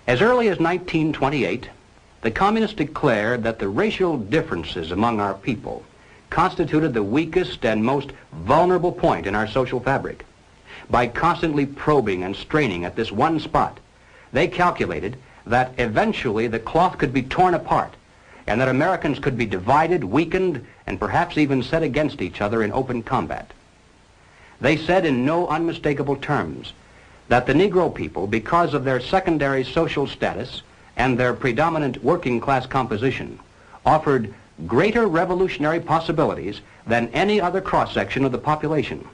As early as 1928, the communists declared that the racial differences among our people constituted the weakest and most vulnerable point in our social fabric. By constantly probing and straining at this one spot, they calculated that eventually the cloth could be torn apart and that Americans could be divided, weakened, and perhaps even set against each other in open combat. They said in no unmistakable terms that the Negro people, because of their secondary social status and their predominant working class composition, offered greater revolutionary possibilities than any other cross-section of the population.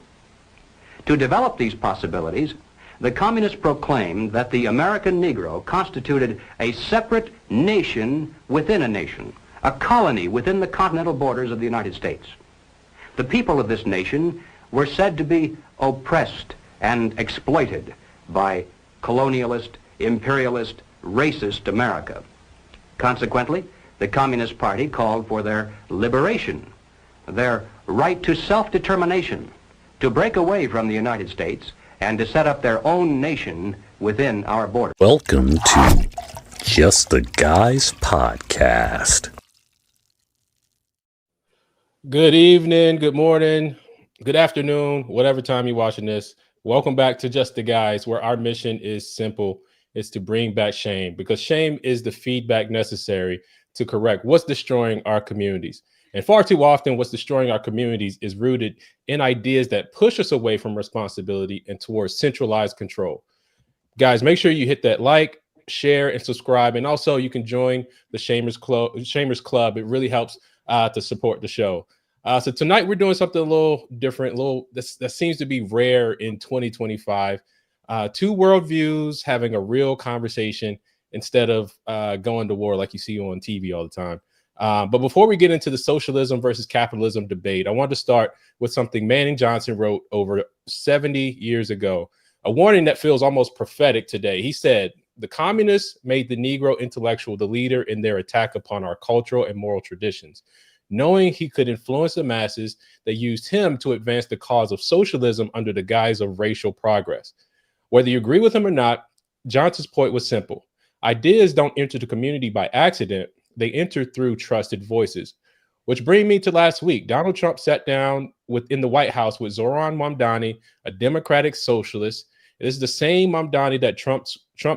To develop these possibilities, the communists proclaimed that the American Negro constituted a separate nation within a nation, a colony within the continental borders of the United States. The people of this nation were said to be oppressed and exploited by colonialist, imperialist, racist America. Consequently, the Communist Party called for their liberation, their right to self-determination, to break away from the United States and to set up their own nation within our borders. Welcome to Just the Guys Podcast. Good evening, good morning, good afternoon, whatever time you're watching this. Welcome back to Just the Guys, where our mission is simple. It's to bring back shame, because shame is the feedback necessary to correct what's destroying our communities. And far too often, what's destroying our communities is rooted in ideas that push us away from responsibility and towards centralized control. Guys, make sure you hit that like, share, and subscribe. And also, you can join the Shamers Club. It really helps to support the show. So tonight, we're doing something a little different, that seems to be rare in 2025. Two worldviews having a real conversation instead of going to war like you see on TV all the time. But before we get into the socialism versus capitalism debate, I want to start with something Manning Johnson wrote over 70 years ago, a warning that feels almost prophetic today. He said, "The communists made the Negro intellectual the leader in their attack upon our cultural and moral traditions. Knowing he could influence the masses, they used him to advance the cause of socialism under the guise of racial progress." Whether you agree with him or not, Johnson's point was simple. Ideas don't enter the community by accident. They enter through trusted voices. Which brings me to last week. Donald Trump sat down in the White House with Zoran Mamdani, a Democratic socialist. This is the same Mamdani that Trump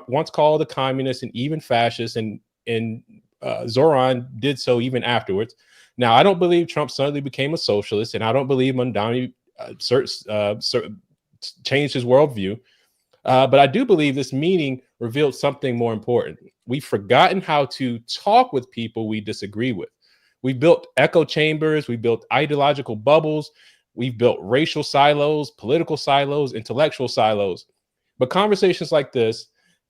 once called a communist and even fascist, and Zoran did so even afterwards. Now, I don't believe Trump suddenly became a socialist, and I don't believe Mamdani changed his worldview. But I do believe this meeting revealed something more important. We've forgotten how to talk with people we disagree with. We built echo chambers. We built ideological bubbles. We've built racial silos, political silos, intellectual silos. But conversations like this,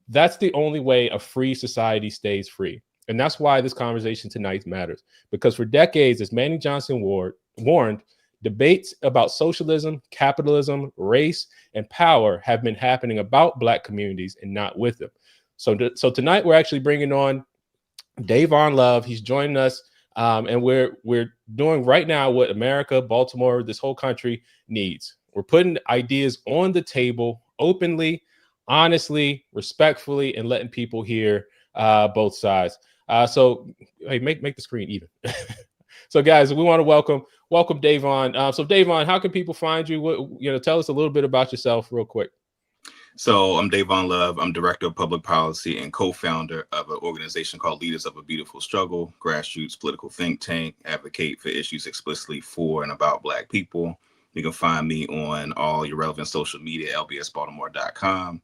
that's the only way a free society stays free. And that's why this conversation tonight matters. Because for decades, as Manning Johnson warned, debates about socialism, capitalism, race, and power have been happening about Black communities and not with them. So tonight we're actually bringing on Dayvon Love. He's joining us, and we're doing right now what America, Baltimore, this whole country needs. We're putting ideas on the table openly, honestly, respectfully, and letting people hear both sides. So hey, make the screen even. So guys, we want to welcome Dayvon. So Dayvon, how can people find you? Tell us a little bit about yourself real quick. So I'm Dayvon Love. I'm Director of Public Policy and co-founder of an organization called Leaders of a Beautiful Struggle, grassroots political think tank, advocate for issues explicitly for and about Black people. You can find me on all your relevant social media, lbsbaltimore.com.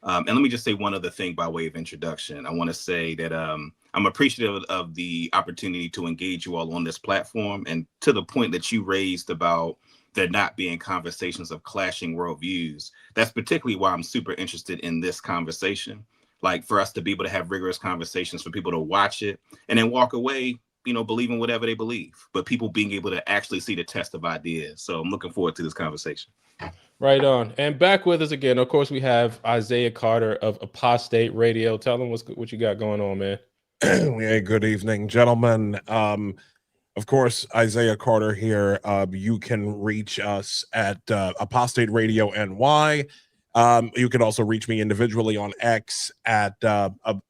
And let me just say one other thing by way of introduction. I want to say that I'm appreciative of the opportunity to engage you all on this platform, and to the point that you raised about there not being conversations of clashing worldviews. That's particularly why I'm super interested in this conversation. Like, for us to be able to have rigorous conversations, for people to watch it and then walk away, believing whatever they believe, but people being able to actually see the test of ideas. So I'm looking forward to this conversation. Right on. And back with us again, of course, we have Isaiah Carter of Apostate Radio. Tell them what you got going on, man. Yeah, good evening, gentlemen. Of course, Isaiah Carter here. You can reach us at Apostate Radio NY. You can also reach me individually on X at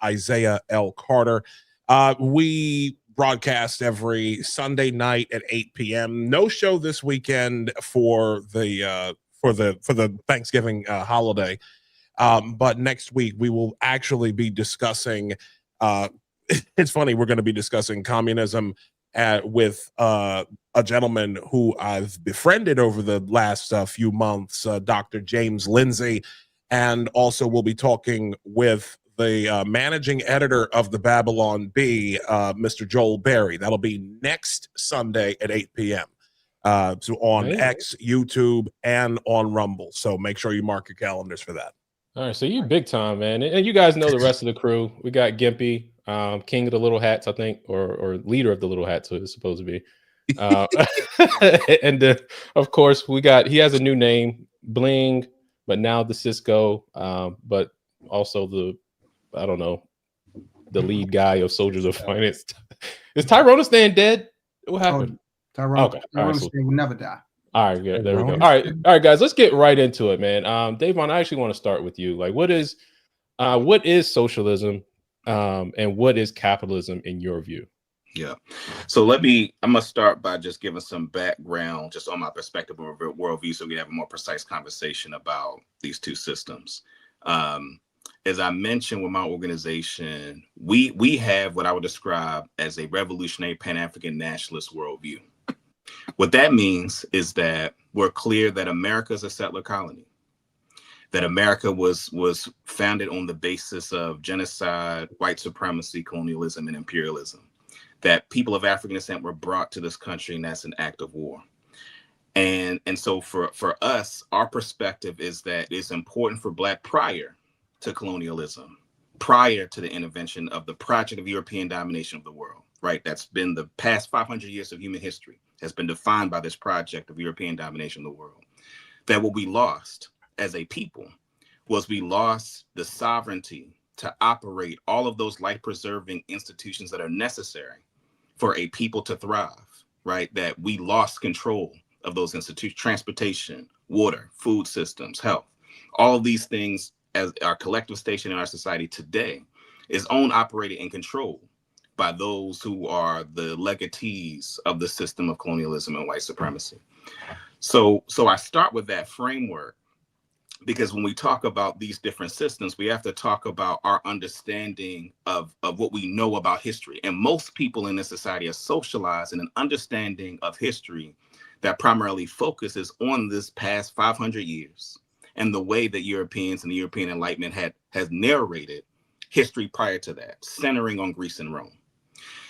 Isaiah L. Carter. We broadcast every Sunday night at 8 p.m. No show this weekend for the Thanksgiving holiday. But next week we will actually be discussing. It's funny, we're going to be discussing communism with a gentleman who I've befriended over the last few months, Dr. James Lindsay, and also we'll be talking with the managing editor of the Babylon Bee, Mr. Joel Berry. That'll be next Sunday at 8 p.m. So on X, YouTube, and on Rumble. So make sure you mark your calendars for that. All right, so you big time, man, and you guys know the rest of the crew. We got Gimpy, King of the Little Hats, I think, or leader of the Little Hats, it's supposed to be. And of course, he has a new name, Bling, but now the Cisco, but also the lead guy of Soldiers of Finance. Is Tyrone staying dead? What happened? Tyrone, okay. Tyrone will never die. All right, good. There we go. All right, guys, let's get right into it, man. Dayvon, I actually want to start with you. Like, what is socialism, and what is capitalism in your view? Yeah. So I'm gonna start by just giving some background just on my perspective of worldview, so we can have a more precise conversation about these two systems. As I mentioned with my organization, we have what I would describe as a revolutionary Pan-African nationalist worldview. What that means is that we're clear that America is a settler colony, that America was founded on the basis of genocide, white supremacy, colonialism, and imperialism, that people of African descent were brought to this country, and that's an act of war. And so for us, our perspective is that it's important for Black prior to colonialism, prior to the intervention of the project of European domination of the world, right? That's been the past 500 years of human history, has been defined by this project of European domination of the world. That what we lost as a people was we lost the sovereignty to operate all of those life-preserving institutions that are necessary for a people to thrive, right? That we lost control of those institutions, transportation, water, food systems, health. All of these things as our collective station in our society today is owned, operated, and controlled by those who are the legatees of the system of colonialism and white supremacy. So I start with that framework because when we talk about these different systems, we have to talk about our understanding of what we know about history. And most people in this society are socialized in an understanding of history that primarily focuses on this past 500 years and the way that Europeans and the European Enlightenment has narrated history prior to that, centering on Greece and Rome.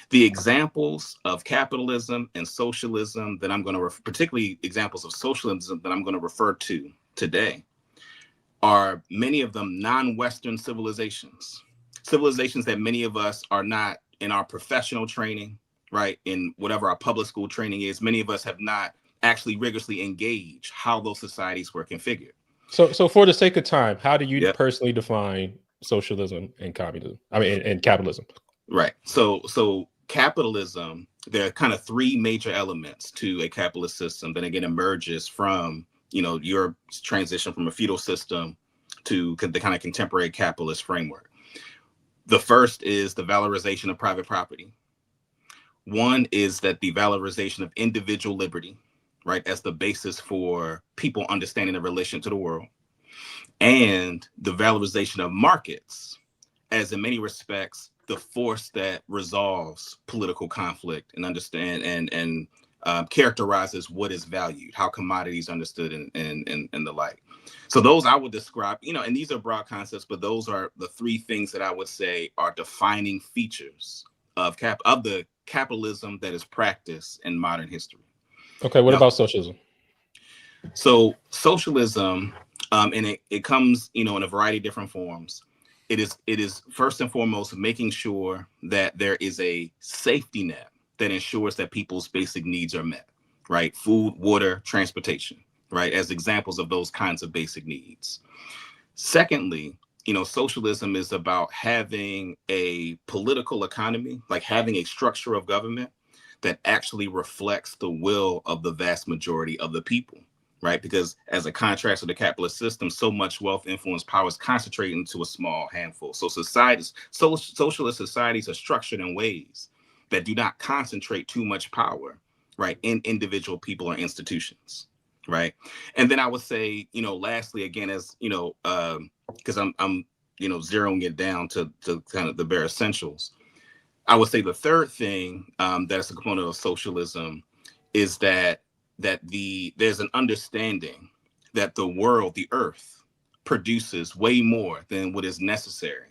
The examples of capitalism and socialism that I'm going to particularly examples of socialism that I'm going to refer to today are many of them non-Western civilizations that many of us are not in our professional training, right? In whatever our public school training is, many of us have not actually rigorously engaged how those societies were configured. So for the sake of time, how do you personally define socialism and communism? And capitalism. Right. So capitalism, there are kind of three major elements to a capitalist system that again emerges from, Europe's transition from a feudal system to the kind of contemporary capitalist framework. The first is the valorization of private property. One is that the valorization of individual liberty, right, as the basis for people understanding their relation to the world, and the valorization of markets as in many respects the force that resolves political conflict and understand and characterizes what is valued, how commodities understood and the like. So those I would describe, and these are broad concepts, but those are the three things that I would say are defining features of the capitalism that is practiced in modern history. Okay, what about socialism? So socialism, and it comes, in a variety of different forms. It is first and foremost making sure that there is a safety net that ensures that people's basic needs are met, right? Food, water, transportation, right? As examples of those kinds of basic needs. Secondly, socialism is about having a political economy, like having a structure of government that actually reflects the will of the vast majority of the people, right? Because as a contrast to the capitalist system, so much wealth, influence, power is concentrated into a small handful. So socialist societies are structured in ways that do not concentrate too much power, right, in individual people or institutions, right? And then I would say, lastly, again, as because I'm zeroing it down to kind of the bare essentials. I would say the third thing that's a component of socialism is that there's an understanding that the world, the earth, produces way more than what is necessary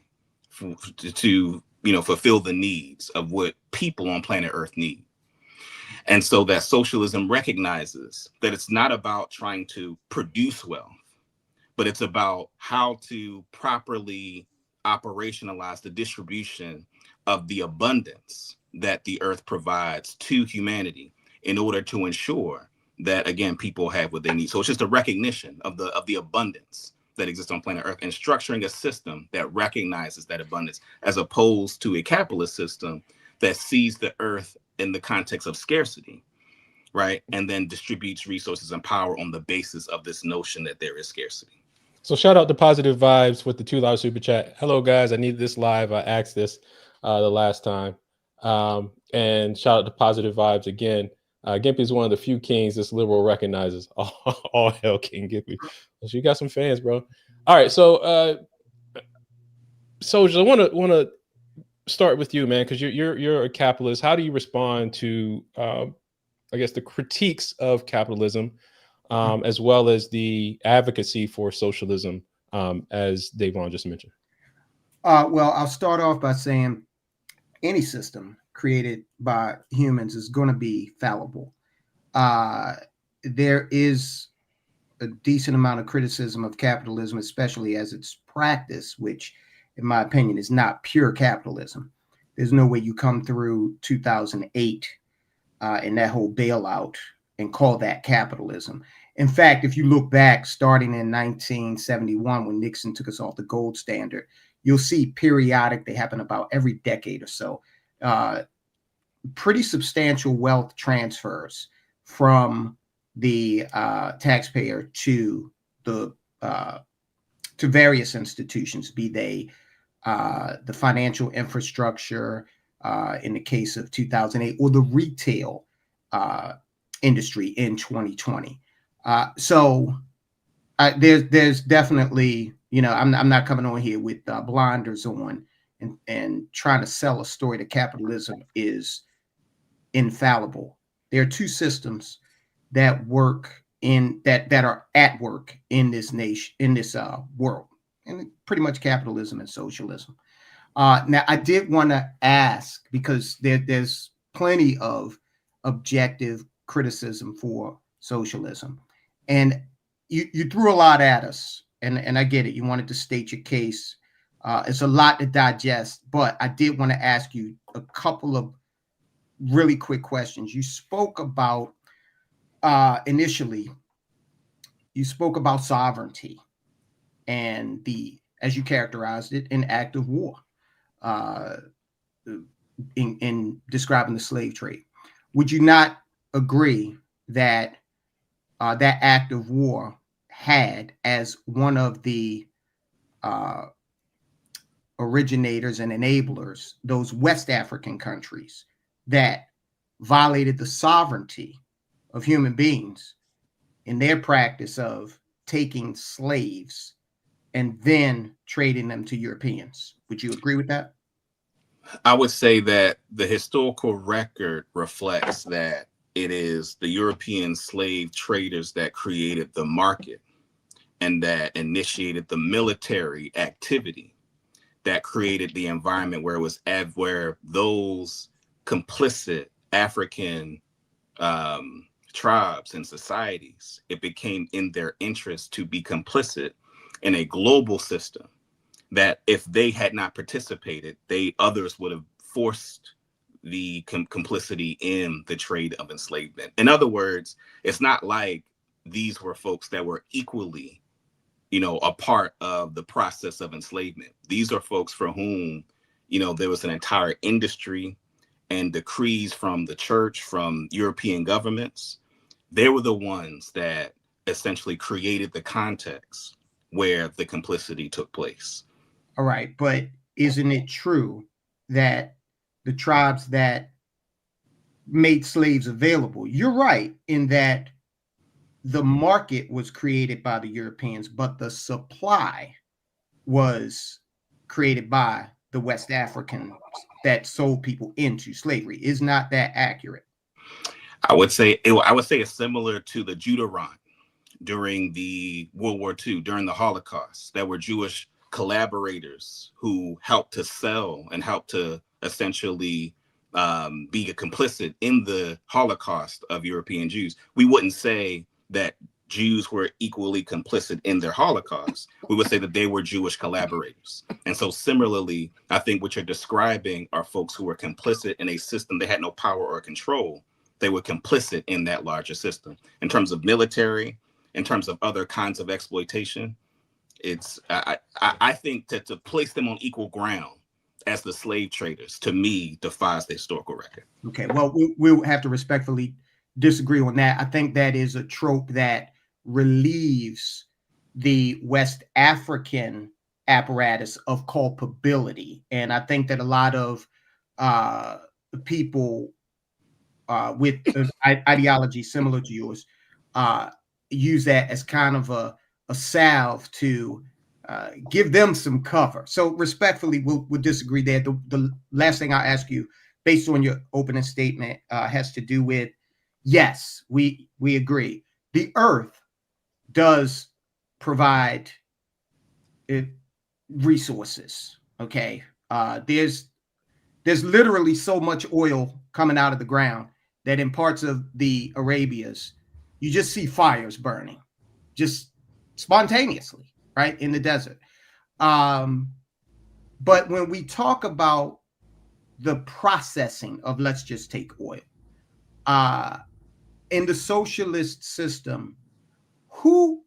to fulfill the needs of what people on planet Earth need. And so that socialism recognizes that it's not about trying to produce wealth, but it's about how to properly operationalize the distribution of the abundance that the earth provides to humanity in order to ensure that, again, people have what they need. So it's just a recognition of the abundance that exists on planet Earth and structuring a system that recognizes that abundance, as opposed to a capitalist system that sees the earth in the context of scarcity, right? And then distributes resources and power on the basis of this notion that there is scarcity. So shout out to Positive Vibes with the $2 super chat. Hello, guys. I need this live. I asked this the last time. And shout out to Positive Vibes again. Gimpy is one of the few kings this liberal recognizes. All hell, King Gimpy. So you got some fans, bro. All right, so Soldier, I want to start with you, man, because you're a capitalist. How do you respond to, I guess, the critiques of capitalism, as well as the advocacy for socialism, as Dayvon just mentioned? Well, I'll start off by saying any system created by humans is going to be fallible. There is a decent amount of criticism of capitalism, especially as it's practiced, which, in my opinion, is not pure capitalism. There's no way you come through 2008 and that whole bailout and call that capitalism. In fact, if you look back, starting in 1971, when Nixon took us off the gold standard, you'll see periodic, they happen about every decade or so, pretty substantial wealth transfers from the taxpayer to the to various institutions, be they the financial infrastructure in the case of 2008, or the retail industry in 2020. So there's definitely, I'm not coming on here with blinders on and trying to sell a story that capitalism is infallible. There are two systems that work that are at work in this nation, in this world, and pretty much capitalism and socialism. Now, I did want to ask, because there's plenty of objective criticism for socialism, and you threw a lot at us, and I get it. You wanted to state your case. It's a lot to digest, but I did want to ask you a couple of really quick questions. You spoke about initially, you spoke about sovereignty and as you characterized it, an act of war in describing the slave trade. Would you not agree that that act of war had as one of the originators and enablers those West African countries that violated the sovereignty of human beings in their practice of taking slaves and then trading them to Europeans? Would you agree with that? I would say that the historical record reflects that it is the European slave traders that created the market and that initiated the military activity that created the environment where it was where those complicit African tribes and societies, it became in their interest to be complicit in a global system that if they had not participated, others would have forced the complicity in the trade of enslavement. In other words, it's not like these were folks that were equally, a part of the process of enslavement. These are folks for whom, there was an entire industry and decrees from the church, from European governments. They were the ones that essentially created the context where the complicity took place. All right, but isn't it true that the tribes that made slaves available, you're right in that the market was created by the Europeans, but the supply was created by the West Africans that sold people into slavery? Is not that accurate? I would say it's similar to the Juderon during the World War II, during the Holocaust. There were Jewish collaborators who helped to sell and helped to essentially be complicit in the Holocaust of European Jews. We wouldn't say that Jews were equally complicit in their Holocaust. We would say that they were Jewish collaborators. And so similarly, I think what you're describing are folks who were complicit in a system they had no power or control. They were complicit in that larger system. In terms of military, in terms of other kinds of exploitation, I think that to place them on equal ground as the slave traders, to me, defies the historical record. Okay, well, we'll have to respectfully disagree on that. I think that is a trope that relieves the West African apparatus of culpability. And I think that a lot of people with ideology similar to yours use that as kind of a salve to give them some cover. So respectfully, we'll disagree there. The last thing I'll ask you, based on your opening statement, has to do with, yes, we agree. The earth does provide resources. Okay. There's literally so much oil coming out of the ground that in parts of the Arabias, you just see fires burning just spontaneously, right, in the desert. But when we talk about the processing of, let's just take oil, in the socialist system, who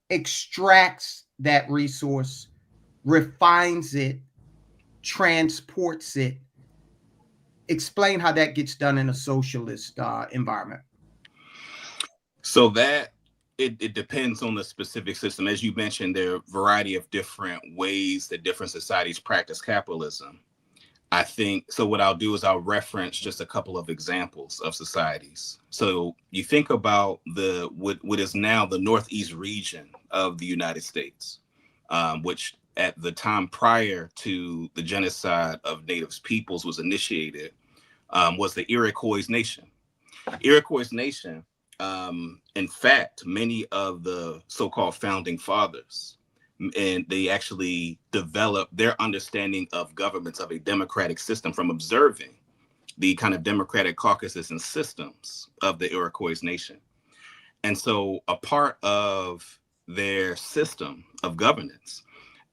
extracts that resource, refines it, transports it? Explain how that gets done in a socialist environment. So that it depends on the specific system. As you mentioned, there are a variety of different ways that different societies practice capitalism. I think, so what I'll do is I'll reference just a couple of examples of societies. So you think about what is now the Northeast region of the United States, which at the time prior to the genocide of Native peoples was initiated, was the Iroquois Nation. Iroquois Nation, in fact, many of the so-called founding fathers, and they actually developed their understanding of governments of a democratic system from observing the kind of democratic caucuses and systems of the Iroquois Nation. And so a part of their system of governance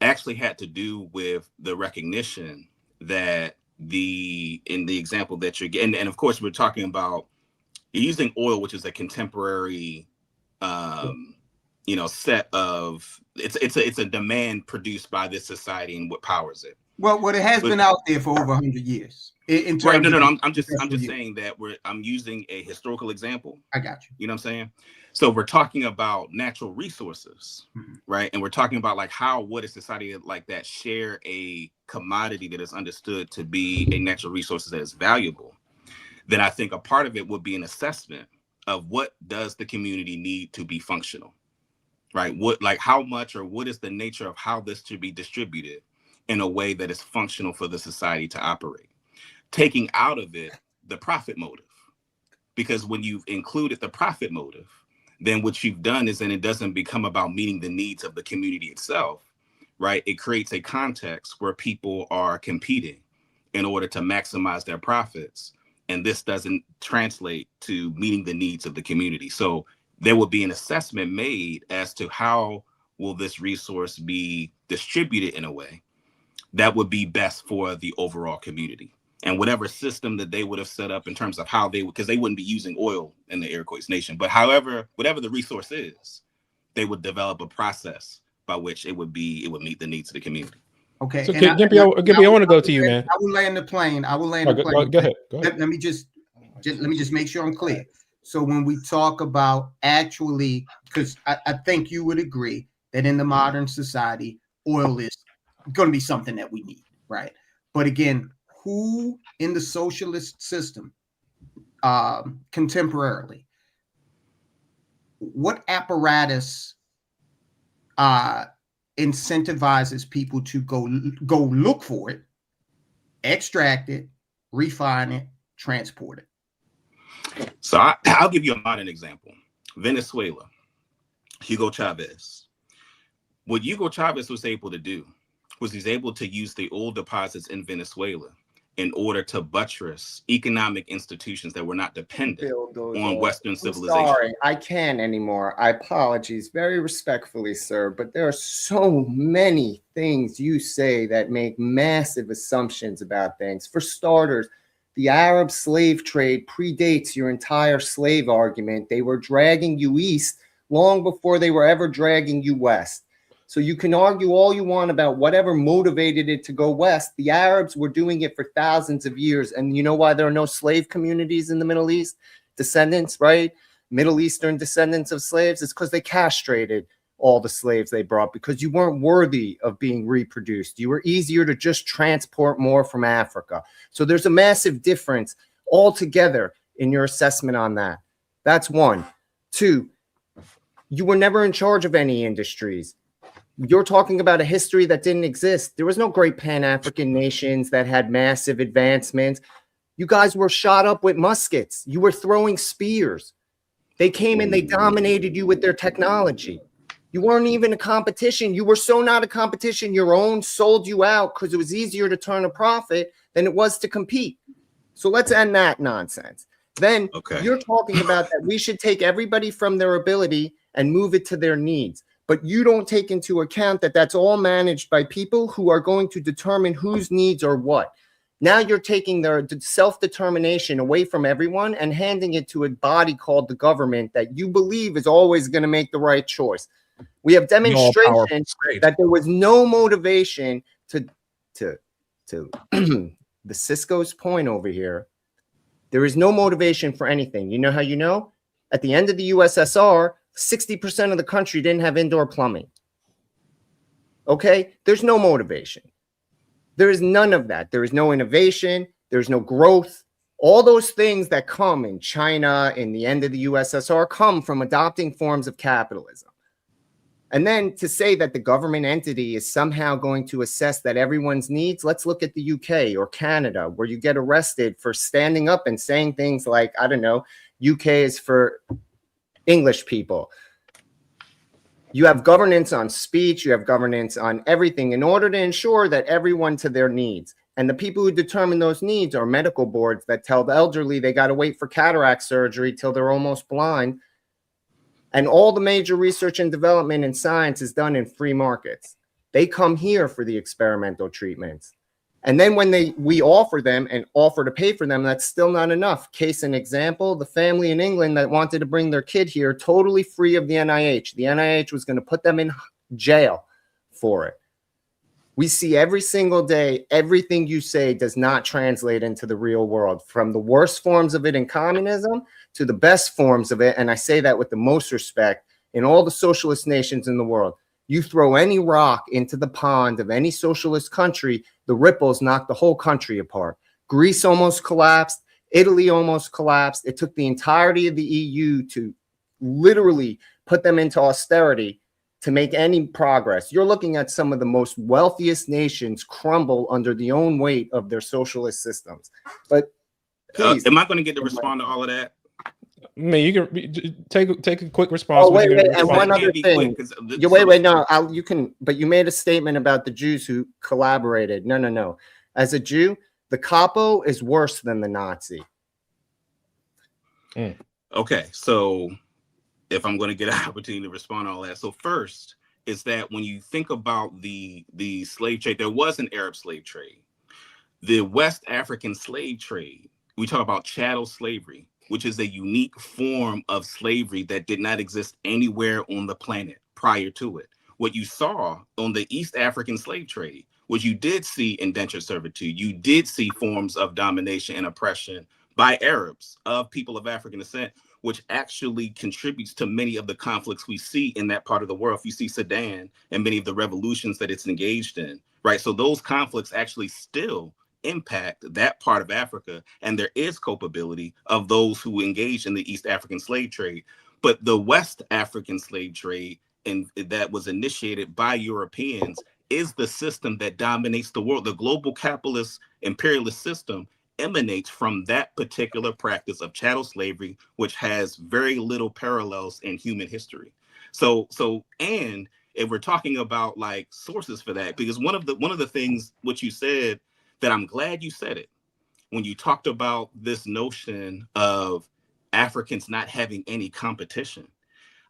actually had to do with the recognition that in the example that you're getting, and of course we're talking about using oil, which is a contemporary set of, it's a demand produced by this society and what powers it. Well, it has been out there for over 100 years. Right? No. I'm just saying that I'm using a historical example. I got you. You know what I'm saying? So we're talking about natural resources, right? And we're talking about like how would a society like that share a commodity that is understood to be a natural resource that is valuable. Then I think a part of it would be an assessment of what does the community need to be functional, right? How much or what is the nature of how this should be distributed in a way that is functional for the society to operate, taking out of it the profit motive. Because when you've included the profit motive, then what you've done is then it doesn't become about meeting the needs of the community itself, right? It creates a context where people are competing in order to maximize their profits. And this doesn't translate to meeting the needs of the community. So there will be an assessment made as to how will this resource be distributed in a way that would be best for the overall community. And whatever system that they would have set up in terms of how because they wouldn't be using oil in the Iroquois Nation, but however, whatever the resource is, they would develop a process by which it would meet the needs of the community. Okay. So Gimpy, I want to go to you, man. I will land the plane. Go ahead. Let me just make sure I'm clear. So when we talk about actually, because I think you would agree that in the modern society, oil is going to be something that we need, right? But again, who in the socialist system contemporarily, what apparatus incentivizes people to go look for it, extract it, refine it, transport it? So I'll give you a modern example. Venezuela, Hugo Chavez. What Hugo Chavez was able to do was he's able to use the oil deposits in Venezuela in order to buttress economic institutions that were not dependent on Western civilization. Sorry, I can't anymore. I apologize very respectfully, sir, but there are so many things you say that make massive assumptions about things. For starters, the Arab slave trade predates your entire slave argument. They were dragging you east long before they were ever dragging you west. So you can argue all you want about whatever motivated it to go west. The Arabs were doing it for thousands of years. And you know why there are no slave communities in the Middle East? Descendants, right? Middle Eastern descendants of slaves. It's because they castrated all the slaves they brought because you weren't worthy of being reproduced. You were easier to just transport more from Africa. So there's a massive difference altogether in your assessment on that. That's one. Two, you were never in charge of any industries. You're talking about a history that didn't exist. There was no great Pan-African nations that had massive advancements. You guys were shot up with muskets. You were throwing spears. They came and they dominated you with their technology. You weren't even a competition. You were so not a competition, your own sold you out because it was easier to turn a profit than it was to compete. So let's end that nonsense. Then you're talking about that we should take everybody from their ability and move it to their needs. But you don't take into account that that's all managed by people who are going to determine whose needs are what. Now you're taking their self-determination away from everyone and handing it to a body called the government that you believe is always going to make the right choice. We have demonstrations that there was no motivation to the Cisco's point over here. There is no motivation for anything. You know how you know? At the end of the USSR, 60% of the country didn't have indoor plumbing. Okay? There's no motivation. There is none of that. There is no innovation. There's no growth. All those things that come in China in the end of the USSR come from adopting forms of capitalism. And then to say that the government entity is somehow going to assess that everyone's needs, let's look at the UK or Canada, where you get arrested for standing up and saying things like, I don't know, UK is for English people. You have governance on speech, you have governance on everything in order to ensure that everyone to their needs. And the people who determine those needs are medical boards that tell the elderly they got to wait for cataract surgery till they're almost blind. And all the major research and development in science is done in free markets. They come here for the experimental treatments. And then when we offer them and offer to pay for them, that's still not enough. Case in example, the family in England that wanted to bring their kid here totally free of the NIH. The NIH was going to put them in jail for it. We see every single day, everything you say does not translate into the real world, from the worst forms of it in communism to the best forms of it. And I say that with the most respect in all the socialist nations in the world. You throw any rock into the pond of any socialist country, the ripples knock the whole country apart. Greece almost collapsed. Italy almost collapsed. It took the entirety of the EU to literally put them into austerity to make any progress. You're looking at some of the most wealthiest nations crumble under the own weight of their socialist systems. But please, am I going to get to respond to all of that? Man, you can take a quick response. Oh, wait, and one other thing. You can, but you made a statement about the Jews who collaborated. No. As a Jew, the capo is worse than the Nazi. Okay, so if I'm going to get an opportunity to respond to all that. So first is that when you think about the slave trade, there was an Arab slave trade. The West African slave trade, we talk about chattel slavery, which is a unique form of slavery that did not exist anywhere on the planet prior to it. What you saw on the East African slave trade was you did see indentured servitude. You did see forms of domination and oppression by Arabs of people of African descent, which actually contributes to many of the conflicts we see in that part of the world. If you see Sudan and many of the revolutions that it's engaged in, right? So those conflicts actually still impact that part of Africa, and there is culpability of those who engaged in the East African slave trade. But the West African slave trade, and that was initiated by Europeans, is the system that dominates the world. The global capitalist imperialist system emanates from that particular practice of chattel slavery, which has very little parallels in human history. And if we're talking about like sources for that, because one of the things which you said that I'm glad you said it, when you talked about this notion of Africans not having any competition.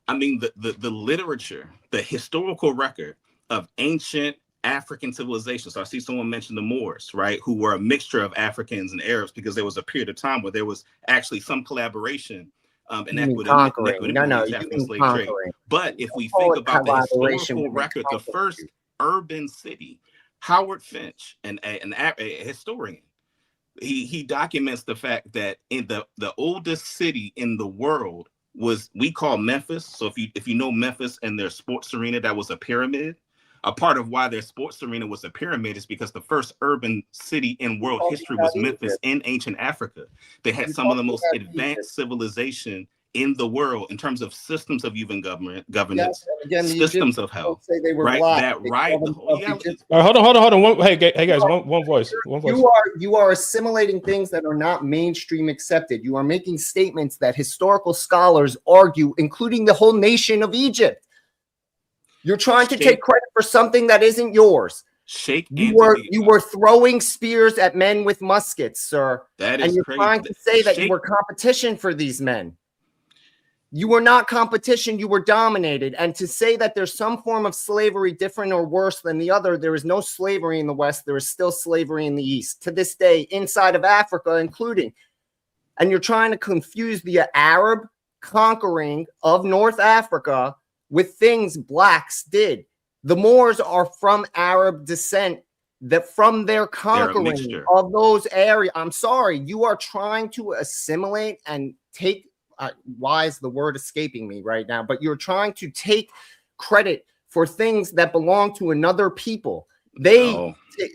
I mean, the literature, the historical record of ancient African civilizations. So I see someone mention the Moors, right, who were a mixture of Africans and Arabs, because there was a period of time where there was actually some collaboration and equity. Slave trade. But if we think about the historical record, the first urban city, Howard Finch, a historian, he documents the fact that in the oldest city in the world was, we call Memphis. So if you know Memphis and their sports arena, that was a pyramid. A part of why their sports arena was a pyramid is because the first urban city in world history was Memphis in ancient Africa. They had some of the most advanced civilization in the world in terms of systems of human governance, systems of health. Say they were right? black. That right. All right, hold on. Hey guys, one voice. You are assimilating things that are not mainstream accepted. You are making statements that historical scholars argue, including the whole nation of Egypt. You're trying to take credit for something that isn't yours. You were throwing spears at men with muskets, sir. That is and you're crazy. trying to say that you were competition for these men. You were not competition, you were dominated. And to say that there's some form of slavery different or worse than the other, there is no slavery in the West, there is still slavery in the East. To this day, inside of Africa, including. And you're trying to confuse the Arab conquering of North Africa with things blacks did. The Moors are from Arab descent, that from their conquering of those areas. I'm sorry, you are trying to assimilate and take, why is the word escaping me right now? But you're trying to take credit for things that belong to another people.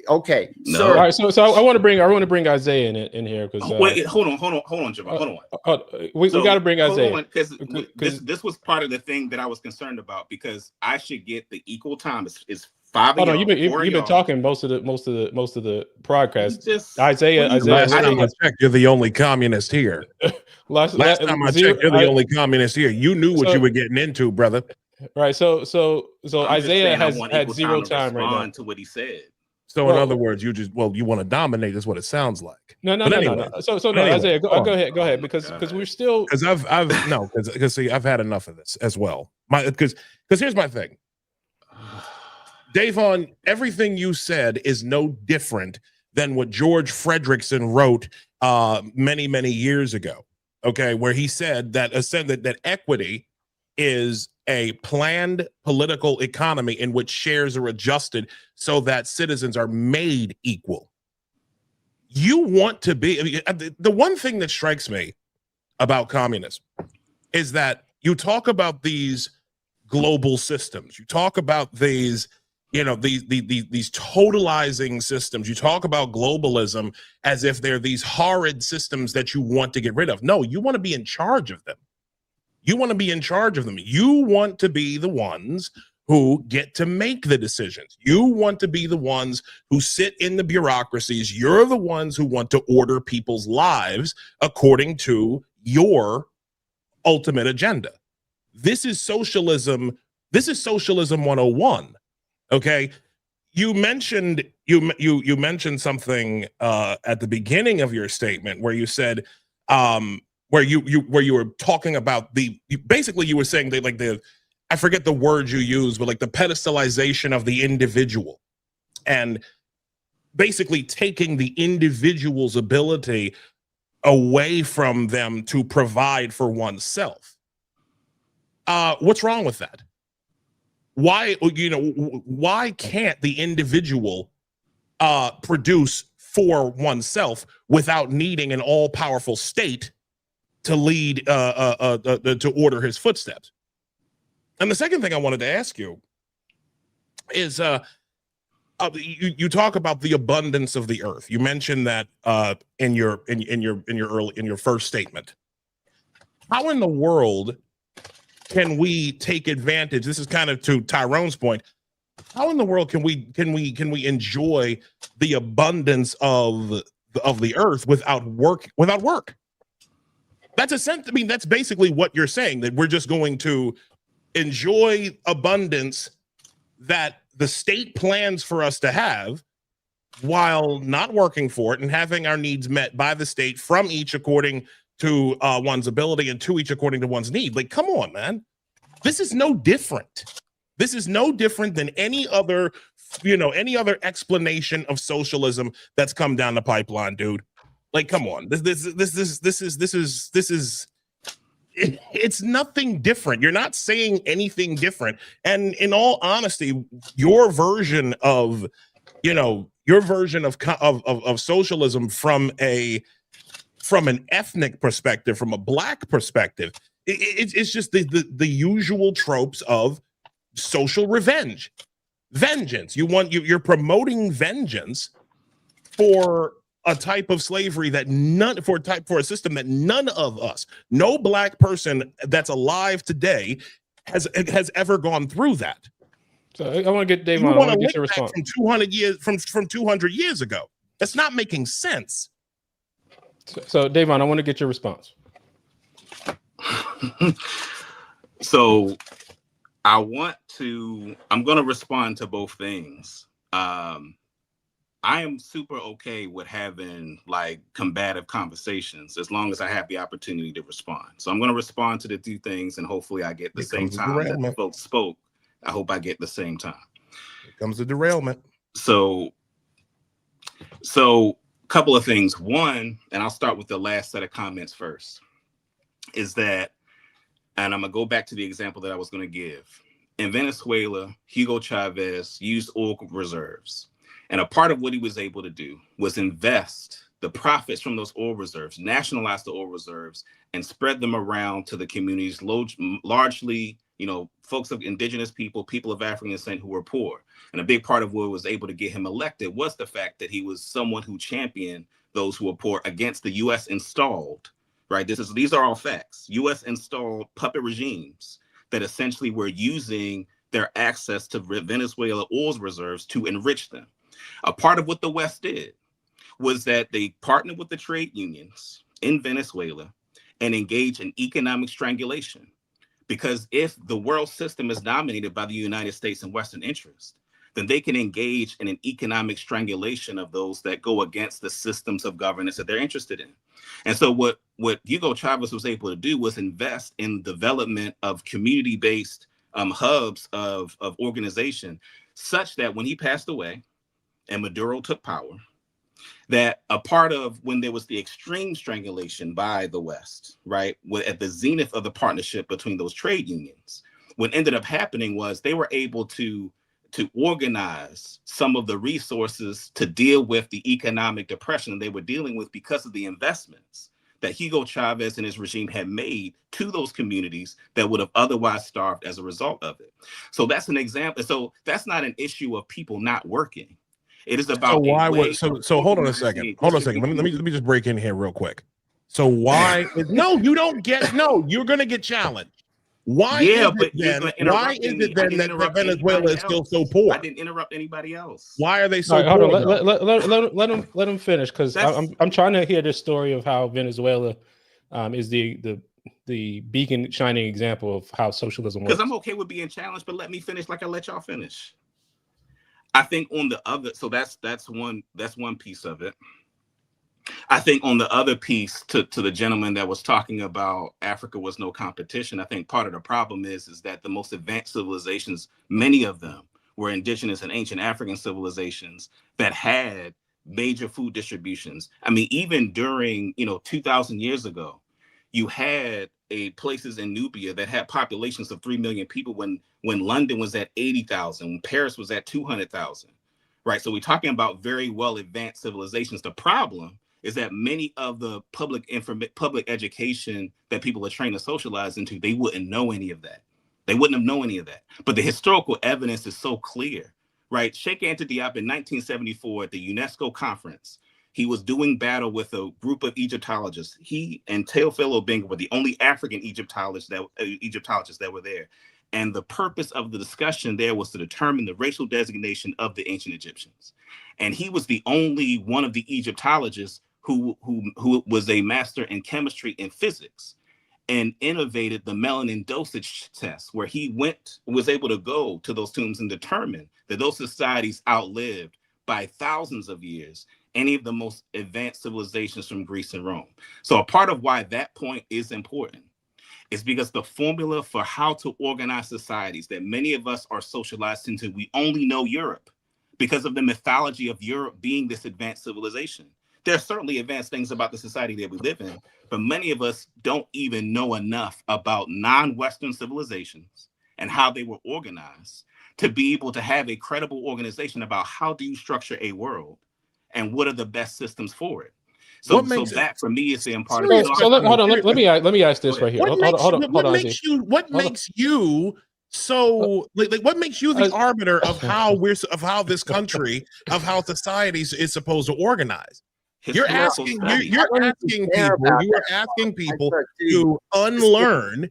Okay. No. Sir. All right, so I want to bring Isaiah in here because wait, hold on, Javon, hold on. We got to bring Isaiah because this was part of the thing that I was concerned about, because I should get the equal time. It's 5 of y'all. You've been talking most of the podcast. Isaiah. Last time I checked, you're the only communist here. Last time I checked, you're the only communist here. You knew what you were getting into, brother. Right. So Isaiah has had zero time right now to what he said. So in other words, you want to dominate is what it sounds like. No. So Isaiah, go ahead, because we're still, because I've had enough of this as well. Because here's my thing. Dayvon, everything you said is no different than what George Fredrickson wrote many years ago. Okay, where he said that equity is a planned political economy in which shares are adjusted so that citizens are made equal. You want to be, the one thing that strikes me about communism is that you talk about these global systems, you talk about these, these totalizing systems, you talk about globalism as if they're these horrid systems that you want to get rid of. No, you want to be in charge of them. You want to be in charge of them. You want to be the ones who get to make the decisions. You want to be the ones who sit in the bureaucracies. You're the ones who want to order people's lives according to your ultimate agenda. This is socialism. This is socialism 101. Okay. You mentioned something at the beginning of your statement where you said, where you were talking about basically you were saying I forget the word you used, but like the pedestalization of the individual, and basically taking the individual's ability away from them to provide for oneself. What's wrong with that? Why can't the individual produce for oneself without needing an all-powerful state to lead to order his footsteps. And the second thing I wanted to ask you is you talk about the abundance of the earth. You mentioned that in your first statement. How in the world can we take advantage? This is kind of to Tyrone's point. How in the world can we enjoy the abundance of the earth without work? That's a sense. I mean, that's basically what you're saying, that we're just going to enjoy abundance that the state plans for us to have while not working for it and having our needs met by the state from each according to one's ability and to each according to one's need. Like, come on, man. This is no different. This is no different than any other explanation of socialism that's come down the pipeline, dude. Like, come on. It's nothing different. You're not saying anything different. And in all honesty, your version of socialism from an ethnic perspective, from a black perspective, it's just the usual tropes of social revenge, vengeance. You're promoting vengeance for a type of slavery for a system that none of us, no black person that's alive today has ever gone through that. So I want to get Dayvon. I want to get your response from 200 years from 200 years ago. That's not making sense. So Dayvon, I want to get your response. So I'm going to respond to both things. I am super okay with having like combative conversations as long as I have the opportunity to respond. So I'm going to respond to the two things, and hopefully I get the same time that the folks spoke. I hope I get the same time. Here comes the derailment. So a couple of things. One, and I'll start with the last set of comments first, is that, and I'm going to go back to the example that I was going to give. In Venezuela, Hugo Chavez used oil reserves. And a part of what he was able to do was invest the profits from those oil reserves, nationalize the oil reserves, and spread them around to the communities, largely, folks of indigenous people of African descent who were poor. And a big part of what was able to get him elected was the fact that he was someone who championed those who were poor against the U.S. installed, right? These are all facts. U.S. installed puppet regimes that essentially were using their access to Venezuela oil reserves to enrich them. A part of what the West did was that they partnered with the trade unions in Venezuela and engaged in economic strangulation. Because if the world system is dominated by the United States and Western interests, then they can engage in an economic strangulation of those that go against the systems of governance that they're interested in. And so what Hugo Chavez was able to do was invest in development of community-based hubs of organization, such that when he passed away and Maduro took power, that a part of when there was the extreme strangulation by the West, right, at the zenith of the partnership between those trade unions, what ended up happening was they were able to organize some of the resources to deal with the economic depression they were dealing with because of the investments that Hugo Chavez and his regime had made to those communities that would have otherwise starved as a result of it. So that's an example. So that's not an issue of people not working. It is about so hold on a second. Let me just break in here real quick. So why you're gonna get challenged. Why is it then that Venezuela is still so poor? I didn't interrupt anybody else. Why are they so poor? Hold on, let him finish, because I'm trying to hear this story of how Venezuela is the beacon shining example of how socialism works. Because I'm okay with being challenged, but let me finish like I let y'all finish. I think on the other, so that's one piece of it. I think on the other piece, to the gentleman that was talking about Africa was no competition, I think part of the problem is that the most advanced civilizations, many of them were indigenous and ancient African civilizations that had major food distributions. I mean, even during 2,000 years ago, you had places in Nubia that had populations of 3 million people when London was at 80,000, when Paris was at 200,000, right? So we're talking about very well advanced civilizations. The problem is that many of the public education that people are trained to socialize into, they wouldn't know any of that. They wouldn't have known any of that. But the historical evidence is so clear, right? Sheikh Anta Diop in 1974 at the UNESCO conference, he was doing battle with a group of Egyptologists. He and Teofilo Obenga were the only African Egyptologists that were there. And the purpose of the discussion there was to determine the racial designation of the ancient Egyptians. And he was the only one of the Egyptologists who was a master in chemistry and physics, and innovated the melanin dosage test, where he was able to go to those tombs and determine that those societies outlived by thousands of years any of the most advanced civilizations from Greece and Rome. So a part of why that point is important is because the formula for how to organize societies that many of us are socialized into, we only know Europe because of the mythology of Europe being this advanced civilization. There are certainly advanced things about the society that we live in, but many of us don't even know enough about non-Western civilizations and how they were organized to be able to have a credible organization about how do you structure a world and what are the best systems for it. So that for me is the important. Hold on. Let me ask this right here. What makes you so like what makes you the arbiter of how this country, of how societies is supposed to organize? You're asking people to unlearn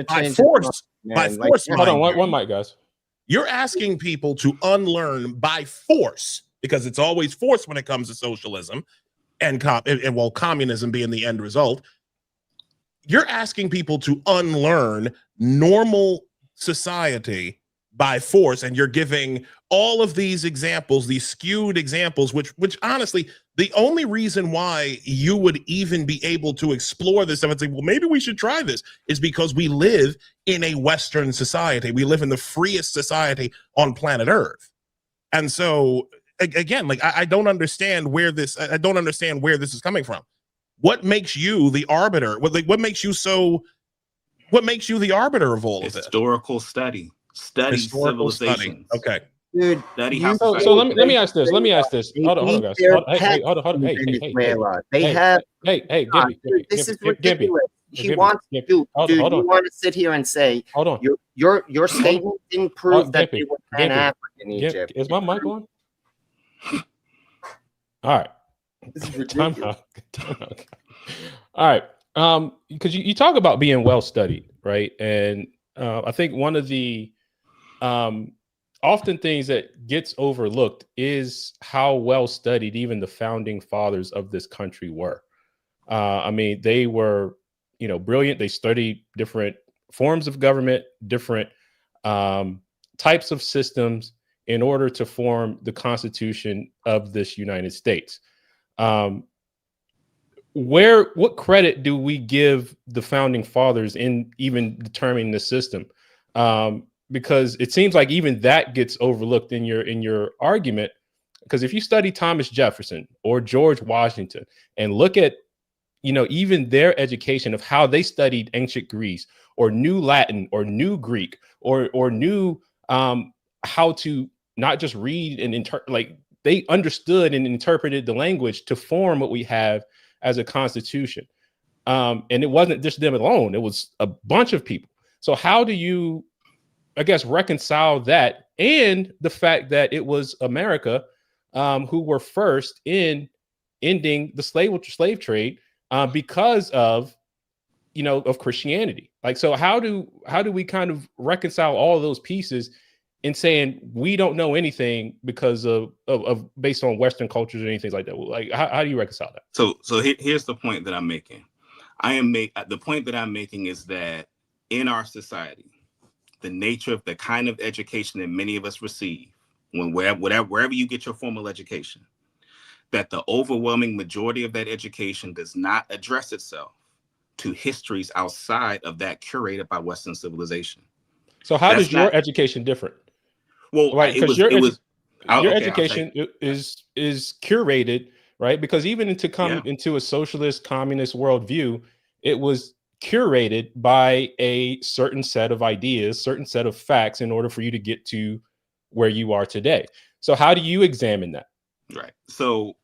by force. Hold on, one mic, guys. You're asking people to unlearn by force, because it's always force when it comes to socialism and communism being the end result. You're asking people to unlearn normal society by force, and you're giving all of these examples, these skewed examples, which honestly, the only reason why you would even be able to explore this stuff and say, well, maybe we should try this, is because we live in a Western society. We live in the freest society on planet Earth. And so again, like I don't understand where this is coming from. What makes you the arbiter? What makes you the arbiter of all of this? Historical study civilization. Okay. Dude, so let me ask this. Hold on, guys. Hey, hold on. Hey, this is ridiculous. He wants to do. Dude, you want to sit here and say, hold on, your statement didn't prove that they were Pan-African Egypt. Is my mic on? All right. This is ridiculous. Time out. All right. Because you talk about being well studied, right? And I think one of the often things that gets overlooked is how well studied even the founding fathers of this country were. I mean, they were, brilliant. They studied different forms of government, different types of systems in order to form the Constitution of this United States. What credit do we give the founding fathers in even determining the system? Because it seems like even that gets overlooked in your argument. Because if you study Thomas Jefferson or George Washington and look at, even their education of how they studied ancient Greece or knew Latin or knew Greek or knew how to not just read and they understood and interpreted the language to form what we have as a constitution. And it wasn't just them alone. It was a bunch of people. So how do you, I guess, reconcile that and the fact that it was America who were first in ending the slave trade because of Christianity? So how do we kind of reconcile all of those pieces in saying we don't know anything because of based on Western cultures or anything like that? Like, how do you reconcile that? So here's the point that I'm making. The point that I'm making is that in our society, the nature of the kind of education that many of us receive, wherever you get your formal education, that the overwhelming majority of that education does not address itself to histories outside of that curated by Western civilization. So how does your education different? Well, right, because your education is curated, right? Because even into a socialist communist worldview, it was curated by a certain set of ideas, certain set of facts in order for you to get to where you are today. So how do you examine that? Right. So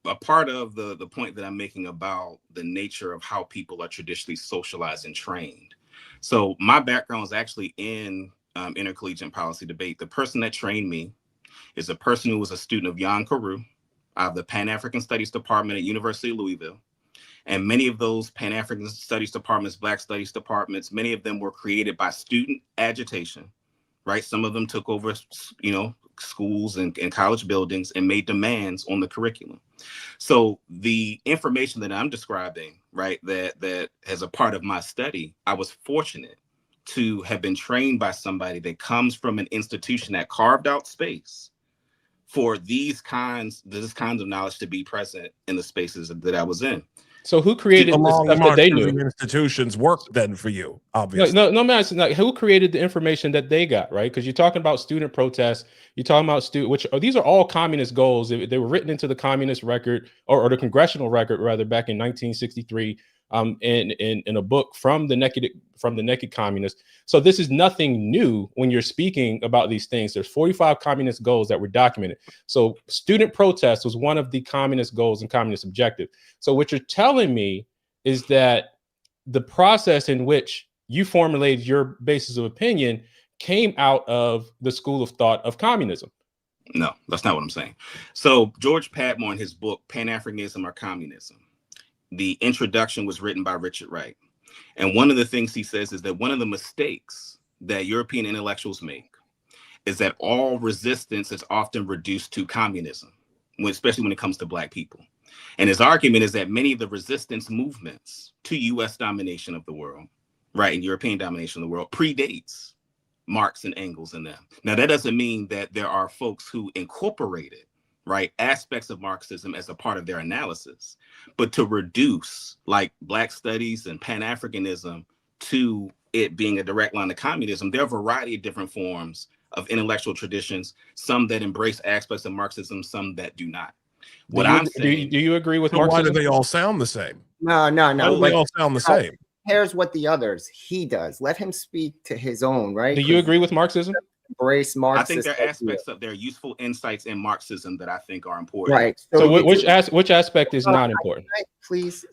a part of the point that I'm making about the nature of how people are traditionally socialized and trained. So my background is actually in intercollegiate policy debate. The person that trained me is a person who was a student of Jan Carew out of the Pan-African Studies Department at University of Louisville. And many of those Pan-African Studies departments, Black Studies departments, many of them were created by student agitation, right? Some of them took over, schools and college buildings and made demands on the curriculum. So the information that I'm describing, right, that as a part of my study, I was fortunate to have been trained by somebody that comes from an institution that carved out space for this kinds of knowledge to be present in the spaces that I was in. So who created the stuff that they knew? Institutions work then for you, obviously. No, man. Like, who created the information that they got, right? Because you're talking about student protests. You're talking about these are all communist goals. They were written into the communist record or the congressional record, rather, back in 1963. In a book from the Naked Communists. So this is nothing new when you're speaking about these things. There's 45 communist goals that were documented. So student protest was one of the communist goals and communist objective. So what you're telling me is that the process in which you formulated your basis of opinion came out of the school of thought of communism. No, that's not what I'm saying. So George Padmore, in his book, Pan-Africanism or Communism, the introduction was written by Richard Wright. And one of the things he says is that one of the mistakes that European intellectuals make is that all resistance is often reduced to communism, especially when it comes to Black people. And his argument is that many of the resistance movements to US domination of the world, right, and European domination of the world predates Marx and Engels and them. Now, that doesn't mean that there are folks who incorporated, right, aspects of Marxism as a part of their analysis, but to reduce like Black studies and Pan-Africanism to it being a direct line to communism, there are a variety of different forms of intellectual traditions, some that embrace aspects of Marxism, some that do not. Do you agree with Marxism? Why do they all sound the same? No. They all sound the same. Here's what the others he does. Let him speak to his own, right? Do you agree with Marxism? Embrace Marxism. I think there are aspects of their useful insights in Marxism that I think are important. Right. So which aspect is not important? Please.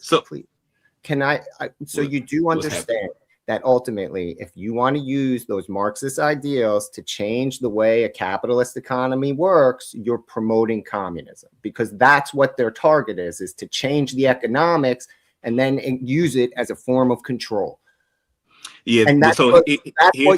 Can I? So you do understand that ultimately, if you want to use those Marxist ideals to change the way a capitalist economy works, you're promoting communism, because that's what their target is to change the economics and then use it as a form of control. Yeah, and that's what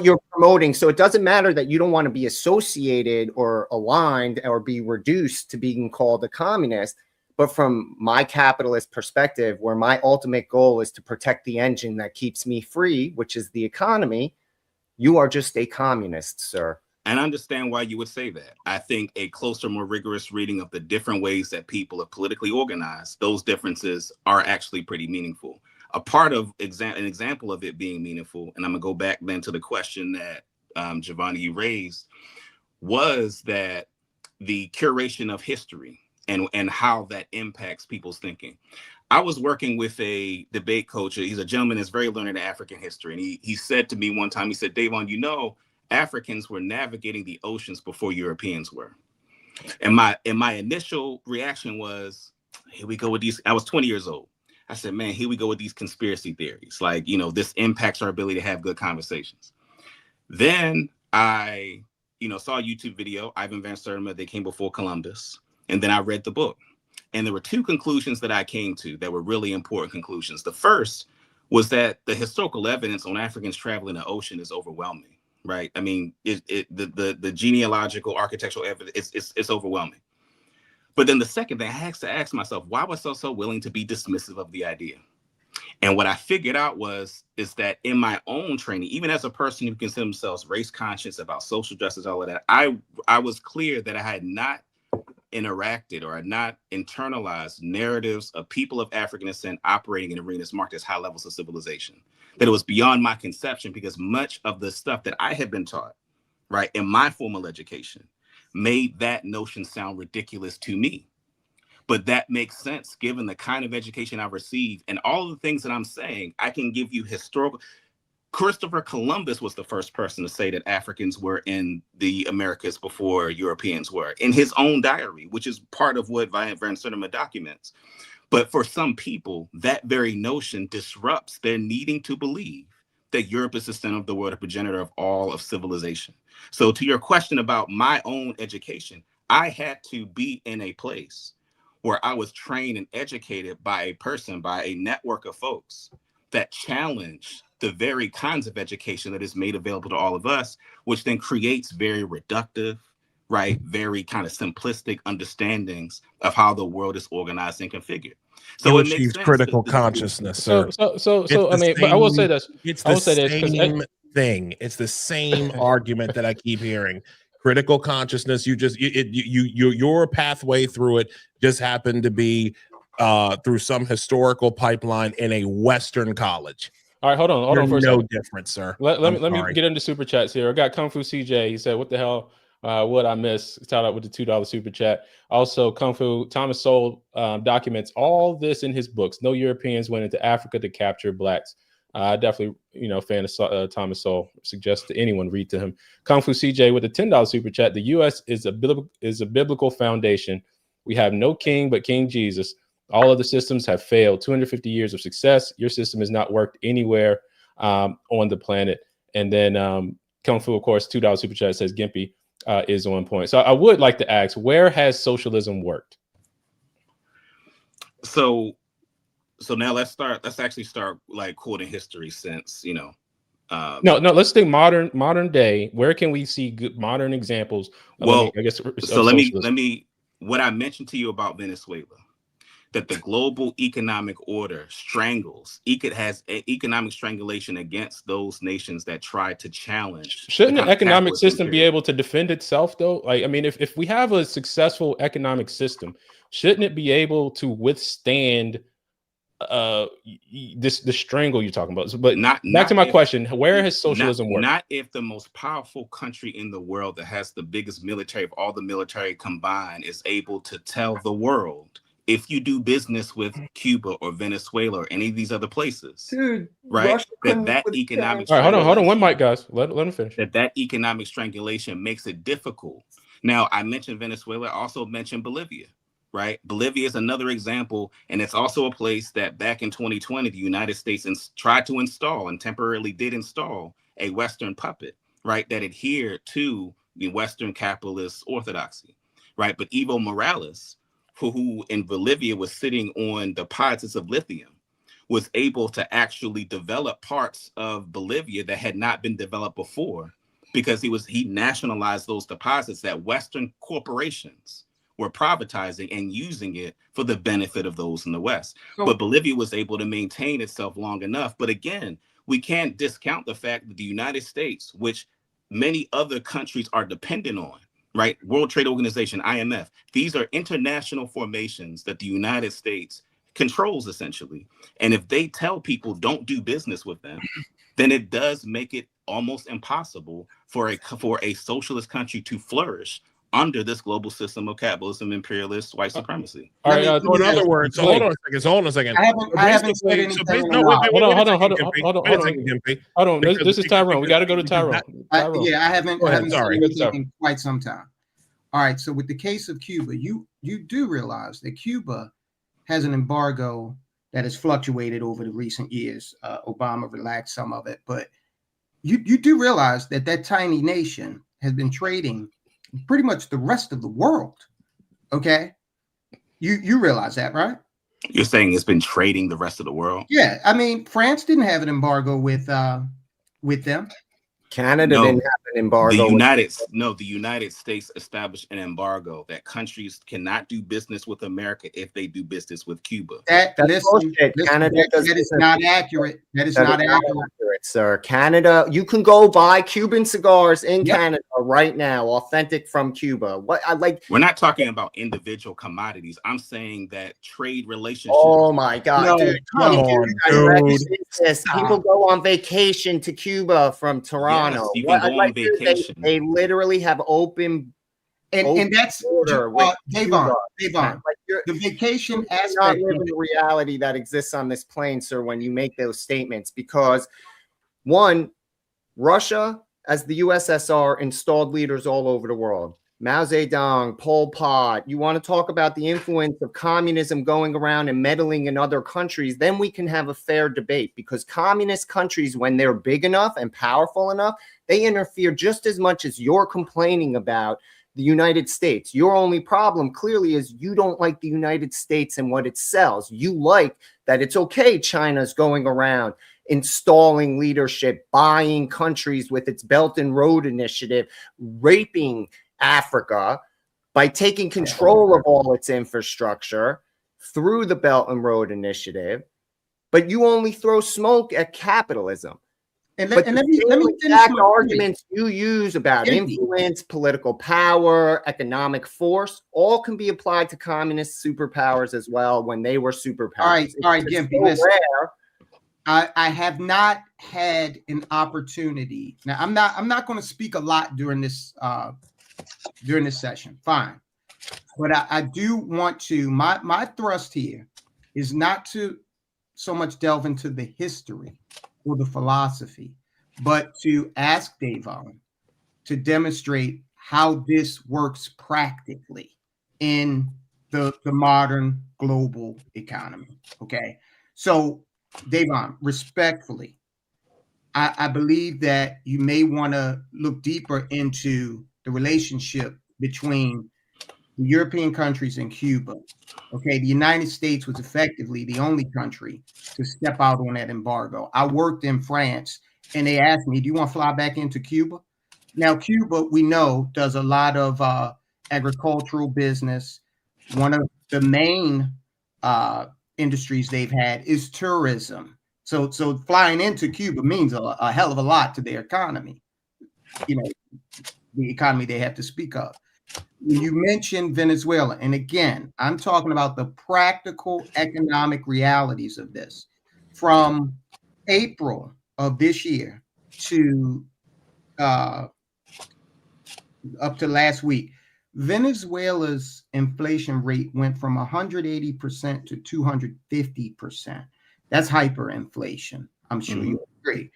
you're promoting. So it doesn't matter that you don't want to be associated or aligned or be reduced to being called a communist. But from my capitalist perspective, where my ultimate goal is to protect the engine that keeps me free, which is the economy, you are just a communist, sir. And I understand why you would say that. I think a closer, more rigorous reading of the different ways that people are politically organized, those differences are actually pretty meaningful. A part of an example of it being meaningful, and I'm gonna go back then to the question that Giovanni, you raised, was that the curation of history and how that impacts people's thinking. I was working with a debate coach. He's a gentleman that's very learned in African history. And he said to me one time, he said, Dayvon, Africans were navigating the oceans before Europeans were. And my initial reaction was, here we go with these. I was 20 years old. I said, man, here we go with these conspiracy theories. Like, this impacts our ability to have good conversations. Then I, saw a YouTube video, Ivan Van Sertima, They Came Before Columbus. And then I read the book. And there were two conclusions that I came to that were really important conclusions. The first was that the historical evidence on Africans traveling the ocean is overwhelming, right? I mean, the genealogical architectural evidence, it's overwhelming. But then the second thing, I had to ask myself, why was I so willing to be dismissive of the idea? And what I figured out is that in my own training, even as a person who considers themselves race conscious about social justice, all of that, I was clear that I had not interacted or had not internalized narratives of people of African descent operating in arenas marked as high levels of civilization, that it was beyond my conception, because much of the stuff that I had been taught, right, in my formal education made that notion sound ridiculous to me. But that makes sense given the kind of education I received and all of the things that I'm saying. I can give you historical. Christopher Columbus was the first person to say that Africans were in the Americas before Europeans were, in his own diary, which is part of what Van Sertima documents. But for some people, that very notion disrupts their needing to believe that Europe is the center of the world, a progenitor of all of civilization. So to your question about my own education, I had to be in a place where I was trained and educated by a person, by a network of folks that challenge the very kinds of education that is made available to all of us, which then creates very reductive, right, very kind of simplistic understandings of how the world is organized and configured. So it makes sense. Critical consciousness, sir. So I mean, but I will say this. It's I will the say this same thing. It's the same argument that I keep hearing. Critical consciousness. Your pathway through it just happened to be through some historical pipeline in a Western college. All right, hold on for a second. No difference, sir. Let me get into super chats here. I got Kung Fu CJ. He said, "What the hell? What I miss?" Shout out with the $2 super chat. Also, Kung Fu Thomas Sowell documents all this in his books. No Europeans went into Africa to capture blacks. Definitely, fan of Thomas Sowell. Suggest to anyone read to him. Kung Fu CJ with a $10 super chat. The U.S. is a biblical foundation. We have no king but King Jesus. All other systems have failed. 250 years of success. Your system has not worked anywhere on the planet. And then Kung Fu, of course, $2 super chat says Gimpy is on point. So I would like to ask, where has socialism worked? So now let's actually start like quoting history since, no, let's think modern day. Where can we see good modern examples? Let me what I mentioned to you about Venezuela, that the global economic order has economic strangulation against those nations that try to challenge. Shouldn't the economic system be able to defend itself, though? Like, I mean, if we have a successful economic system, shouldn't it be able to withstand the strangle you're talking about? But back to my question, where has socialism worked? Not if the most powerful country in the world that has the biggest military of all the military combined is able to tell the world, if you do business with Cuba or Venezuela or any of these other places, dude, right? That economic. All right, hold on, one mic, guys. Let him finish. That economic strangulation makes it difficult. Now, I mentioned Venezuela. I also mentioned Bolivia, right? Bolivia is another example, and it's also a place that back in 2020, the United States tried to install and temporarily did install a Western puppet, right? That adhered to the Western capitalist orthodoxy, right? But Evo Morales, who in Bolivia was sitting on deposits of lithium, was able to actually develop parts of Bolivia that had not been developed before, because he nationalized those deposits that Western corporations were privatizing and using it for the benefit of those in the West. But Bolivia was able to maintain itself long enough. But again, we can't discount the fact that the United States, which many other countries are dependent on, right? World Trade Organization, IMF. These are international formations that the United States controls essentially. And if they tell people don't do business with them, then it does make it almost impossible for a socialist country to flourish under this global system of capitalism, imperialist, white supremacy. All right. So in other words, hold on a second. I haven't said anything. Hold on. This is Tyrone. We got to go to Tyrone. I haven't said anything in quite some time. All right. So with the case of Cuba, you do realize that Cuba has an embargo that has fluctuated over the recent years. Obama relaxed some of it, but you do realize that tiny nation has been trading pretty much the rest of the world. Okay. You realize that, right? You're saying it's been trading the rest of the world? Yeah. I mean, France didn't have an embargo with them. Canada didn't have an embargo. The United States established an embargo that countries cannot do business with America if they do business with Cuba. That is not accurate. That is not accurate, sir. Canada, you can go buy Cuban cigars in Canada right now, authentic from Cuba. We're not talking about individual commodities. I'm saying that trade relationships. Oh my God, dude! People go on vacation to Cuba from Toronto. Yes, you can go on vacation. They literally have open and that's Dayvon. The vacation aspect. Not living the reality that exists on this plane, sir, when you make those statements, because One, Russia, as the USSR, installed leaders all over the world. Mao Zedong, Pol Pot. You want to talk about the influence of communism going around and meddling in other countries, then we can have a fair debate, because communist countries, when they're big enough and powerful enough, they interfere just as much as you're complaining about the United States. Your only problem clearly is you don't like the United States and what it sells. You like that it's okay China's going around installing leadership, buying countries with its Belt and Road Initiative, raping Africa by taking control of all its infrastructure through the Belt and Road Initiative. But you only throw smoke at capitalism. And But let me finish exact my arguments you use about influence, political power, economic force, all can be applied to communist superpowers as well when they were superpowers. All right, Gimpy, listen. I have not had an opportunity. Now, I'm not going to speak a lot during this session. Fine, but I do want to. My thrust here is not to so much delve into the history or the philosophy, but to ask Dayvon to demonstrate how this works practically in the modern global economy. Okay, so Dayvon, respectfully, I believe that you may want to look deeper into the relationship between the European countries and Cuba. Okay, the United States was effectively the only country to step out on that embargo. I worked in France, and they asked me, do you want to fly back into Cuba? Now, Cuba, we know, does a lot of agricultural business. One of the main industries they've had is tourism. So flying into Cuba means a hell of a lot to their economy, you know, the economy they have to speak of. You mentioned Venezuela, and again, I'm talking about the practical economic realities of this. From April of this year to up to last week, Venezuela's inflation rate went from 180% to 250%. That's hyperinflation. I'm sure you agree.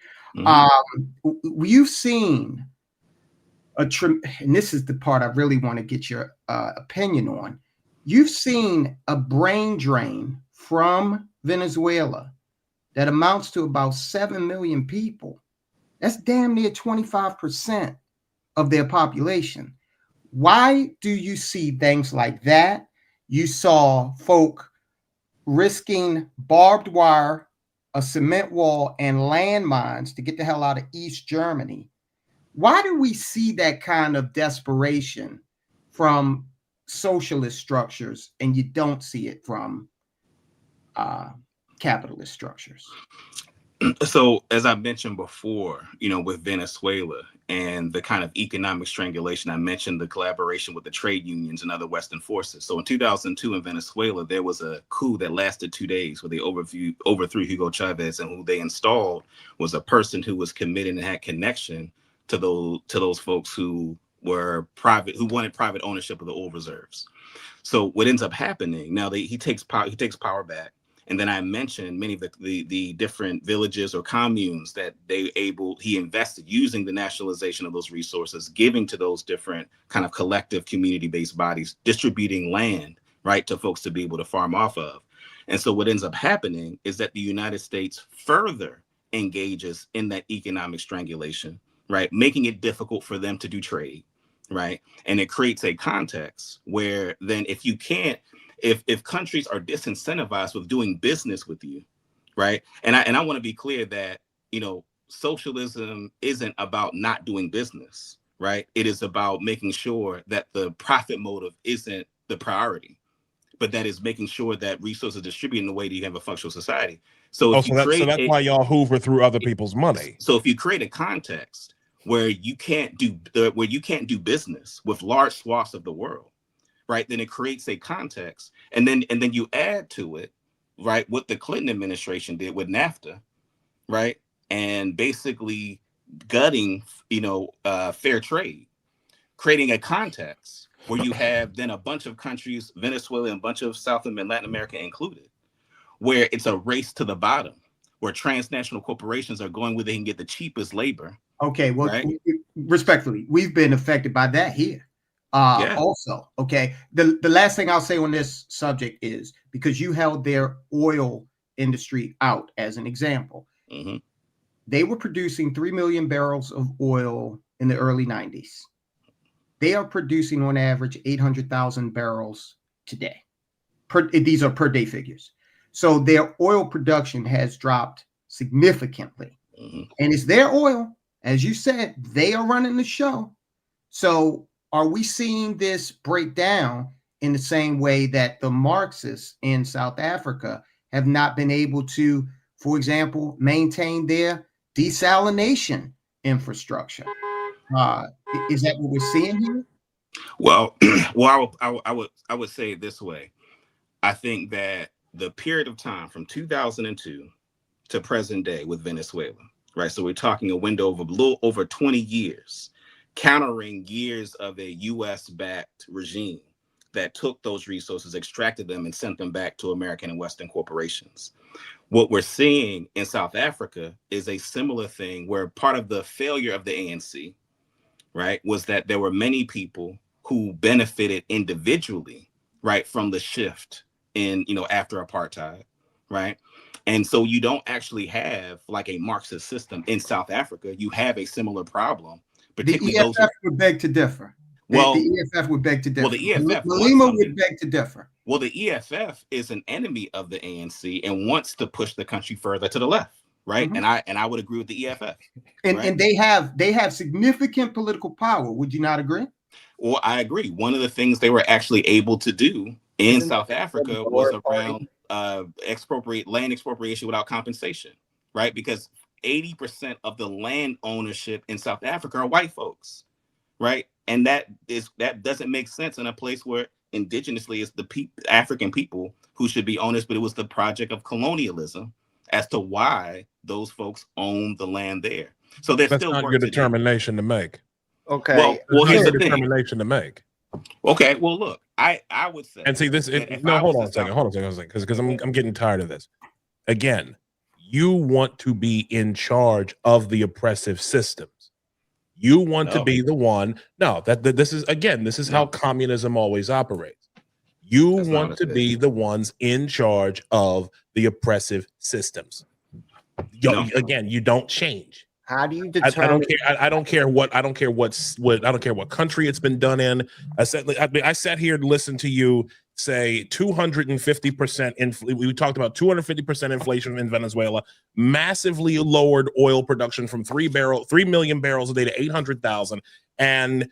You've seen and this is the part I really want to get your opinion on. You've seen a brain drain from Venezuela that amounts to about 7 million people. That's damn near 25% of their population. Why do you see things like that? You saw folk risking barbed wire, a cement wall, and landmines to get the hell out of East Germany. Why do we see that kind of desperation from socialist structures and you don't see it from capitalist structures? So, as I mentioned before, with Venezuela and the kind of economic strangulation, I mentioned the collaboration with the trade unions and other Western forces. So in 2002 in Venezuela, there was a coup that lasted 2 days where they overthrew Hugo Chavez, and who they installed was a person who was committed and had connection to those folks who were private, who wanted private ownership of the oil reserves. So what ends up happening now, he takes power back. And then I mentioned many of the different villages or communes that he invested using the nationalization of those resources, giving to those different kind of collective community-based bodies, distributing land, right, to folks to be able to farm off of. And so what ends up happening is that the United States further engages in that economic strangulation, right, making it difficult for them to do trade, right? And it creates a context where then if countries are disincentivized with doing business with you, right? And I want to be clear that, socialism isn't about not doing business, right? It is about making sure that the profit motive isn't the priority, but that is making sure that resources are distributed in a way that you have a functional society. So that's why y'all hoover through other people's money. So if you create a context where you can't do business with large swaths of the world, right, then it creates a context, and then you add to it, right, what the Clinton administration did with NAFTA, right, and basically gutting, fair trade, creating a context where you have then a bunch of countries, Venezuela and a bunch of South and Latin America included, where it's a race to the bottom, where transnational corporations are going where they can get the cheapest labor. Okay, well, right? Respectfully, we've been affected by that here. Also, okay. The last thing I'll say on this subject is, because you held their oil industry out as an example, they were producing 3 million barrels of oil in the early 90s. They are producing on average 800,000 barrels today. These are per day figures. So their oil production has dropped significantly. And it's their oil. As you said, they are running the show. So are we seeing this break down in the same way that the Marxists in South Africa have not been able to, for example, maintain their desalination infrastructure? Is that what we're seeing here? Well, I would say it this way. I think that the period of time from 2002 to present day with Venezuela, right? So we're talking a window of a little over 20 years, countering years of a US-backed regime that took those resources, extracted them, and sent them back to American and Western corporations. What we're seeing in South Africa is a similar thing, where part of the failure of the ANC, right, was that there were many people who benefited individually, right, from the shift in, after apartheid, right? And so you don't actually have like a Marxist system in South Africa. You have a similar problem. The EFF would beg to differ. The EFF would beg to differ. Well, the EFF Malema would beg to differ. Well, the EFF is an enemy of the ANC and wants to push the country further to the left, right? And I would agree with the EFF. And they have significant political power. Would you not agree? Well, I agree. One of the things they were actually able to do in South Africa was around land expropriation without compensation, right? Because 80% of the land ownership in South Africa are white folks, right? And that doesn't make sense in a place where indigenously it's the African people who should be owners, but it was the project of colonialism as to why those folks own the land there. So that's still not your determination to make. Okay. Well, here's the determination to make. Okay. Well, look, I would say, and see this. Hold on a second, because I'm getting tired of this. Again, you want to be in charge of the oppressive systems. You want to be the one. No, this is how communism always operates. You want to be the ones in charge of the oppressive systems. Again, you don't change. How do you determine? I don't care what country it's been done in. I sat here to listen to you say 250%. We talked about 250% inflation in Venezuela, massively lowered oil production from 3 million barrels a day to 800,000, and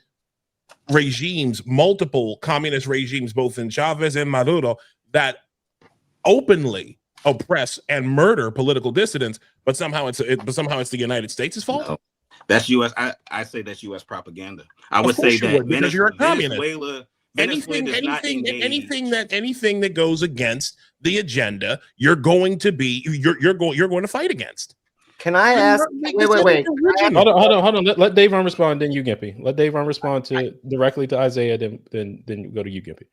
regimes, multiple communist regimes, both in Chavez and Maduro, that openly oppress and murder political dissidents, but somehow it's the United States' fault. No, that's U.S. I say that's U.S. propaganda. I would say that because you're a communist. Anything that goes against the agenda, you're going to fight against. Can I ask? Wait. Hold on. Let Dayvon respond, then you, Gimpy. Let Dayvon respond directly to Isaiah, then go to you, Gimpy.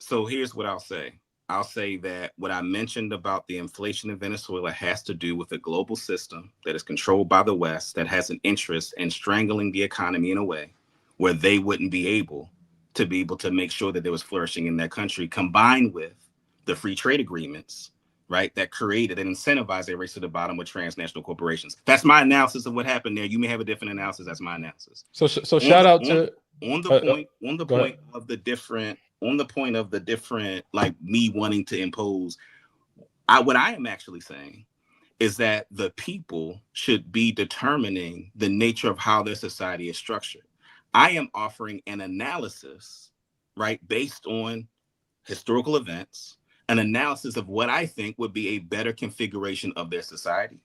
So here's what I'll say. I'll say that what I mentioned about the inflation in Venezuela has to do with a global system that is controlled by the West, that has an interest in strangling the economy in a way where they wouldn't be able to make sure that there was flourishing in their country, combined with the free trade agreements, right, that created and incentivized a race to the bottom with transnational corporations. That's my analysis of what happened there. You may have a different analysis. That's my analysis. So shout out to on the point of the different, like me wanting to impose. What I am actually saying is that the people should be determining the nature of how their society is structured. I am offering an analysis, right, based on historical events, an analysis of what I think would be a better configuration of their society.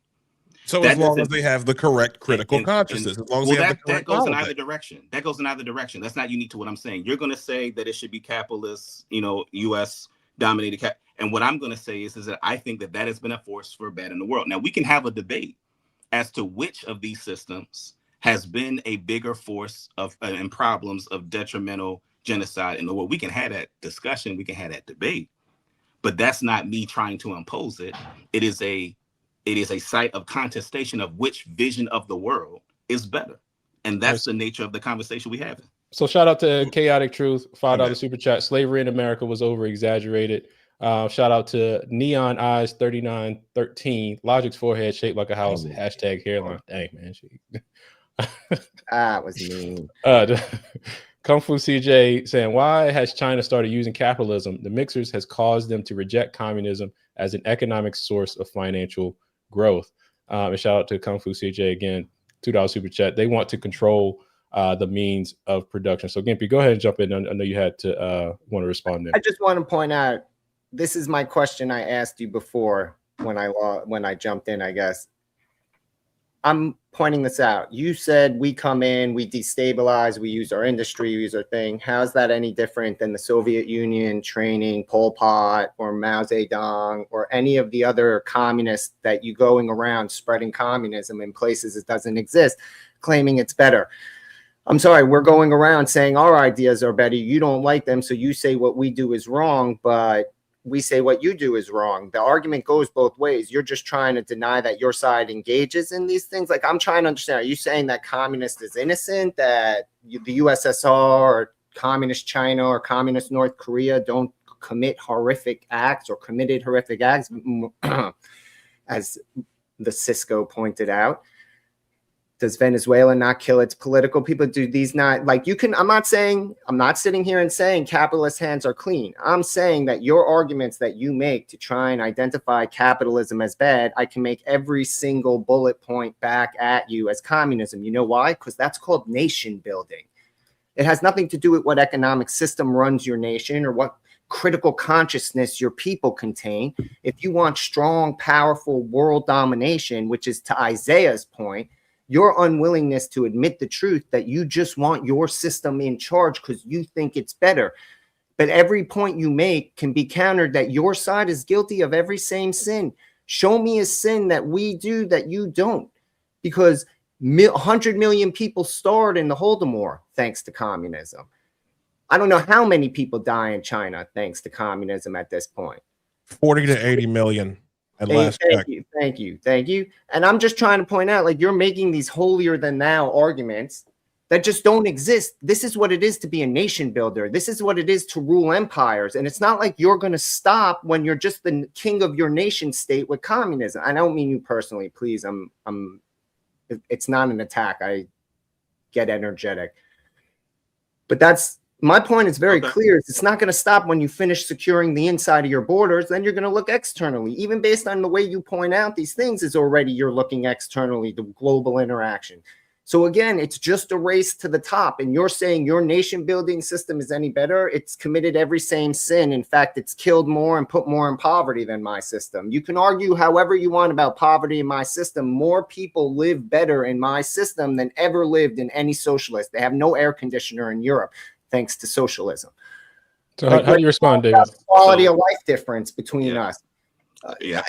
So as long as they have the correct critical consciousness, as long as that goes in either direction. That goes in either direction. That's not unique to what I'm saying. You're going to say that it should be capitalist, U.S. dominated and what I'm going to say is that I think that has been a force for bad in the world. Now we can have a debate as to which of these systems has been a bigger force of and problems of detrimental genocide in the world. We can have that discussion. We can have that debate, but that's not me trying to impose it. It It is a site of contestation of which vision of the world is better. And that's the nature of the conversation we have. So shout out to Chaotic Truth, $5 super chat. Slavery in America was over exaggerated. Shout out to Neon Eyes 3913. Logic's forehead shaped like a house. Hashtag hairline. Dang, man. That was mean. Kung Fu CJ saying, why has China started using capitalism? The mixers has caused them to reject communism as an economic source of financial growth. And shout out to Kung Fu CJ again, $2 super chat. They want to control the means of production. So Gimpy, go ahead and jump in. I know you had to want to respond there. I just want to point out, this is my question I asked you before when I jumped in, I guess. I'm pointing this out. You said we come in, we destabilize, we use our industry, we use our thing. How's that any different than the Soviet Union training Pol Pot or Mao Zedong or any of the other communists that you going around spreading communism in places it doesn't exist, claiming it's better? I'm sorry, we're going around saying our ideas are better. You don't like them, so you say what we do is wrong, but we say what you do is wrong. The argument goes both ways. You're just trying to deny that your side engages in these things. Like, I'm trying to understand, are you saying that communist is innocent, that the USSR or communist China or communist North Korea don't commit horrific acts or committed horrific acts, as the Cisco pointed out? Does Venezuela not kill its political people? Do these not, like, you can, I'm not sitting here and saying capitalist hands are clean. I'm saying that your arguments that you make to try and identify capitalism as bad, I can make every single bullet point back at you as communism. You know why? Because that's called nation building. It has nothing to do with what economic system runs your nation or what critical consciousness your people contain. If you want strong, powerful world domination, which is to Isaiah's point, your unwillingness to admit the truth that you just want your system in charge because you think it's better. But every point you make can be countered that your side is guilty of every same sin. Show me a sin that we do that you don't. Because 100 million people starved in the Holodomor thanks to communism. I don't know how many people die in China thanks to communism at this point. 40 to 80 million. Thank you. And I'm just trying to point out, like, you're making these holier than thou arguments that just don't exist. This is what it is to be a nation builder. This is what it is to rule empires. And it's not like you're going to stop when you're just the king of your nation state with communism. I don't mean you personally, please. It's not an attack. I get energetic. But that's my point is very clear. It's not going to stop when you finish securing the inside of your borders. Then you're going to look externally. Even based on the way you point out these things is already you're looking externally, the global interaction. So again, it's just a race to the top. And you're saying your nation building system is any better? It's committed every same sin. In fact, it's killed more and put more in poverty than my system. You can argue however you want about poverty in my system. More people live better in my system than ever lived in any socialist. They have no air conditioner in Europe, thanks to socialism. So how do you respond, David? Quality of life difference between us. Okay.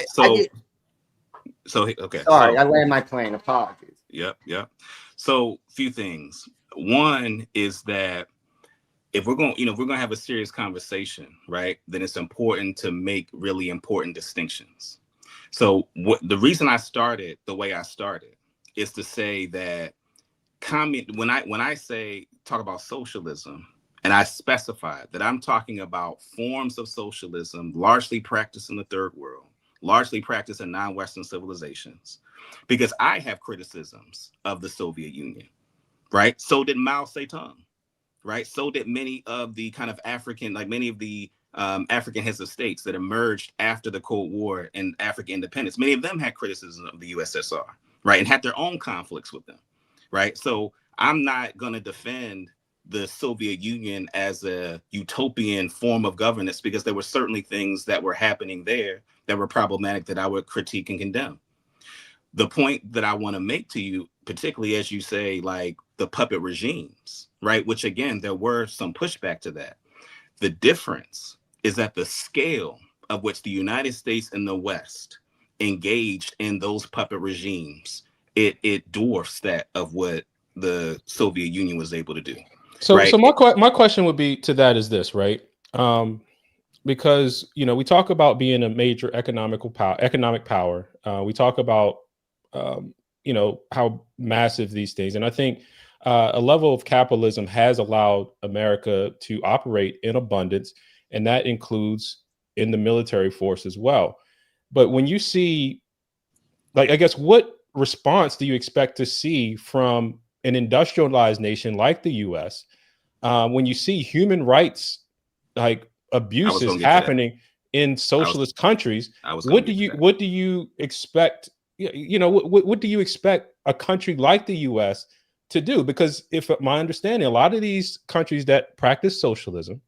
Sorry, I land my plane. Apologies. Yep. So, few things. One is that if we're going to have a serious conversation, right, then it's important to make really important distinctions. So, the reason I started the way I started is to say that when I talk about socialism, and I specify that I'm talking about forms of socialism largely practiced in the third world, largely practiced in non-Western civilizations, because I have criticisms of the Soviet Union, right? So did Mao Zedong, right? So did many of the kind of African heads of states that emerged after the Cold War and African independence. Many of them had criticism of the USSR, right? And had their own conflicts with them, right? So I'm not going to defend the Soviet Union as a utopian form of governance, because there were certainly things that were happening there that were problematic that I would critique and condemn. The point that I want to make to you, particularly as you say, like the puppet regimes, right? Which again, there were some pushback to that. The difference is that the scale of which the United States and the West engaged in those puppet regimes, it dwarfs that of what the Soviet Union was able to do. So, right? so my question would be to that is this, right? because we talk about being a major economic power. We talk about how massive these things, and I think a level of capitalism has allowed America to operate in abundance, and that includes in the military force as well. But when you see, I guess, what response do you expect to see from an industrialized nation like the U.S. When you see human rights abuses happening in socialist countries? What do you expect? What do you expect a country like the U.S. to do? Because if my understanding, a lot of these countries that practice socialism,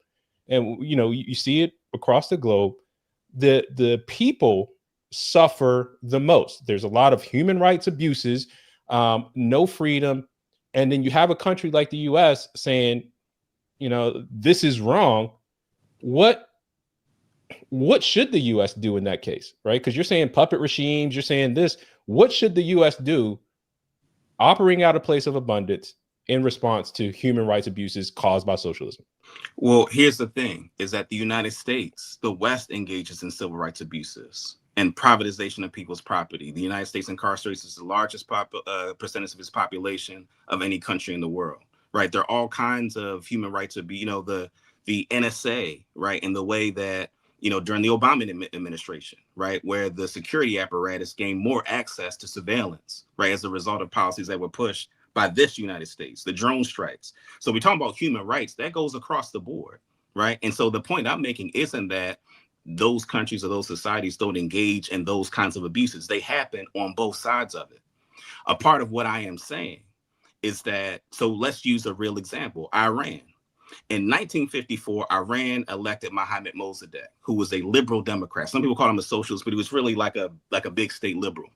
and you see it across the globe, the people suffer the most. There's a lot of human rights abuses, no freedom, and then you have a country like the U.S. saying, this is wrong. What should the U.S. do in that case, right? Because you're saying puppet regimes, you're saying this. What should the U.S. do operating out of a place of abundance in response to human rights abuses caused by socialism? Well, here's the thing, is that the United States, the West, engages in civil rights abuses and privatization of people's property. The United States incarcerates the largest percentage of its population of any country in the world, right? There are all kinds of human rights abuse, the NSA, right? In the way that, during the Obama administration, right? Where the security apparatus gained more access to surveillance, right? As a result of policies that were pushed by this United States, the drone strikes. So we're talking about human rights, that goes across the board, right? And so the point I'm making isn't that those countries or those societies don't engage in those kinds of abuses. They happen on both sides of it. A part of what I am saying is that, so let's use a real example, Iran. In 1954, Iran elected Mohammad Mossadegh, who was a liberal Democrat. Some people call him a socialist, but he was really like a big state liberal.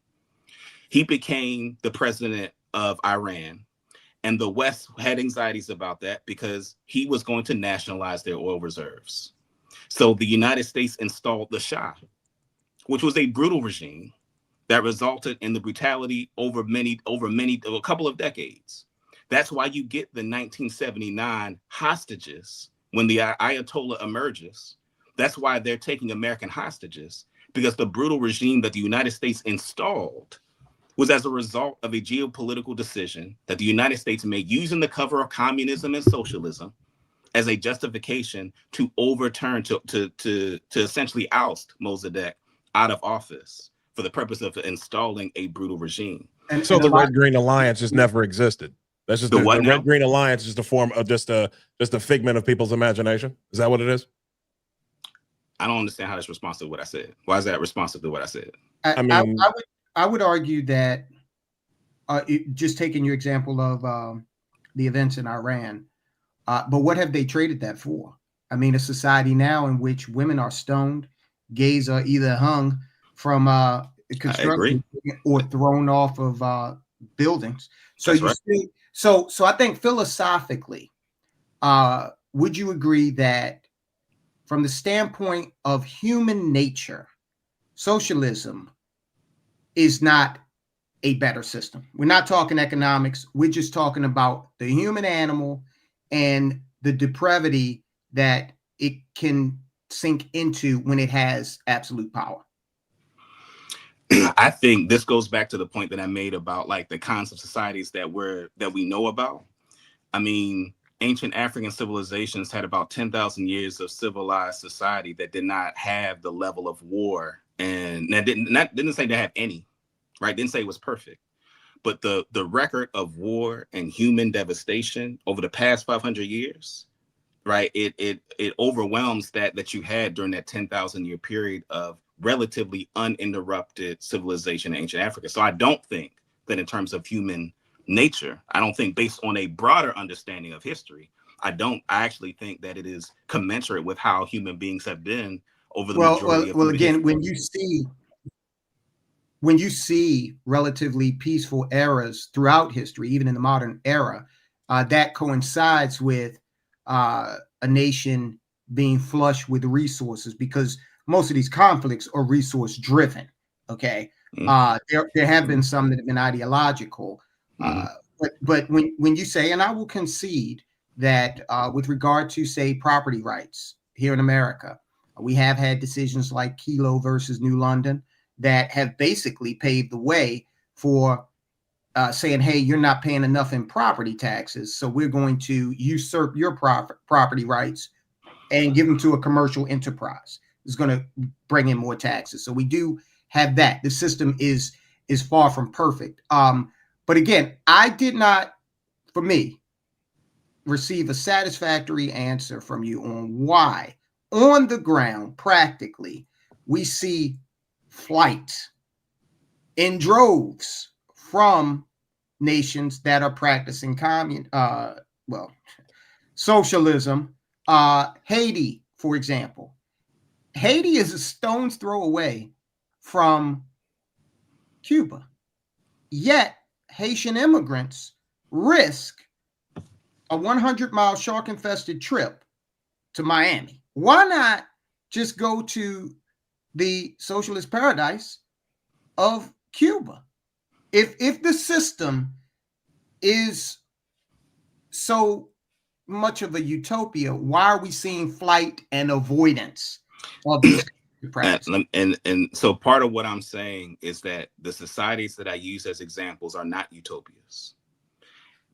He became the president of Iran, and the West had anxieties about that because he was going to nationalize their oil reserves. So the United States installed the Shah, which was a brutal regime that resulted in the brutality over a couple of decades. That's why you get the 1979 hostages when the Ayatollah emerges. That's why they're taking American hostages, because the brutal regime that the United States installed was as a result of a geopolitical decision that the United States made using the cover of communism and socialism as a justification to overturn, to essentially oust Mossadegh out of office for the purpose of installing a brutal regime. And so the Red-Green Alliance just never existed. That's just the Red-Green Alliance is the form of just a figment of people's imagination. Is that what it is? I don't understand how that's responsive to what I said. Why is that responsive to what I said? I would argue that just taking your example of the events in Iran, but what have they traded that for? I mean, a society now in which women are stoned, gays are either hung from construction or thrown off of buildings. So so I think philosophically, would you agree that from the standpoint of human nature, socialism is not a better system? We're not talking economics. We're just talking about the human animal and the depravity that it can sink into when it has absolute power. I think this goes back to the point that I made about like the kinds of societies that we know about. I mean, ancient African civilizations had about 10,000 years of civilized society that did not have the level of war, and that didn't say they have any, right? Didn't say it was perfect, but the record of war and human devastation over the past 500 years, right? It overwhelms that you had during that 10,000 year period of relatively uninterrupted civilization in ancient Africa. So I don't think that in terms of human nature, I don't think based on a broader understanding of history, I actually think that it is commensurate with how human beings have been over the majority of again, history. when you see relatively peaceful eras throughout history, even in the modern era, that coincides with a nation being flush with resources, because most of these conflicts are resource driven. Okay. There have been some that have been ideological, but when you say, and I will concede that with regard to, say, property rights here in America, We have had decisions like Kelo versus New London that have basically paved the way for saying, hey, you're not paying enough in property taxes, so we're going to usurp your property rights and give them to a commercial enterprise. It's going to bring in more taxes. So we do have that. The system is far from perfect. But again, I did not, for me, receive a satisfactory answer from you on why, on the ground, practically, we see flight in droves from nations that are practicing socialism. Haiti, for example. Haiti is a stone's throw away from Cuba. Yet Haitian immigrants risk a 100-mile shark-infested trip to Miami. Why not just go to the socialist paradise of Cuba? If the system is so much of a utopia, why are we seeing flight and avoidance of these practices? And so part of what I'm saying is that the societies that I use as examples are not utopias.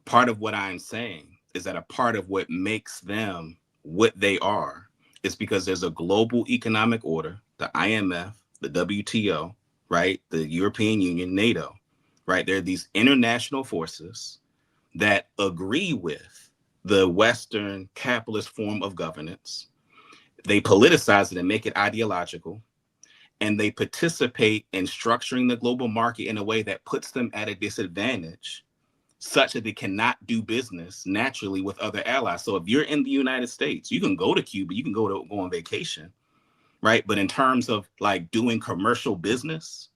Part of what I'm saying is that a part of what makes them what they are is because there's a global economic order, the IMF, the WTO, right? The European Union, NATO, right? There are these international forces that agree with the Western capitalist form of governance. They politicize it and make it ideological, and they participate in structuring the global market in a way that puts them at a disadvantage, such that they cannot do business naturally with other allies. So if you're in the United States, you can go to Cuba, you can go on vacation, right? But in terms of like doing commercial business,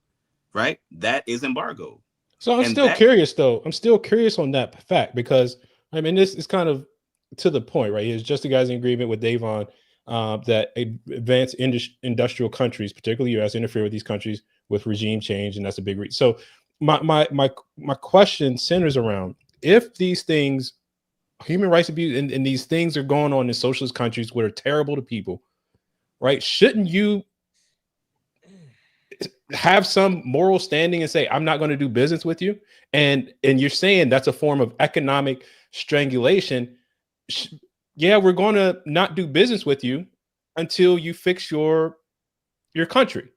right, that is embargoed. So I'm still curious, though. I'm still curious on that fact, because I mean, this is kind of to the point, right? It's just the guys in agreement with Dayvon that advanced industrial countries, particularly U.S., interfere with these countries with regime change, and that's a big reason. So my question centers around, if these things, human rights abuse, and these things are going on in socialist countries where are terrible to people, right? Shouldn't you have some moral standing and say, I'm not going to do business with you? And you're saying that's a form of economic strangulation. Yeah, we're going to not do business with you until you fix your country.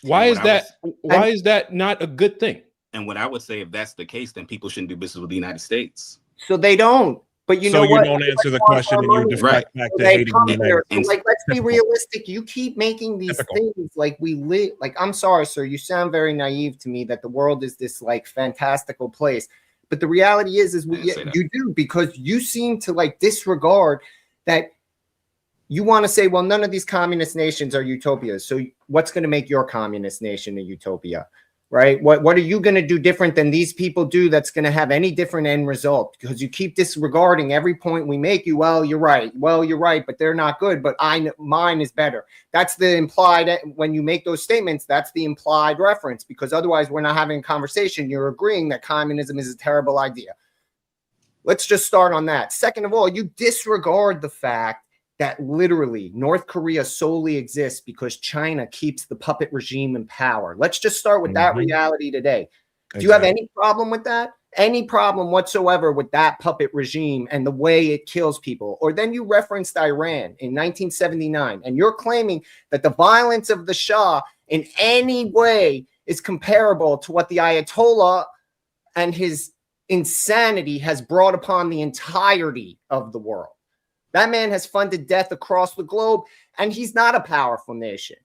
Why is that not a good thing? And what I would say, if that's the case, then people shouldn't do business with the United States. So they don't. But you know what? So you don't answer the question, and you deflect back to Haiti. Like, let's be realistic. You keep making these things like we live. Like, I'm sorry, sir. You sound very naive to me that the world is this like fantastical place. But the reality is you do, because you seem to like disregard that. You want to say, well, none of these communist nations are utopias. So what's going to make your communist nation a utopia? Right? What are you going to do different than these people do that's going to have any different end result? Because you keep disregarding every point we make. Well, you're right, but they're not good. But mine is better. That's the implied, when you make those statements, that's the implied reference, because otherwise we're not having a conversation. You're agreeing that communism is a terrible idea. Let's just start on that. Second of all, you disregard the fact that literally North Korea solely exists because China keeps the puppet regime in power. Let's just start with that reality today. Do you have any problem with that? Any problem whatsoever with that puppet regime and the way it kills people? Or then you referenced Iran in 1979, and you're claiming that the violence of the Shah in any way is comparable to what the Ayatollah and his insanity has brought upon the entirety of the world. That man has funded death across the globe, and he's not a powerful nation.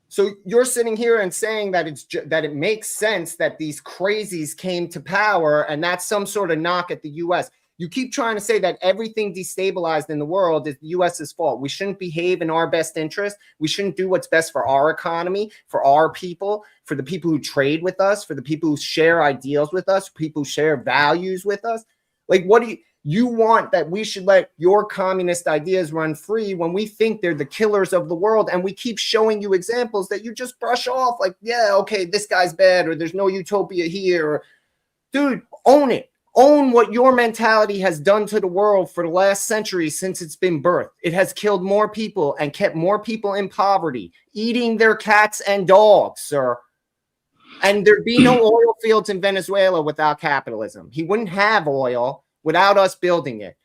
So you're sitting here and saying that that it makes sense that these crazies came to power, and that's some sort of knock at the U.S. You keep trying to say that everything destabilized in the world is the U.S.'s fault. We shouldn't behave in our best interest. We shouldn't do what's best for our economy, for our people, for the people who trade with us, for the people who share ideals with us, people who share values with us. Like, what do you want that we should let your communist ideas run free when we think they're the killers of the world, and we keep showing you examples that you just brush off like, yeah, okay, this guy's bad, or there's no utopia here. Or, dude, own it. own what your mentality has done to the world for the last century since it's been birthed. It has killed more people and kept more people in poverty, eating their cats and dogs, sir. And there'd be no oil fields in Venezuela without capitalism. He wouldn't have oil without us building it.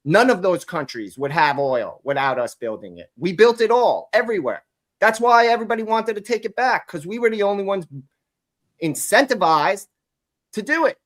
None of those countries would have oil without us building it. We built it all, everywhere. That's why everybody wanted to take it back, because we were the only ones incentivized to do it.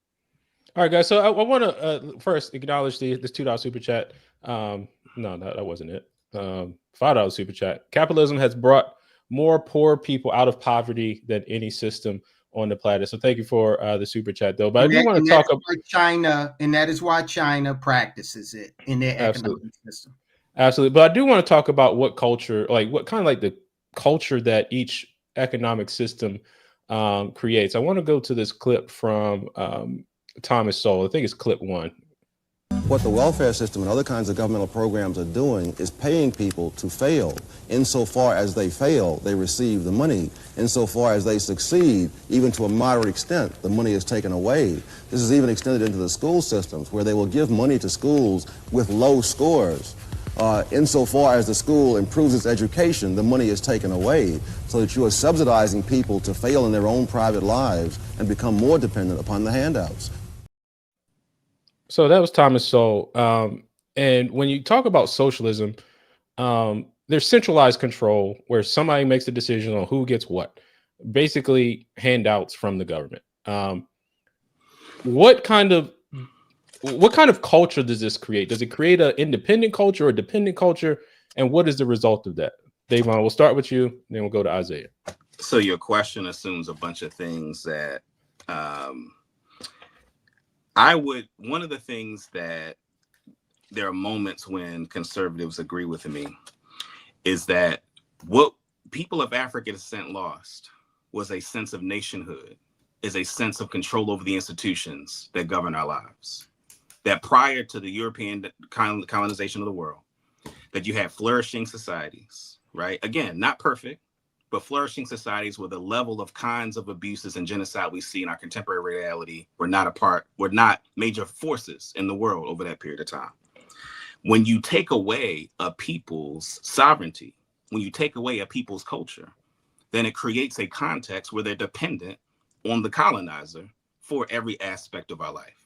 All right, guys. So I want to first acknowledge this $2 super chat. No, that wasn't it. $5 super chat. Capitalism has brought more poor people out of poverty than any system on the planet. So thank you for the super chat, though. But I do want to talk about China, and that is why China practices it in their economic system. Absolutely. But I do want to talk about what culture, what kind of like the culture that each economic system creates. I want to go to this clip from Thomas Sowell. I think it's clip 1. What the welfare system and other kinds of governmental programs are doing is paying people to fail. Insofar as they fail, they receive the money. Insofar as they succeed, even to a moderate extent, the money is taken away. This is even extended into the school systems, where they will give money to schools with low scores. Insofar as the school improves its education, the money is taken away, so that you are subsidizing people to fail in their own private lives and become more dependent upon the handouts. So that was Thomas Sowell. And when you talk about socialism, there's centralized control where somebody makes a decision on who gets what, basically handouts from the government. What kind of culture does this create? Does it create an independent culture or a dependent culture? And what is the result of that? Dayvon, we'll start with you, then we'll go to Isaiah. So your question assumes a bunch of things that one of the things that there are moments when conservatives agree with me is that what people of African descent lost was a sense of nationhood, is a sense of control over the institutions that govern our lives. That prior to the European colonization of the world, that you had flourishing societies, right? Again, not perfect, but flourishing societies where the level of kinds of abuses and genocide we see in our contemporary reality were not major forces in the world over that period of time. When you take away a people's sovereignty, when you take away a people's culture, then it creates a context where they're dependent on the colonizer for every aspect of our life.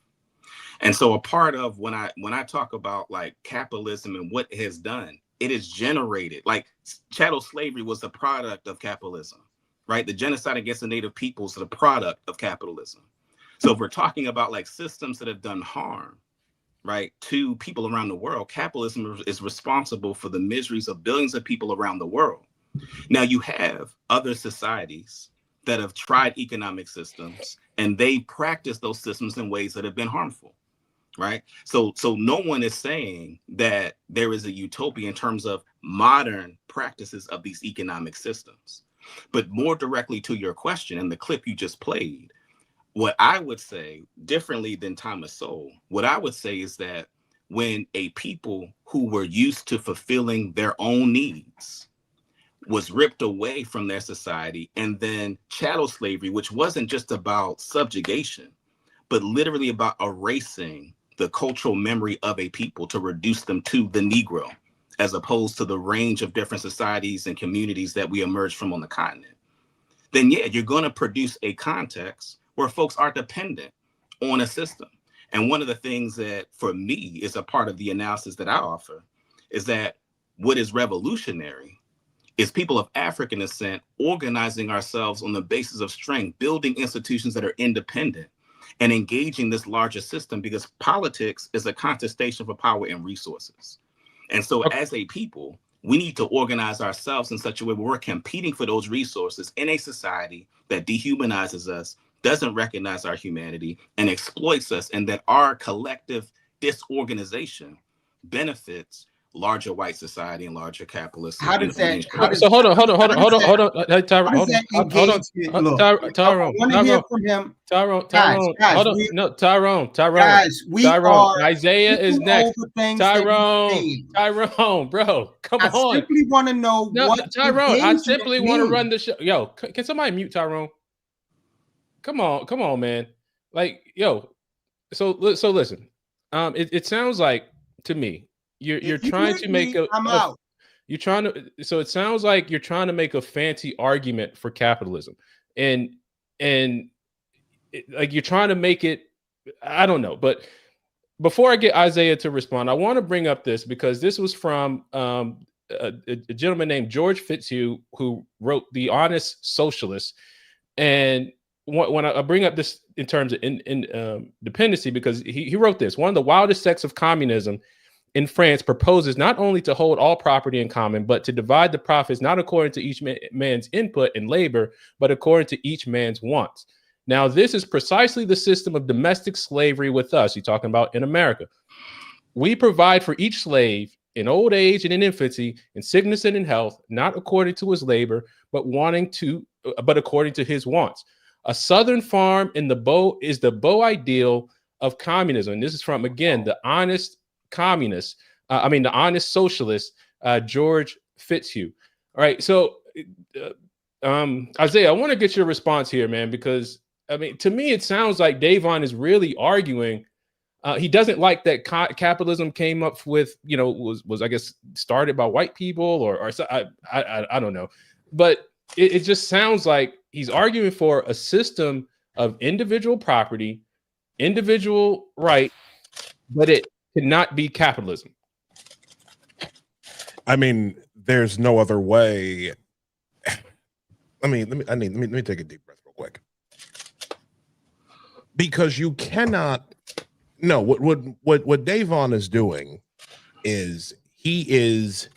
And so a part of when I talk about like capitalism and what it has done, it is generated, like chattel slavery was the product of capitalism, right? The genocide against the native peoples is the product of capitalism. So if we're talking about like systems that have done harm, right, to people around the world, capitalism is responsible for the miseries of billions of people around the world. Now you have other societies that have tried economic systems and they practice those systems in ways that have been harmful. Right. So no one is saying that there is a utopia in terms of modern practices of these economic systems. But more directly to your question and the clip you just played, what I would say differently than Thomas Sowell, what I would say is that when a people who were used to fulfilling their own needs was ripped away from their society, and then chattel slavery, which wasn't just about subjugation, but literally about erasing the cultural memory of a people to reduce them to the Negro, as opposed to the range of different societies and communities that we emerged from on the continent, then yeah, you're going to produce a context where folks are dependent on a system. And one of the things that for me is a part of the analysis that I offer is that what is revolutionary is people of African descent organizing ourselves on the basis of strength, building institutions that are independent, and engaging this larger system, because politics is a contestation for power and resources. And so as a people, we need to organize ourselves in such a way where we're competing for those resources in a society that dehumanizes us, doesn't recognize our humanity, and exploits us, and that our collective disorganization benefits larger white society and larger capitalists. Hold on. Tyrone. Isaiah is next. Tyrone, bro, come on. I simply want to know what Tyrone. I simply want to run the show. Yo, can somebody mute Tyrone? Come on, man. Like, yo, So listen. It sounds like to me you're trying to make I'm out. you're trying to. So it sounds like you're trying to make a fancy argument for capitalism, and like you're trying to make it. I don't know, but before I get Isaiah to respond, I want to bring up this because this was from a gentleman named George Fitzhugh who wrote The Honest Socialist. And when I bring up this in terms of dependency, because he wrote this, one of the wildest sects of communism in France proposes not only to hold all property in common, but to divide the profits not according to each man's input and labor, but according to each man's wants. Now, this is precisely the system of domestic slavery with us. You're talking about in America. We provide for each slave in old age and in infancy, in sickness and in health, not according to his labor, but according to his wants. A southern farm in the Beau is the Beau ideal of communism. And this is from, again, the honest communist, the honest socialist, George Fitzhugh. All right. So, Isaiah, I want to get your response here, man, because to me, it sounds like Dayvon is really arguing. He doesn't like that capitalism came up with, was I guess started by white people or I don't know, but it just sounds like he's arguing for a system of individual property, individual right, but it cannot be capitalism. There's no other way. Let me take a deep breath real quick. Because you cannot. No, what Dayvon is doing is he is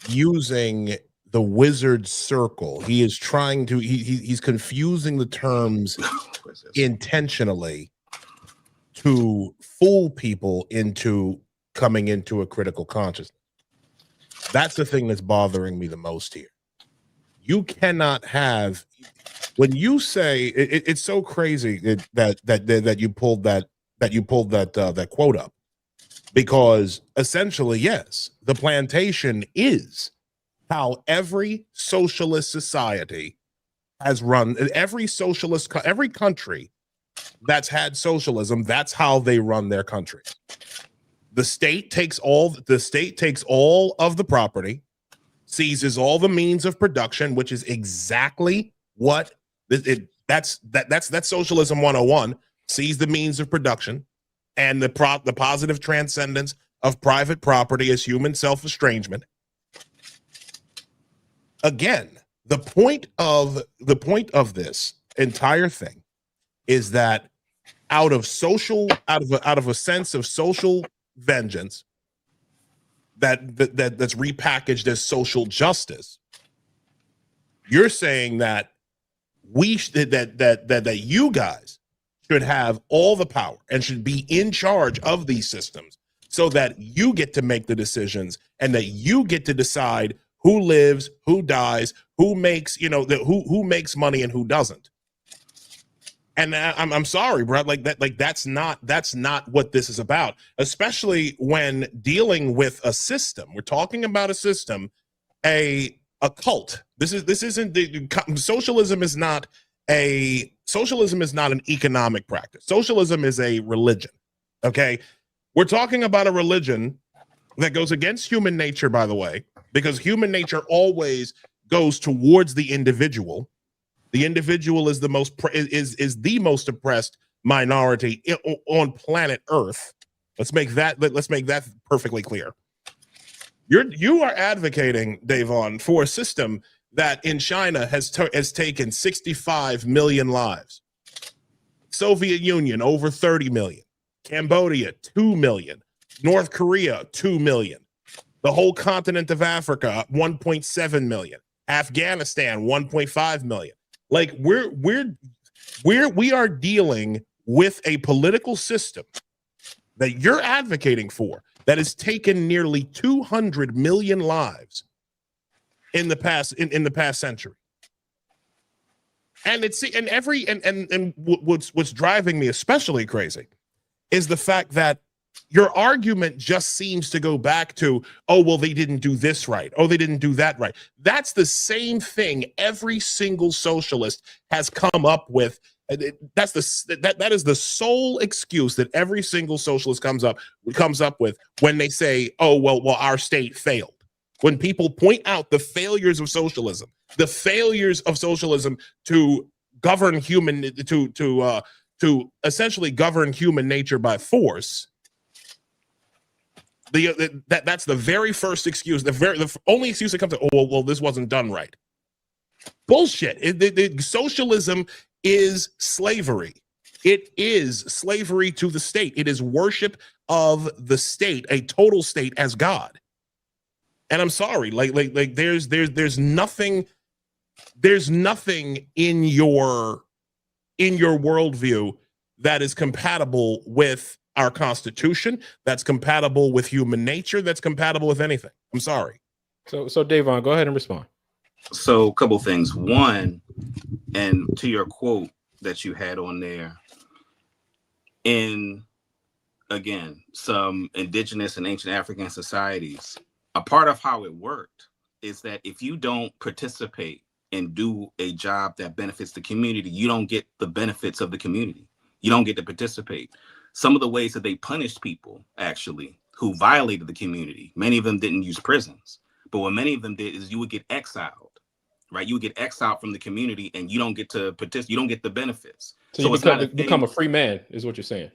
using the wizard circle. He is trying to he's confusing the terms intentionally to fool people into coming into a critical consciousness. That's the thing that's bothering me the most here. You cannot have, when you say it's so crazy that you pulled that quote up, because essentially, yes, the plantation is how every socialist society has run. Every country that's had socialism, that's how they run their country. The state takes all of the property, seizes all the means of production, which is exactly what that's socialism 101. Seize the means of production and the positive transcendence of private property as human self-estrangement. Again, the point of this entire thing is that out of a sense of social vengeance that's repackaged as social justice, you're saying that that you guys should have all the power and should be in charge of these systems so that you get to make the decisions and that you get to decide who lives, who dies, who makes, who makes money and who doesn't. And I'm sorry, bro. That's not what this is about, especially when dealing with a system. We're talking about a system, a cult. Socialism is not an economic practice. Socialism is a religion. Okay. We're talking about a religion that goes against human nature, by the way, because human nature always goes towards the individual. The individual is the most oppressed minority on planet Earth. Let's make that perfectly clear. You are advocating, Dayvon, for a system that in China has taken 65 million lives. Soviet Union, over 30 million. Cambodia, 2 million. North Korea, 2 million. The whole continent of Africa, 1.7 million. Afghanistan, 1.5 million. Like we are dealing with a political system that you're advocating for that has taken nearly 200 million lives in the past century. And what's driving me especially crazy is the fact that your argument just seems to go back to, oh, well, they didn't do this right. Oh, they didn't do that right. That's the same thing every single socialist has come up with. That is the sole excuse that every single socialist comes up with when they say, oh, well, our state failed. When people point out the failures of socialism to govern to essentially govern human nature by force, that's the very first excuse. The only excuse that comes to, oh, well, this wasn't done right. Bullshit. Socialism is slavery. It is slavery to the state. It is worship of the state, a total state as God. And I'm sorry, like there's nothing in your worldview that is compatible with our Constitution, that's compatible with human nature, that's compatible with anything. I'm sorry. So Dayvon, go ahead and respond. So a couple things. One, and to your quote that you had on there, in, again, some indigenous and ancient African societies, a part of how it worked is that if you don't participate and do a job that benefits the community, you don't get the benefits of the community. You don't get to participate. Some of the ways that they punished people, actually, who violated the community, many of them didn't use prisons. But what many of them did is you would get exiled, right? You would get exiled from the community and you don't get to participate. You don't get the benefits. So you become a free man, is what you're saying.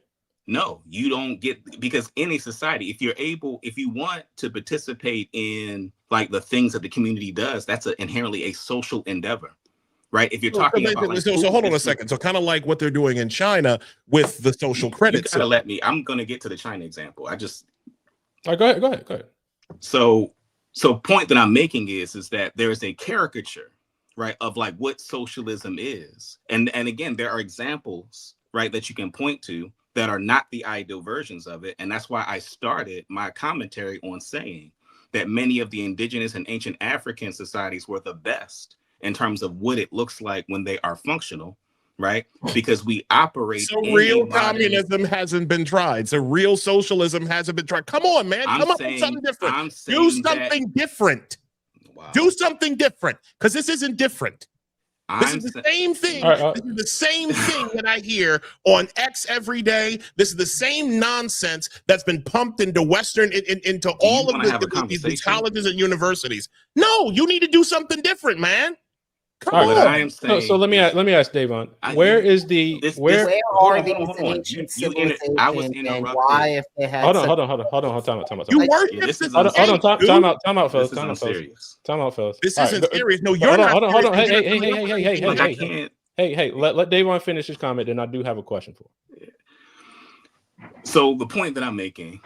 No, you don't get, because in a society, if you want to participate in like the things that the community does, that's inherently a social endeavor, right? If you're talking about like, so hold on a second. So kind of like what they're doing in China with the social credits. You gotta let me. I'm gonna get to the China example. All right, go ahead. So point that I'm making is that there is a caricature, right, of like what socialism is, and again, there are examples, right, that you can point to that are not the ideal versions of it. And that's why I started my commentary on saying that many of the indigenous and ancient African societies were the best in terms of what it looks like when they are functional, right? Because we operate. So real communism hasn't been tried. So real socialism hasn't been tried. Come on, man. Come up with something different. Do something different. Wow. Do something different, because this isn't different. This is the same thing. This is the same thing that I hear on X every day. This is the same nonsense that's been pumped into into all of these colleges and universities. No, you need to do something different, man. Come on. So let me ask Dayvon, where are these ancient civilizations, and why, if they had? Hold on, time out. You worship time out, fellas. Time out, fellas. This isn't serious. No, you're not. Hold on. Hey. Let Dayvon finish his comment, then I do have a question for him. So the point that I'm making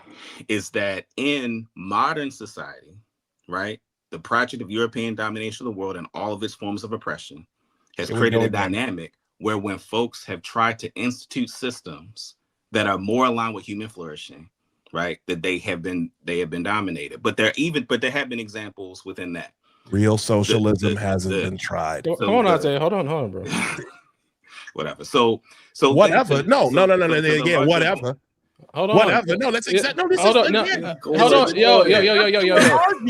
is that in modern society, right, the project of European domination of the world and all of its forms of oppression has created a dynamic where when folks have tried to institute systems that are more aligned with human flourishing, right, that they have been dominated. But there have been examples within that. Real socialism hasn't been tried. Hold on, bro. Whatever. So whatever. No. Again, whatever. Hold on. Whatever. No, that's exactly. No, this hold is on. again. Hold on. Yo.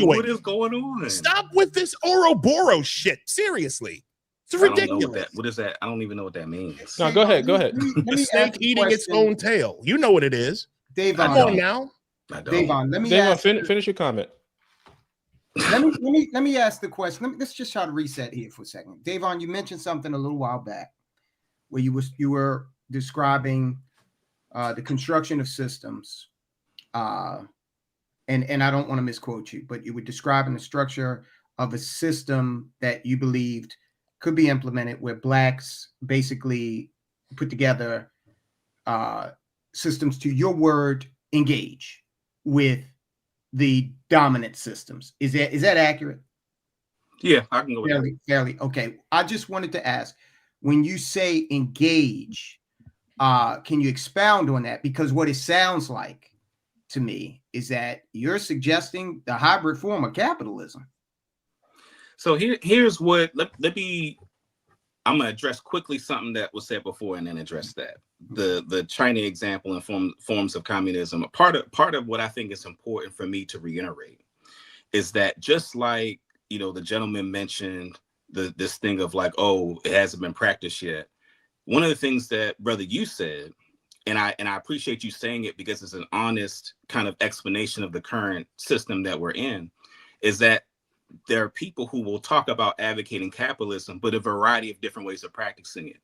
What is going on? Stop with this Ouroboros shit. Seriously. It's ridiculous. What is that? I don't even know what that means. No, go ahead. The snake eating its own tail. You know what it is. Dayvon, come on now. Dayvon, let me finish your comment. Let me ask the question. Let's just try to reset here for a second. Dayvon, you mentioned something a little while back where you were describing the construction of systems, and I don't want to misquote you, but you were describing the structure of a system that you believed could be implemented where blacks basically put together systems, to your word, engage with the dominant systems. Is that accurate? Yeah, I can go with that. Fairly. Okay. I just wanted to ask, when you say engage, can you expound on that? Because what it sounds like to me is that you're suggesting the hybrid form of capitalism. So here's what let me I'm gonna address quickly something that was said before, and then address that. The China example and forms of communism. Part of what I think is important for me to reiterate is that just like, you know, the gentleman mentioned this thing of like, oh, it hasn't been practiced yet. One of the things that, brother, you said, and I appreciate you saying it because it's an honest kind of explanation of the current system that we're in, is that there are people who will talk about advocating capitalism, but a variety of different ways of practicing it.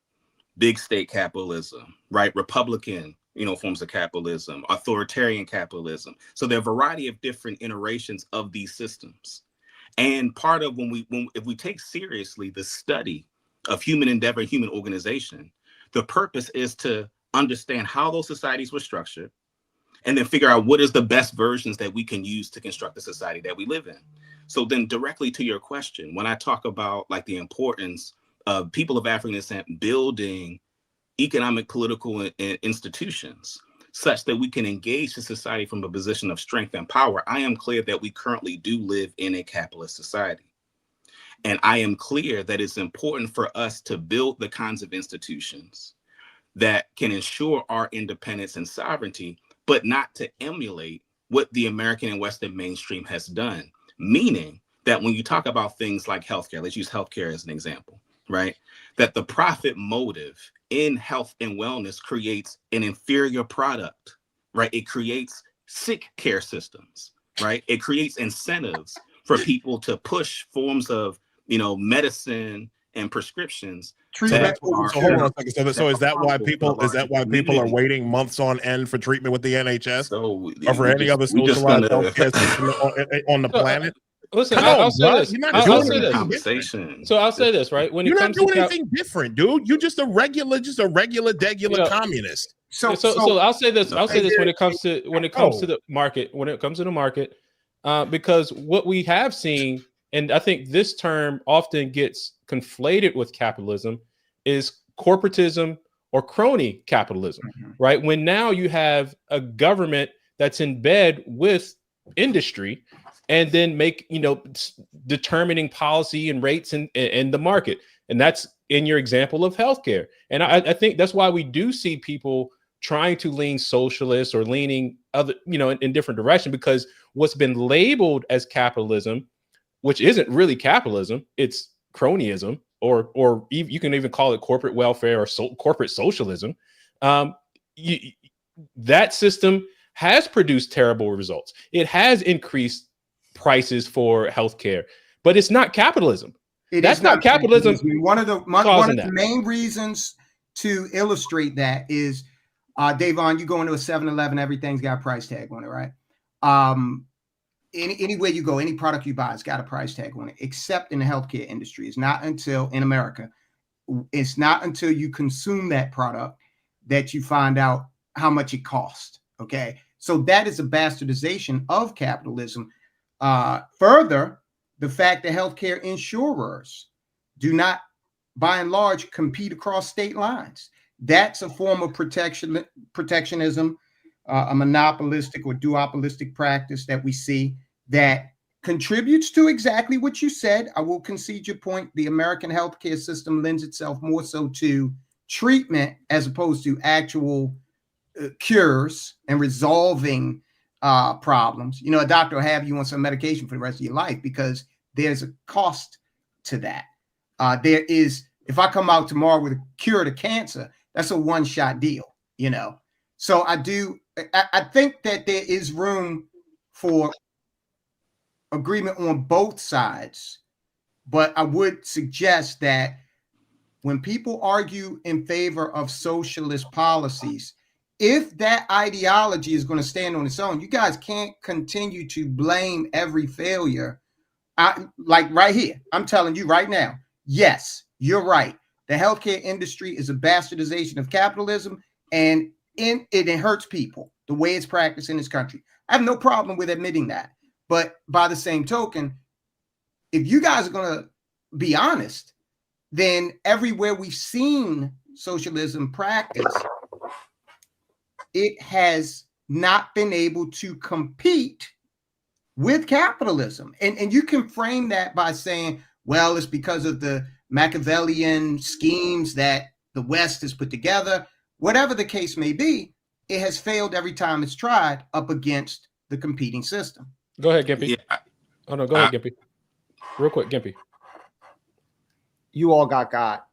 Big state capitalism, right? Republican, you know, forms of capitalism, authoritarian capitalism. So there are a variety of different iterations of these systems. And part of if we take seriously the study of human endeavor, human organization, the purpose is to understand how those societies were structured, and then figure out what is the best versions that we can use to construct the society that we live in. So then directly to your question, when I talk about like the importance of people of African descent building economic, political institutions such that we can engage the society from a position of strength and power, I am clear that we currently do live in a capitalist society. And I am clear that it's important for us to build the kinds of institutions that can ensure our independence and sovereignty, but not to emulate what the American and Western mainstream has done. Meaning that when you talk about things like healthcare, let's use healthcare as an example, right? That the profit motive in health and wellness creates an inferior product, right? It creates sick care systems, right? It creates incentives for people to push forms of, you know, medicine and prescriptions. So hold on a second. So is that why people are waiting months on end for treatment with the NHS or for any other socialized healthcare system on the planet? Listen, I'll say this. I'll say this. Conversation. So I'll say this, right? When you're it not comes doing to anything different, dude. You're just a regular communist. So I'll say this. I'll say this when it comes to the market, because what we have seen, and I think this term often gets conflated with capitalism, is corporatism or crony capitalism, right? When now you have a government that's in bed with industry and then make, you know, determining policy and rates in the market. And that's in your example of healthcare. And I think that's why we do see people trying to lean socialist or leaning other, you know, in different direction, because what's been labeled as capitalism, which isn't really capitalism, it's cronyism, or you can even call it corporate welfare or corporate socialism. That system has produced terrible results. It has increased prices for healthcare, but it's not capitalism. That's not capitalism. One of the main reasons to illustrate that is, Dayvon, you go into a 7-Eleven, everything's got a price tag on it, right? Anywhere you go, any product you buy, it's got a price tag on it, except in the healthcare industry. It's not until in America, it's not until you consume that product that you find out how much it costs. Okay. So that is a bastardization of capitalism. Further, the fact that healthcare insurers do not, by and large, compete across state lines. That's a form of protectionism, a monopolistic or duopolistic practice that we see that contributes to exactly what you said. I will concede your point. The American healthcare system lends itself more so to treatment as opposed to actual cures and resolving problems. You know, a doctor will have you on some medication for the rest of your life because there's a cost to that. There is, if I come out tomorrow with a cure to cancer, that's a one-shot deal, you know. So I think that there is room for agreement on both sides, but I would suggest that when people argue in favor of socialist policies, if that ideology is going to stand on its own, you guys can't continue to blame every failure. Like right here, I'm telling you right now, yes, you're right. The healthcare industry is a bastardization of capitalism, and it hurts people the way it's practiced in this country. I have no problem with admitting that. But by the same token, if you guys are going to be honest, then everywhere we've seen socialism practice, it has not been able to compete with capitalism. And you can frame that by saying, well, it's because of the Machiavellian schemes that the West has put together, whatever the case may be, it has failed every time it's tried up against the competing system. Go ahead, Gimpy. Yeah, Oh no, go ahead, Gimpy. Real quick, Gimpy. You all got.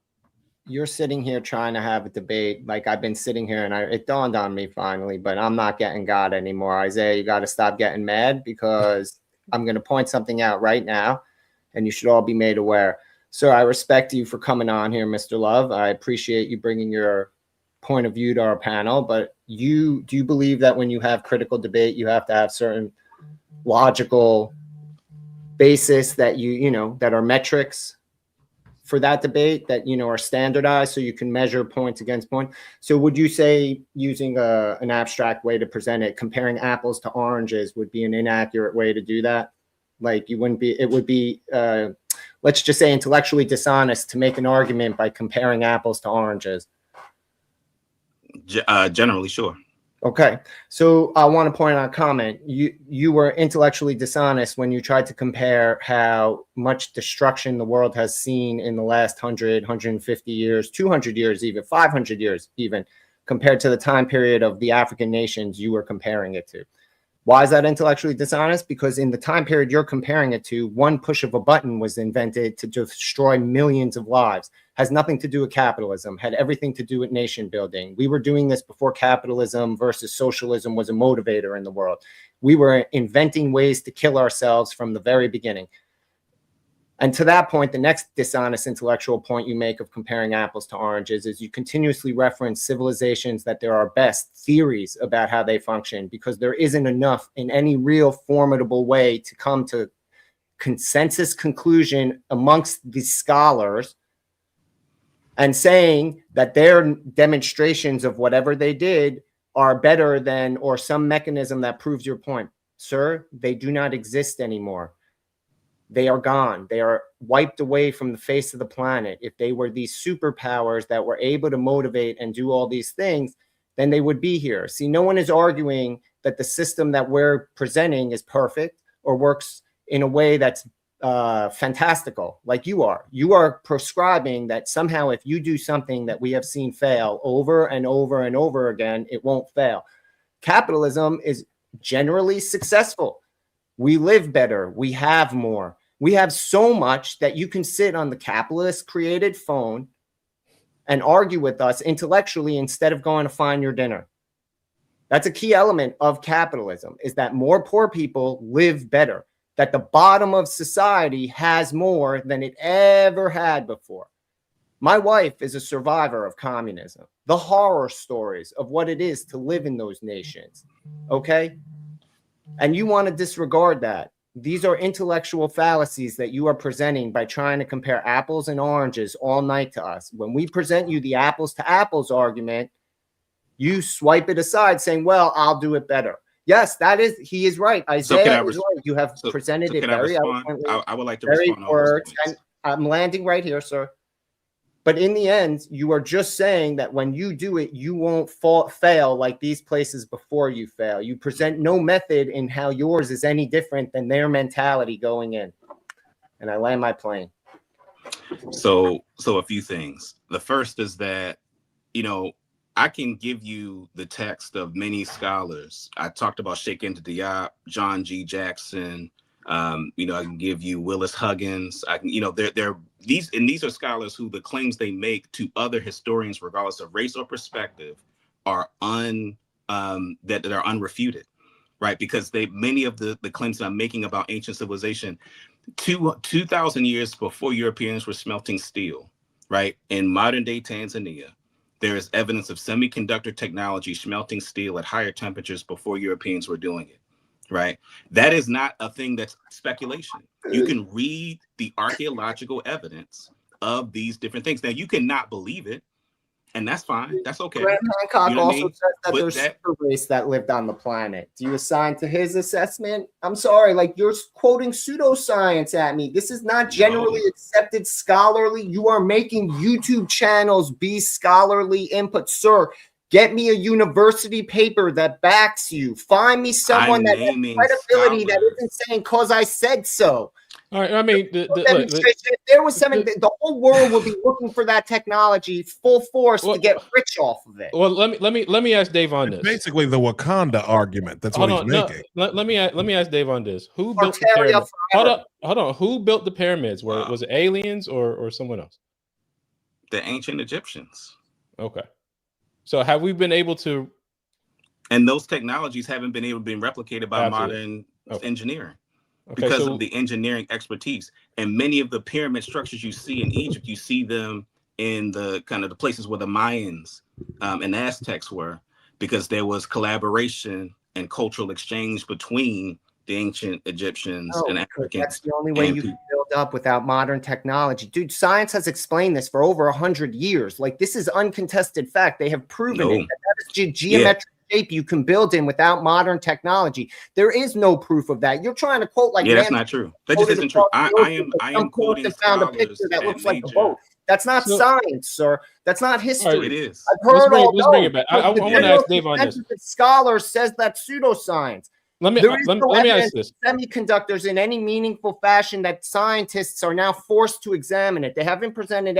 You're sitting here trying to have a debate. Like I've been sitting here, and it dawned on me finally, but I'm not getting God anymore. Isaiah, you got to stop getting mad, because I'm going to point something out right now, and you should all be made aware. So I respect you for coming on here, Mr. Love. I appreciate you bringing your point of view to our panel, but do you believe that when you have critical debate, you have to have certain logical basis that that are metrics for that debate that are standardized, so you can measure points against point? So would you say, using an abstract way to present it, comparing apples to oranges would be an inaccurate way to do that? Like it would be let's just say intellectually dishonest to make an argument by comparing apples to oranges? Generally, sure. Okay, so I want to point out a comment. You were intellectually dishonest when you tried to compare how much destruction the world has seen in the last 100, 150 years, 200 years, even 500 years, even compared to the time period of the African nations you were comparing it to. Why is that intellectually dishonest? Because in the time period you're comparing it to, one push of a button was invented to destroy millions of lives. Has nothing to do with capitalism, had everything to do with nation building. We were doing this before capitalism versus socialism was a motivator in the world. We were inventing ways to kill ourselves from the very beginning. And to that point, the next dishonest intellectual point you make of comparing apples to oranges is you continuously reference civilizations that there are best theories about how they function, because there isn't enough in any real formidable way to come to consensus conclusion amongst the scholars and saying that their demonstrations of whatever they did are better than, or some mechanism that proves your point. Sir, they do not exist anymore. They are gone. They are wiped away from the face of the planet. If they were these superpowers that were able to motivate and do all these things, then they would be here. See, no one is arguing that the system that we're presenting is perfect or works in a way that's fantastical, like you are. You are prescribing that somehow if you do something that we have seen fail over and over and over again, it won't fail. Capitalism is generally successful. We live better. We have more. We have so much that you can sit on the capitalist created phone and argue with us intellectually instead of going to find your dinner. That's a key element of capitalism, is that more poor people live better, that the bottom of society has more than it ever had before. My wife is a survivor of communism, the horror stories of what it is to live in those nations. Okay? And you want to disregard that. These are intellectual fallacies that you are presenting by trying to compare apples and oranges all night to us. When we present you the apples to apples argument, you swipe it aside saying, well, I'll do it better. Yes, he is right. Isaiah is right. You have presented it very eloquently. I would like to respond on those points. I'm landing right here, sir. But in the end, you are just saying that when you do it, you won't fail like these places before you fail. You present no method in how yours is any different than their mentality going in. And I land my plane. So a few things. The first is that, I can give you the text of many scholars. I talked about Sheikh Anta Diop, John G. Jackson. I can give you Willis Huggins. I can, these are scholars who the claims they make to other historians, regardless of race or perspective, are that are unrefuted, right? Because many of the claims that I'm making about ancient civilization, 2,000 years before Europeans were smelting steel, right? In modern day Tanzania, there is evidence of semiconductor technology smelting steel at higher temperatures before Europeans were doing it. Right. That is not a thing that's speculation. You can read the archaeological evidence of these different things. Now, you cannot believe it, and that's fine. That's okay. Graham Hancock also says that there's super race that lived on the planet. Do you assign to his assessment? I'm sorry, like you're quoting pseudoscience at me. This is not generally accepted scholarly. You are making YouTube channels be scholarly input, sir. Get me a university paper that backs you. Find me someone that has credibility that isn't saying "cause I said so." All right. I mean, if there was something, the whole world would be looking for that technology full force to get rich off of it. Well, let me ask Dave on this. Basically, the Wakanda argument. That's what he's making. Let me ask Dave on this. Who built the pyramids? Hold on. Who built the pyramids? Was it aliens or someone else? The ancient Egyptians. Okay. So have we been able to? And those technologies haven't been able to be replicated by modern engineering. Because of the engineering expertise. And many of the pyramid structures you see in Egypt, you see them in the kind of the places where the Mayans and Aztecs were, because there was collaboration and cultural exchange between the ancient Egyptians and Africans. That's the only way you can build up without modern technology. Dude, science has explained this for over 100 years. Like, this is uncontested fact. They have proven it. That is geometric shape you can build in without modern technology. There is no proof of that. You're trying to quote like that's not true. That just isn't true. I am quoting found a picture that looks like a boat. That's not science, sir. That's not history. It is. I've heard let's bring it back. I want to ask Dave on this. Scholar says that pseudoscience. Let me ask this. Semiconductors in any meaningful fashion that scientists are now forced to examine it. They haven't presented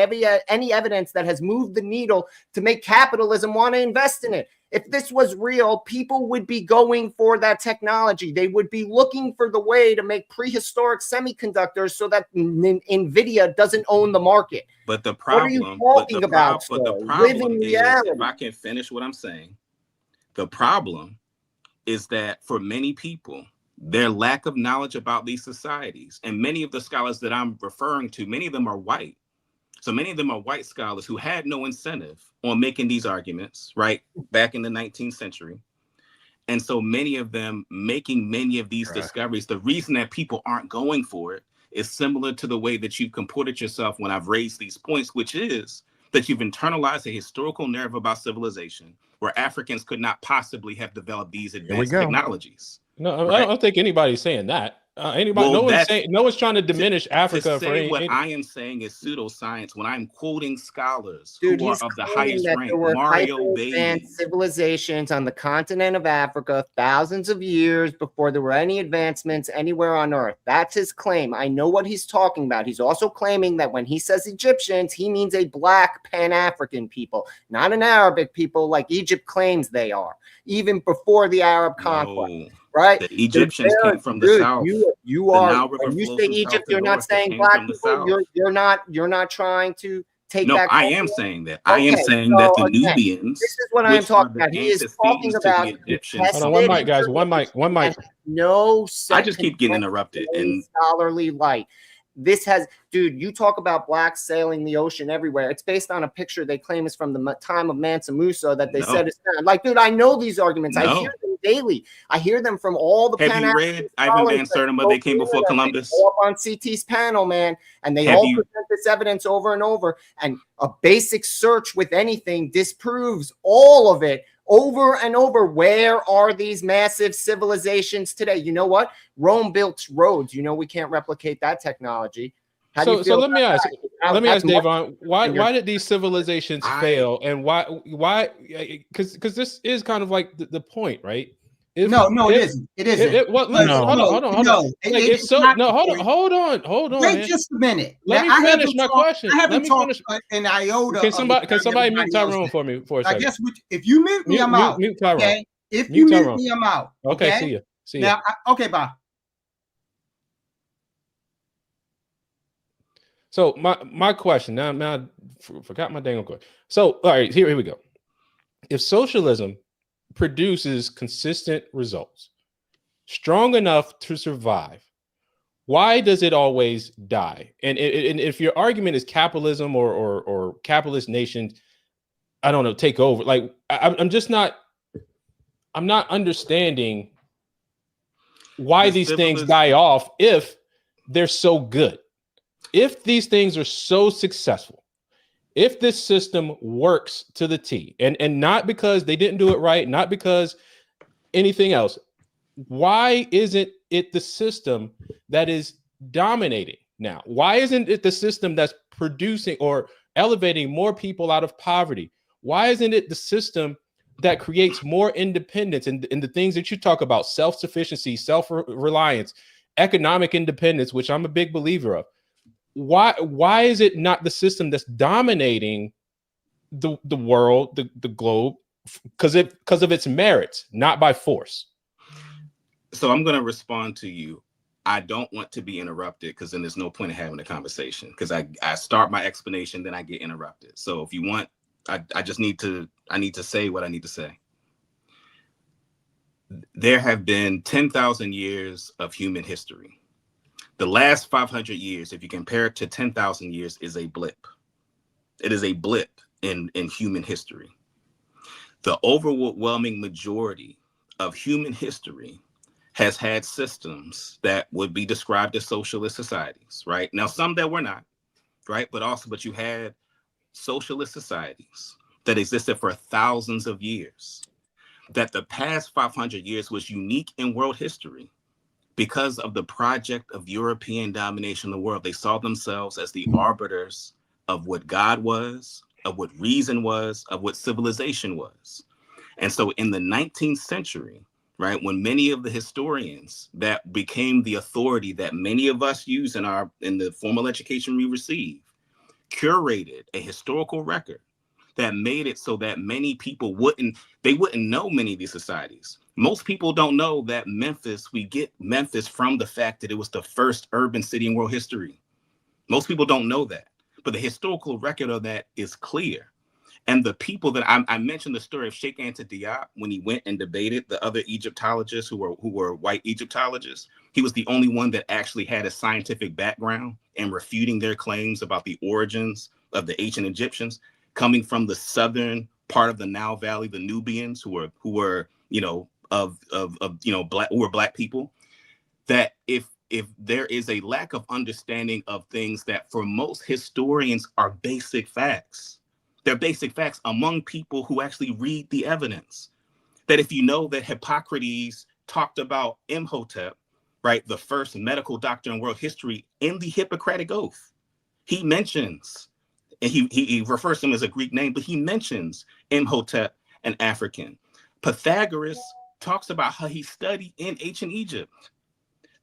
any evidence that has moved the needle to make capitalism want to invest in it. If this was real, people would be going for that technology. They would be looking for the way to make prehistoric semiconductors so that NVIDIA doesn't own the market. But the problem, what are you talking about? But the problem is, if I can finish what I'm saying, the problem is that for many people, their lack of knowledge about these societies, and many of the scholars that I'm referring to, many of them are white. So many of them are white scholars who had no incentive on making these arguments, right, back in the 19th century. And so many of them making many of these discoveries, the reason that people aren't going for it is similar to the way that you comported yourself when I've raised these points, which is that you've internalized a historical narrative about civilization where Africans could not possibly have developed these advanced technologies. No, I don't think anybody's saying that. No one's trying to diminish Africa. What I am saying is pseudoscience when I'm quoting scholars who are of the highest rank. Mario Bailey. Civilizations on the continent of Africa thousands of years before there were any advancements anywhere on Earth. That's his claim. I know what he's talking about. He's also claiming that when he says Egyptians, he means a black Pan-African people, not an Arabic people like Egypt claims they are, even before the Arab conquest. Right, the Egyptians came from the south. You are. When you say Egypt, you're not saying black people. You're not trying to take. No, I am saying that. I am saying that the Nubians. This is what I am talking about. He is talking about. Hold on, one mic, guys. One mic. No, I just keep getting interrupted. And scholarly light. This has, dude, you talk about blacks sailing the ocean everywhere. It's based on a picture they claim is from the time of Mansa Musa that they said is like, dude, I know these arguments. I hear them daily. I hear them from all the Have you read Ivan Van Sertima, They Came Before Columbus? Up on CT's panel, man. And they all present this evidence over and over. And a basic search with anything disproves all of it. Over and over, where are these massive civilizations today? You know what? Rome built roads. You know we can't replicate that technology. So let me ask Dayvon, why did these civilizations fail, and why? Because this is kind of like the point, right? It isn't. It isn't. Hold on. Wait just a minute. Let me finish my question. I haven't talked in iota. Can somebody mute Tyrone for me for a second? I guess if you mute me, I'm out. Mute Tyrone. Okay. If you mute me, I'm out. Okay. See you. Now, okay, bye. So my question now I forgot my dang question. So all right, here we go. If socialism produces consistent results, strong enough to survive, why does it always die? And if your argument is capitalism or capitalist nations, I don't know, take over. Like I'm not understanding why these things die off if they're so good. If these things are so successful, if this system works to the T, and not because they didn't do it right, not because anything else, why isn't it the system that is dominating now? Why isn't it the system that's producing or elevating more people out of poverty? Why isn't it the system that creates more independence and the things that you talk about, self-sufficiency, self-reliance, economic independence, which I'm a big believer of, why is it not the system that's dominating the world, the globe, because of its merits, not by force? So I'm going to respond to you. I don't want to be interrupted, because then there's no point in having a conversation, because I start my explanation, then I get interrupted. So if you want, I need to say what I need to say. There have been 10,000 years of human history. The last 500 years, if you compare it to 10,000 years, is a blip. It is a blip in human history. The overwhelming majority of human history has had systems that would be described as socialist societies, right? Now, some that were not, right? But you had socialist societies that existed for thousands of years. That the past 500 years was unique in world history because of the project of European domination of the world. They saw themselves as the arbiters of what God was, of what reason was, of what civilization was. And so in the 19th century, right, when many of the historians that became the authority that many of us use in the formal education we receive, curated a historical record that made it so that many people wouldn't know many of these societies. Most people don't know that Memphis, we get Memphis from the fact that it was the first urban city in world history. Most people don't know that, but the historical record of that is clear. And the people that I mentioned the story of Sheikh Anta Diop when he went and debated the other Egyptologists who were white Egyptologists. He was the only one that actually had a scientific background in refuting their claims about the origins of the ancient Egyptians, coming from the southern part of the Nile Valley, the Nubians who were black people. That if there is a lack of understanding of things that for most historians are basic facts, they're basic facts among people who actually read the evidence. That if you know that Hippocrates talked about Imhotep, right, the first medical doctor in world history, in the Hippocratic Oath, he mentions, and he refers to him as a Greek name, but he mentions Imhotep, an African. Pythagoras talks about how he studied in ancient Egypt.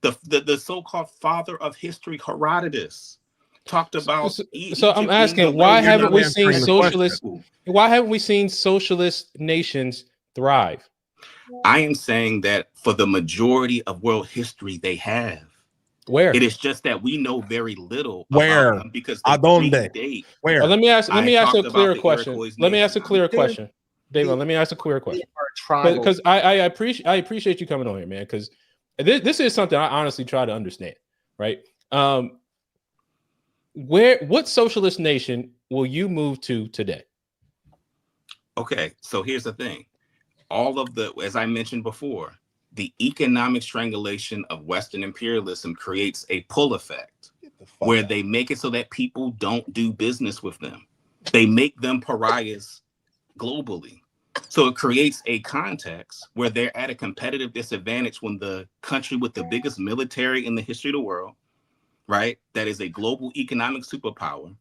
The so-called father of history, Herodotus, talked about. So I'm asking, why haven't we seen socialist? Why haven't we seen socialist nations thrive? I am saying that for the majority of world history, they have. Where? It is just that we know very little Where? about them because Adonde? Where? Let me ask a clear question. Let me ask a clear question, Dayvon. Let me ask a clear question. Because I appreciate you coming on here, man. Because this is something I honestly try to understand, right? What socialist nation will you move to today? Okay, so here's the thing. All of as I mentioned before, the economic strangulation of Western imperialism creates a pull effect where they make it so that people don't do business with them. They make them pariahs globally. So it creates a context where they're at a competitive disadvantage when the country with the biggest military in the history of the world, right, that is a global economic superpower,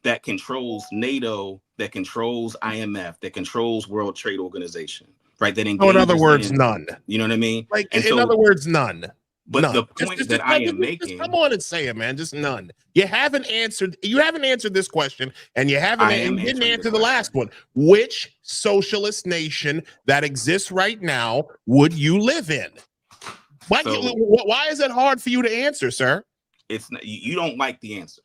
that controls NATO, that controls IMF, that controls World Trade Organization, right? That engages in other words, none. You know what I mean? Like, in other words, none. But none. The point that I am making, come on and say it, man. Just none. You haven't answered this question, and you didn't answer the last one. Which socialist nation that exists right now would you live in? Why is it hard for you to answer, sir? It's not, you don't like the answer.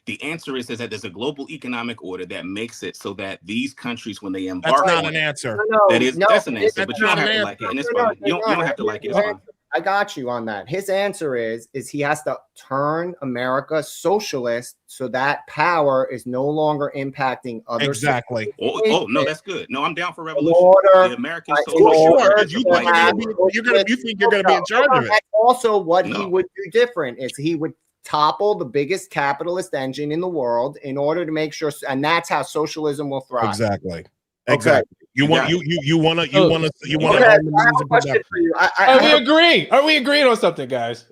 The answer is that there's a global economic order that makes it so that these countries, when they embark, that's not an answer. That's an answer, but you don't have to like it, and it's fine. You don't have to like it. It's fine. I got you on that. His answer is he has to turn America socialist so that power is no longer impacting other. Exactly. Oh no, that's good. No, I'm down for revolution. The American socialist. You think you're going to be in charge of it. That's also what he would do different is he would topple the biggest capitalist engine in the world in order to make sure, and that's how socialism will thrive. Exactly. Okay. You want to. I have a question for you. Are we agreeing on something, guys?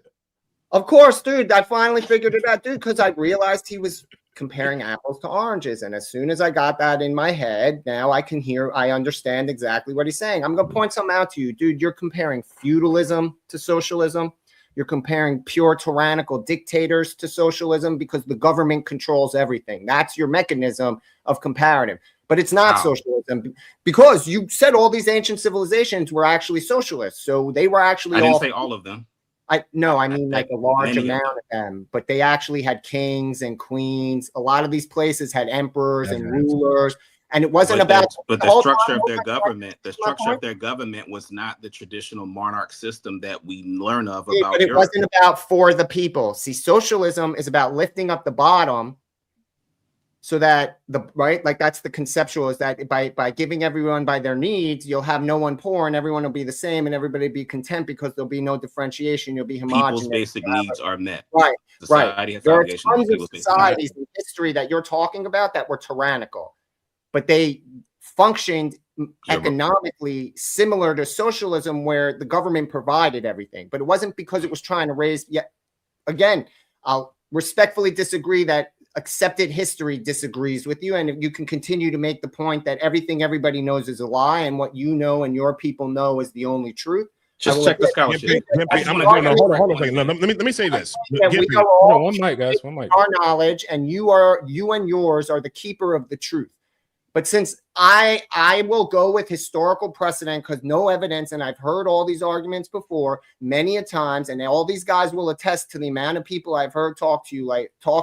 Of course, dude. I finally figured it out, dude, because I realized he was comparing apples to oranges. And as soon as I got that in my head, now I understand exactly what he's saying. I'm going to point something out to you, dude. You're comparing feudalism to socialism. You're comparing pure tyrannical dictators to socialism because the government controls everything. That's your mechanism of comparative. But it's not socialism, because you said all these ancient civilizations were actually socialists. So they were actually I didn't say all of them. I mean like a large amount of them, but they actually had kings and queens. A lot of these places had emperors and rulers, and it wasn't about. But the structure of their government, of their government was not the traditional monarch system that we learn of about. But it wasn't about for the people. See, socialism is about lifting up the bottom, so that that's the conceptual, is that by giving everyone by their needs, you'll have no one poor and everyone will be the same and everybody be content because there'll be no differentiation. You'll be homogenous. People's basic needs are met. Right. Society has There are obligations tons to of societies in history that you're talking about that were tyrannical, but they functioned economically similar to socialism, where the government provided everything. But it wasn't because it was trying to raise. Yet again, I'll respectfully disagree that accepted history disagrees with you, and you can continue to make the point that everything everybody knows is a lie and what you know and your people know is the only truth. Just check the scholarship. Hold on a second. Let me say this. One mic, guys. One mic. Our knowledge, and you and yours are the keeper of the truth. But since I will go with historical precedent, because no evidence, and I've heard all these arguments before many a times, and all these guys will attest to the amount of people I've heard talk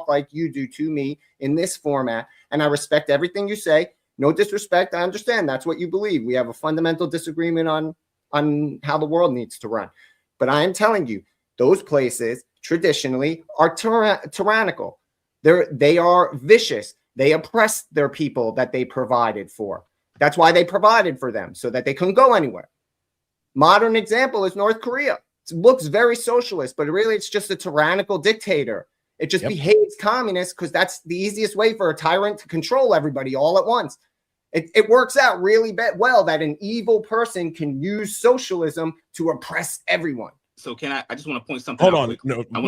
like you do to me in this format, and I respect everything you say. No disrespect. I understand that's what you believe. We have a fundamental disagreement on how the world needs to run. But I am telling you, those places traditionally are tyrannical. They are vicious. They oppressed their people that they provided for. That's why they provided for them, so that they couldn't go anywhere. Modern example is North Korea. It looks very socialist, but really it's just a tyrannical dictator. It just behaves communist because that's the easiest way for a tyrant to control everybody all at once. It works out really well that an evil person can use socialism to oppress everyone. So I just want to point something out. Hold on. No, I'm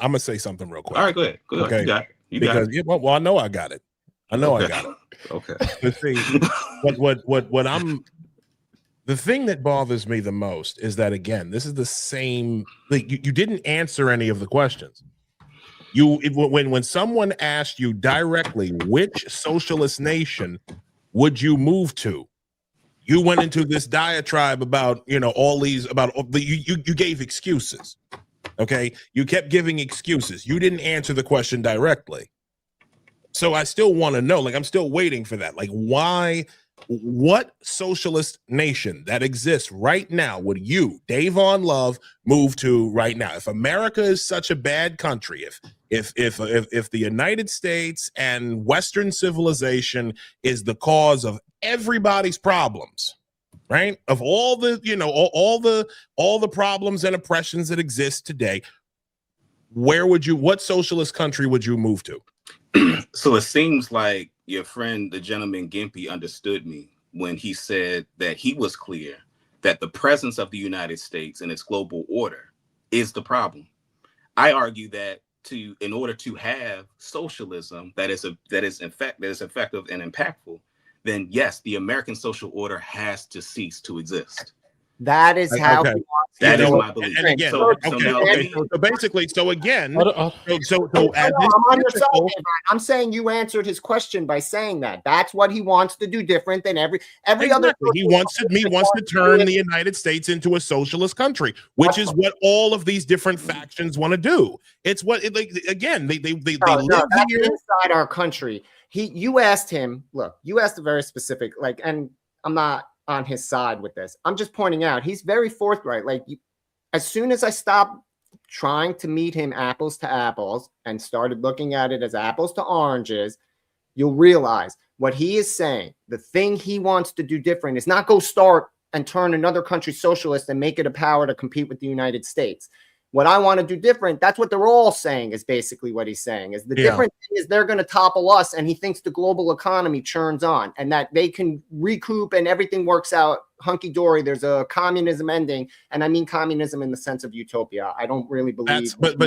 going to say something real quick. All right, go ahead. Okay. You got it. Well, I know I got it. I got it. Okay. Let's see. The thing that bothers me the most is that, again, this is the same. Like, you didn't answer any of the questions. When someone asked you directly, which socialist nation would you move to? You went into this diatribe about, you gave excuses. Okay. You kept giving excuses. You didn't answer the question directly. So I still want to know, I'm still waiting for that. What socialist nation that exists right now would you, Dayvon Love, move to right now? If America is such a bad country, if the United States and Western civilization is the cause of everybody's problems, right? Of all the all the problems and oppressions that exist today, what socialist country would you move to? So it seems like your friend, the gentleman Gimpy, understood me when he said that he was clear that the presence of the United States and its global order is the problem. I argue that in order to have socialism that is effective and impactful, then yes, the American social order has to cease to exist. That is how that is my belief. And again, I'm saying you answered his question by saying that. That's what he wants to do different than every other. He wants to turn the United States into a socialist country, which is what all of these different factions want to do. It's what they live here inside our country. You asked him, look, you asked a very specific, and I'm not on his side with this. I'm just pointing out he's very forthright. As soon as I stopped trying to meet him apples to apples and started looking at it as apples to oranges, you'll realize what he is saying. The thing he wants to do different is not go start and turn another country socialist and make it a power to compete with the United States. What I want to do different, that's what they're all saying, is basically what he's saying. Is the different thing is they're going to topple us, and he thinks the global economy churns on and that they can recoup and everything works out hunky-dory. There's a communism ending, and I mean communism in the sense of utopia. I don't really believe. So let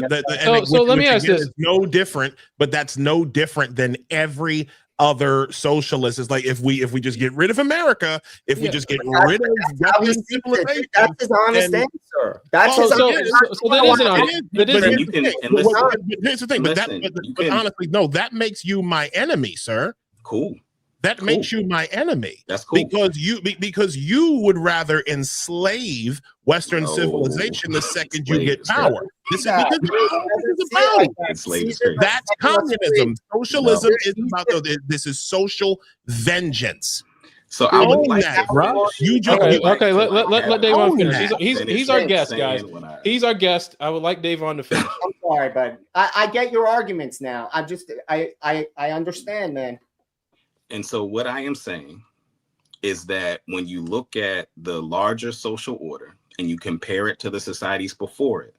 me ask this. No different, but that's no different than every other socialists. It's like if we just get rid of America, if we just get rid of Western civilization, that's his honest answer. That's So his that isn't honest. But here's the thing. But honestly, no, that makes you my enemy, sir. Cool. That makes you my enemy. That's cool. Because you would rather enslave Western civilization the second you get power. This is about that's communism. Socialism is about this is social vengeance. So I would like that, bro. You just okay. Let Dayvon finish. He's our guest, guys. He's our guest. I would like Dayvon to finish. I'm sorry, bud. I get your arguments now. I understand, man. And so what I am saying is that when you look at the larger social order and you compare it to the societies before it,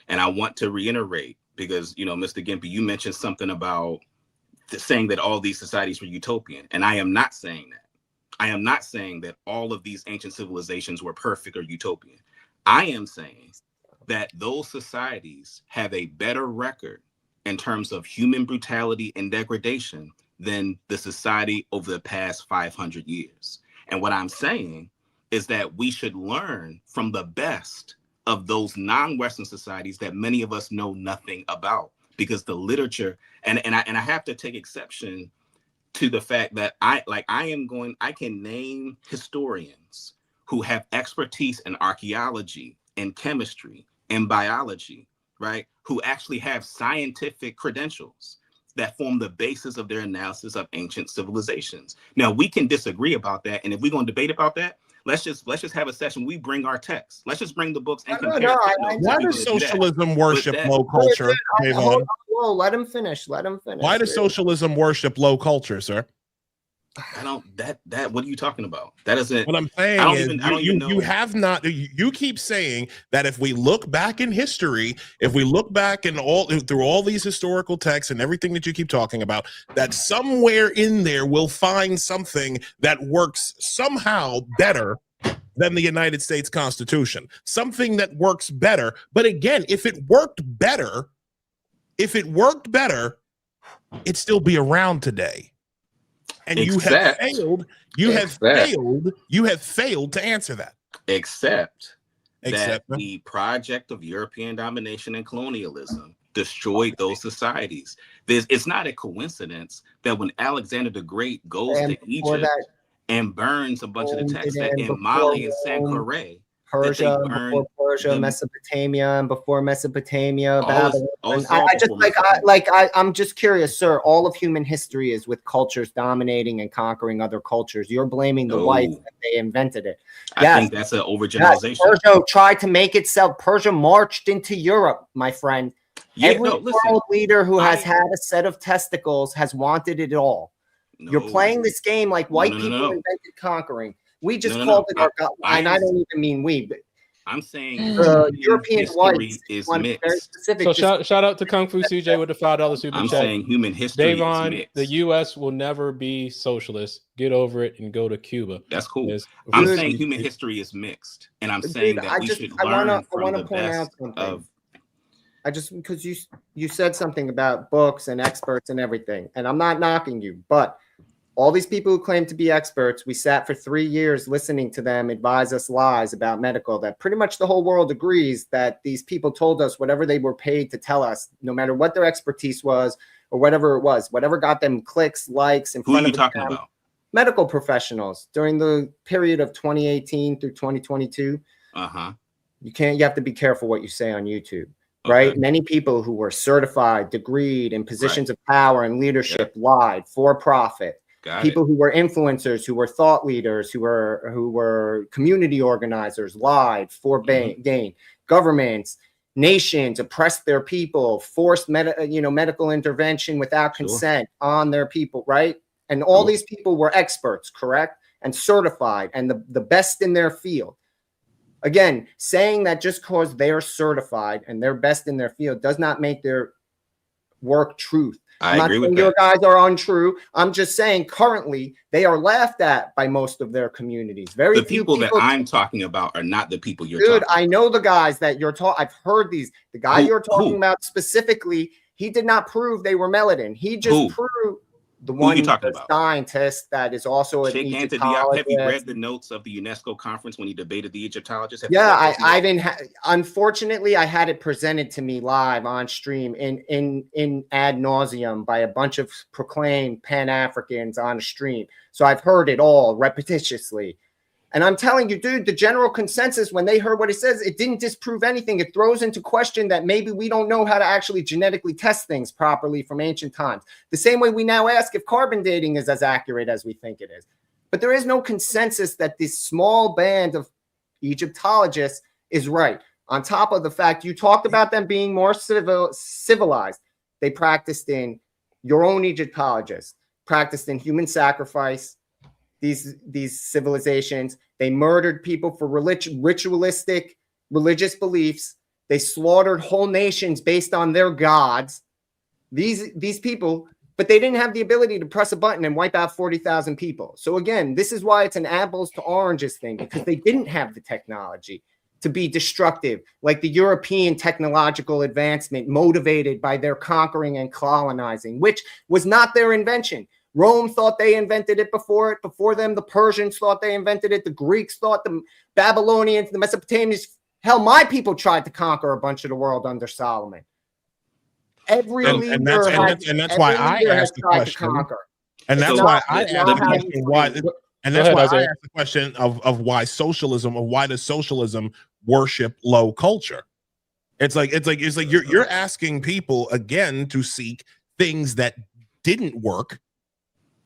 and I want to reiterate, because, Mr. Gimpy, you mentioned something about saying that all these societies were utopian. And I am not saying that. I am not saying that all of these ancient civilizations were perfect or utopian. I am saying that those societies have a better record in terms of human brutality and degradation than the society over the past 500 years. And what I'm saying is that we should learn from the best of those non-Western societies that many of us know nothing about, because the literature, and I have to take exception to the fact that I can name historians who have expertise in archaeology and chemistry and biology, right? Who actually have scientific credentials that form the basis of their analysis of ancient civilizations. Now, we can disagree about that, and if we're going to debate about that, let's just have a session. We bring our texts. Let's just bring the books and compare. Why does socialism worship low culture? Whoa, let him finish. Why does socialism worship low culture, sir? I don't what are you talking about? That isn't what I'm saying. You keep saying that if we look back in history, if we look back in through all these historical texts and everything that you keep talking about, that somewhere in there we'll find something that works somehow better than the United States Constitution, something that works better. But again, if it worked better, it'd still be around today. And you have failed to answer that. Except that the project of European domination and colonialism destroyed those societies. It's not a coincidence that when Alexander the Great goes to Egypt and burns a bunch of the texts that in Mali and Sankore, Persia, before Persia, Mesopotamia, and before Mesopotamia, Babylon. I'm just curious, sir. All of human history is with cultures dominating and conquering other cultures. You're blaming the whites that they invented it. I think that's an overgeneralization. Persia tried to make itself. Persia marched into Europe, my friend. Every world leader who has had a set of testicles has wanted it all. You're playing this game like white people invented conquering. We just called it our God, and I don't even mean we, but I'm saying European whites is mixed. Very specific. So shout out to Kung Fu CJ with the $5 super chat. I'm saying human history Dayvon, is mixed. the U.S. will never be socialist. Get over it and go to Cuba. That's cool. I'm saying human history is mixed, and I'm saying that we should learn from the best of. I just because you said something about books and experts and everything, and I'm not knocking you, but all these people who claim to be experts, we sat for 3 years listening to them advise us lies about medical that pretty much the whole world agrees that these people told us whatever they were paid to tell us, no matter what their expertise was or whatever it was, whatever got them clicks, likes in front of them. Who are you talking about? Medical professionals during the period of 2018 through 2022. You have to be careful what you say on YouTube. Right? Many people who were certified, degreed in positions of power and leadership lied for profit. People who were influencers, who were thought leaders, who were community organizers, lied for gain. Governments, nations oppressed their people, forced medical intervention without consent on their people, right? And all these people were experts, correct? And certified and the best in their field. Again, saying that just because they're certified and they're best in their field does not make their work truth. I'm not saying your guys are untrue. I'm just saying currently they are laughed at by most of their communities. The people that I'm talking about are not the people you're talking about. I know the guys that you're talking. I've heard these. The guy you're talking about specifically, he did not prove they were Meladin. He just proved The Who are you one talking the about? scientist that is also an Sheikh Anta Diop. Egyptologist. Have you read the notes of the UNESCO conference when he debated the Egyptologists? Yeah, I didn't. Unfortunately, I had it presented to me live on stream in ad nauseum by a bunch of proclaimed Pan-Africans on a stream. So I've heard it all repetitiously. And I'm telling you, dude, the general consensus when they heard what it says, it didn't disprove anything. It throws into question that maybe we don't know how to actually genetically test things properly from ancient times. The same way we now ask if carbon dating is as accurate as we think it is. But there is no consensus that this small band of Egyptologists is right. On top of the fact you talked about them being more civilized, they practiced in your own Egyptologists, practiced in human sacrifice. These civilizations, they murdered people for ritualistic religious beliefs. They slaughtered whole nations based on their gods. These people, but they didn't have the ability to press a button and wipe out 40,000 people. So again, this is why it's an apples to oranges thing, because they didn't have the technology to be destructive, like the European technological advancement motivated by their conquering and colonizing, which was not their invention. Rome thought they invented it before it. Before them, the Persians thought they invented it. The Greeks thought, the Babylonians, the Mesopotamians. Hell, my people tried to conquer a bunch of the world under Solomon. Every leader and that's why I asked the question. And that's why I asked the question why. And that's why I asked the question of why socialism, or why does socialism worship low culture? It's like you're asking people again to seek things that didn't work,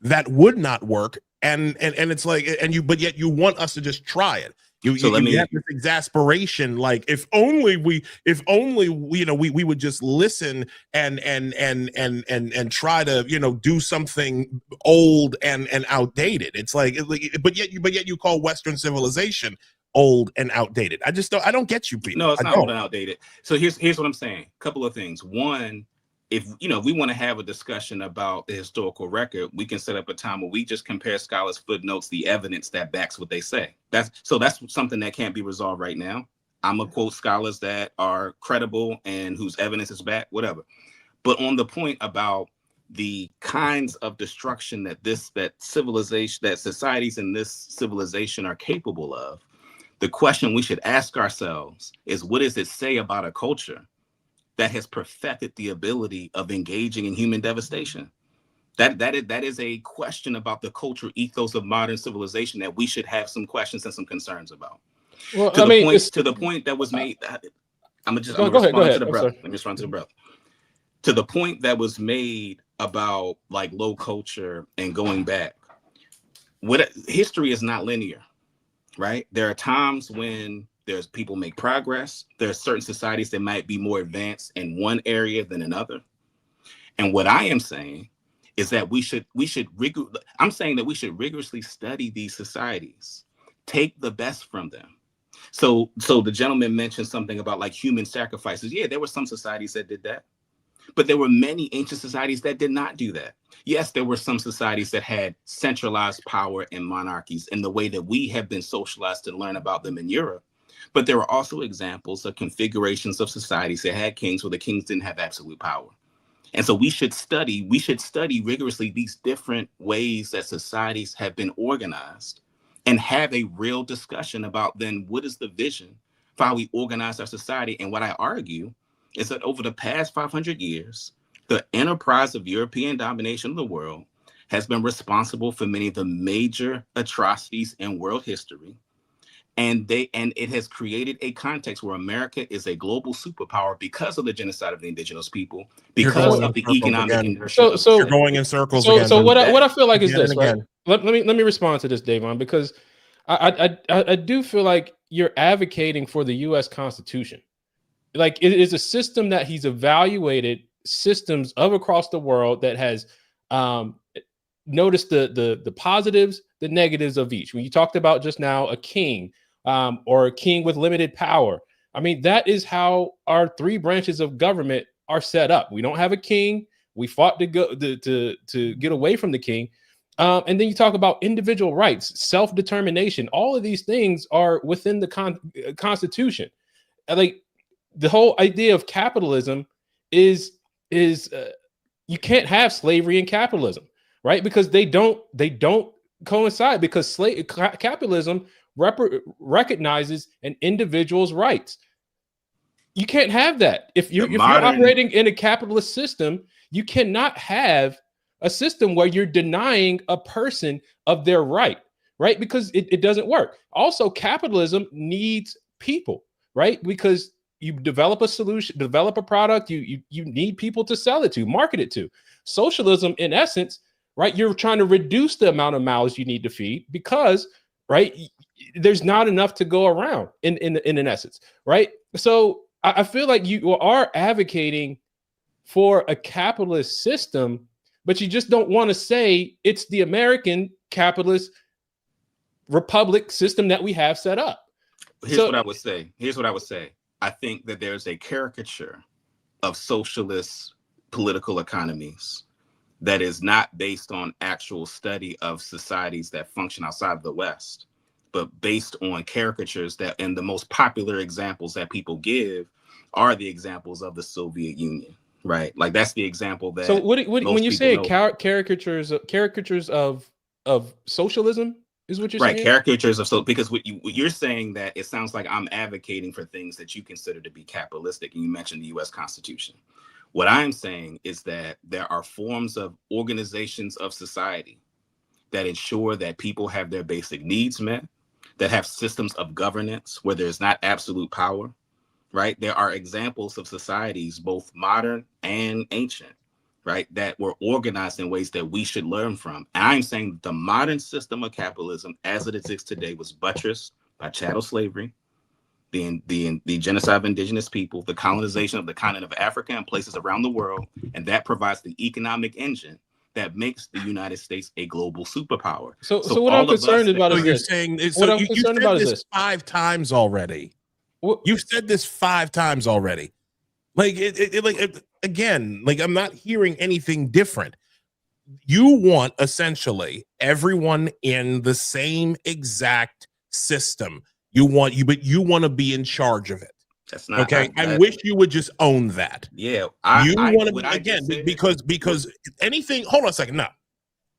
that would not work, and it's like, but yet you want us to just try it. You have this exasperation, like if only we would just listen and try to do something old and outdated. It's like, but yet you call Western civilization old and outdated. I don't get you people. No, it's not old and outdated. So here's what I'm saying. A couple of things. One, if we want to have a discussion about the historical record, we can set up a time where we just compare scholars' footnotes, the evidence that backs what they say. That's something that can't be resolved right now. I'm gonna quote scholars that are credible and whose evidence is back, whatever. But on the point about the kinds of destruction that societies in this civilization are capable of, the question we should ask ourselves is, what does it say about a culture that has perfected the ability of engaging in human devastation? That is a question about the cultural ethos of modern civilization that we should have some questions and some concerns about. Well, to the point that was made, I'm gonna respond to the brother. Let me respond to the brother. To the point that was made about like low culture and going back, history is not linear, right? There are times when there's people make progress. There are certain societies that might be more advanced in one area than another. And what I am saying is that we should rigorously study these societies, take the best from them. So the gentleman mentioned something about like human sacrifices. Yeah, there were some societies that did that, but there were many ancient societies that did not do that. Yes, there were some societies that had centralized power and monarchies in the way that we have been socialized to learn about them in Europe. But there were also examples of configurations of societies that had kings where the kings didn't have absolute power. And so we should study rigorously these different ways that societies have been organized and have a real discussion about then what is the vision for how we organize our society. And what I argue is that over the past 500 years, the enterprise of European domination of the world has been responsible for many of the major atrocities in world history. And it has created a context where America is a global superpower because of the genocide of the indigenous people, because of the economic inertia. So you're going in circles again. So what I feel like is this, right? Let me respond to this, Dayvon, because I do feel like you're advocating for the U.S. Constitution. Like it is a system that he's evaluated systems of across the world that has noticed the positives, the negatives of each. When you talked about just now a king, or a king with limited power. I mean, that is how our three branches of government are set up. We don't have a king. We fought to get away from the king. And then you talk about individual rights, self-determination. All of these things are within the Constitution. Like the whole idea of capitalism is you can't have slavery in capitalism, right? Because they don't coincide, because capitalism recognizes an individual's rights. You can't have that. If you're operating in a capitalist system, you cannot have a system where you're denying a person of their right, because it doesn't work. Also, capitalism needs people, right? Because you develop a solution, develop a product, you need people to sell it to, market it to. Socialism, in essence, right, you're trying to reduce the amount of mouths you need to feed because, right, there's not enough to go around in an essence, right? So I feel like you are advocating for a capitalist system, but you just don't want to say it's the American capitalist republic system that we have set up. Here's what I would say. I think that there's a caricature of socialist political economies that is not based on actual study of societies that function outside of the West, but based on caricatures that, and the most popular examples that people give are the examples of the Soviet Union, right? Like that's the example that. So when you say caricatures of socialism is what you're saying? Right, caricatures of because what you're saying that it sounds like I'm advocating for things that you consider to be capitalistic, and you mentioned the U.S. Constitution. What I'm saying is that there are forms of organizations of society that ensure that people have their basic needs met, that have systems of governance where there's not absolute power, right? There are examples of societies, both modern and ancient, right, that were organized in ways that we should learn from. And I'm saying the modern system of capitalism as it exists today was buttressed by chattel slavery, the genocide of indigenous people, the colonization of the continent of Africa and places around the world, and that provides the economic engine that makes the United States a global superpower. So what I'm concerned about is this. What I'm concerned about is this 5 times already. You've said this 5 times already. Again, I'm not hearing anything different. You want essentially everyone in the same exact system. You want to be in charge of it. That's not okay. I wish you would just own that. Yeah, because anything. Hold on a second. No,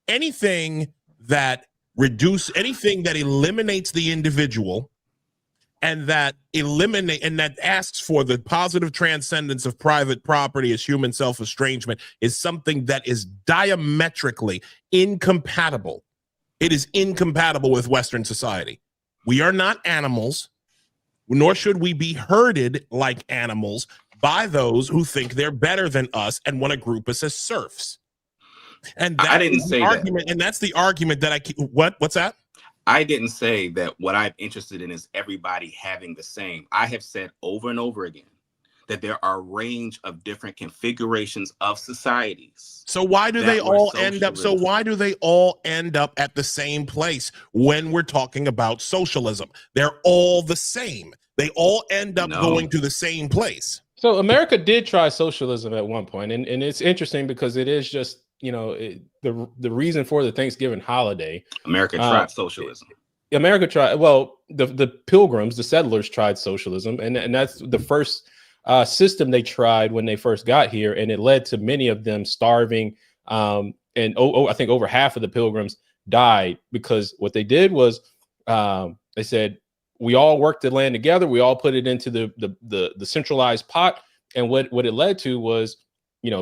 anything that eliminates the individual, and that asks for the positive transcendence of private property as human self-estrangement is something that is diametrically incompatible. It is incompatible with Western society. We are not animals, nor should we be herded like animals by those who think they're better than us and want to group us as serfs. And I didn't say argument, that. And that's the argument that I keep. What's that? I didn't say that what I'm interested in is everybody having the same. I have said over and over again that there are a range of different configurations of societies. So why do they all end up? So why do they all end up at the same place when we're talking about socialism? They're all the same. They all end up going to the same place. So America did try socialism at one point, and it's interesting because it is just the reason for the Thanksgiving holiday. America tried socialism. America tried. Well, the Pilgrims, the settlers, tried socialism, and that's the first system they tried when they first got here, and it led to many of them starving. And I think over half of the Pilgrims died because what they did was they said, we all worked the land together, we all put it into the centralized pot, and what it led to was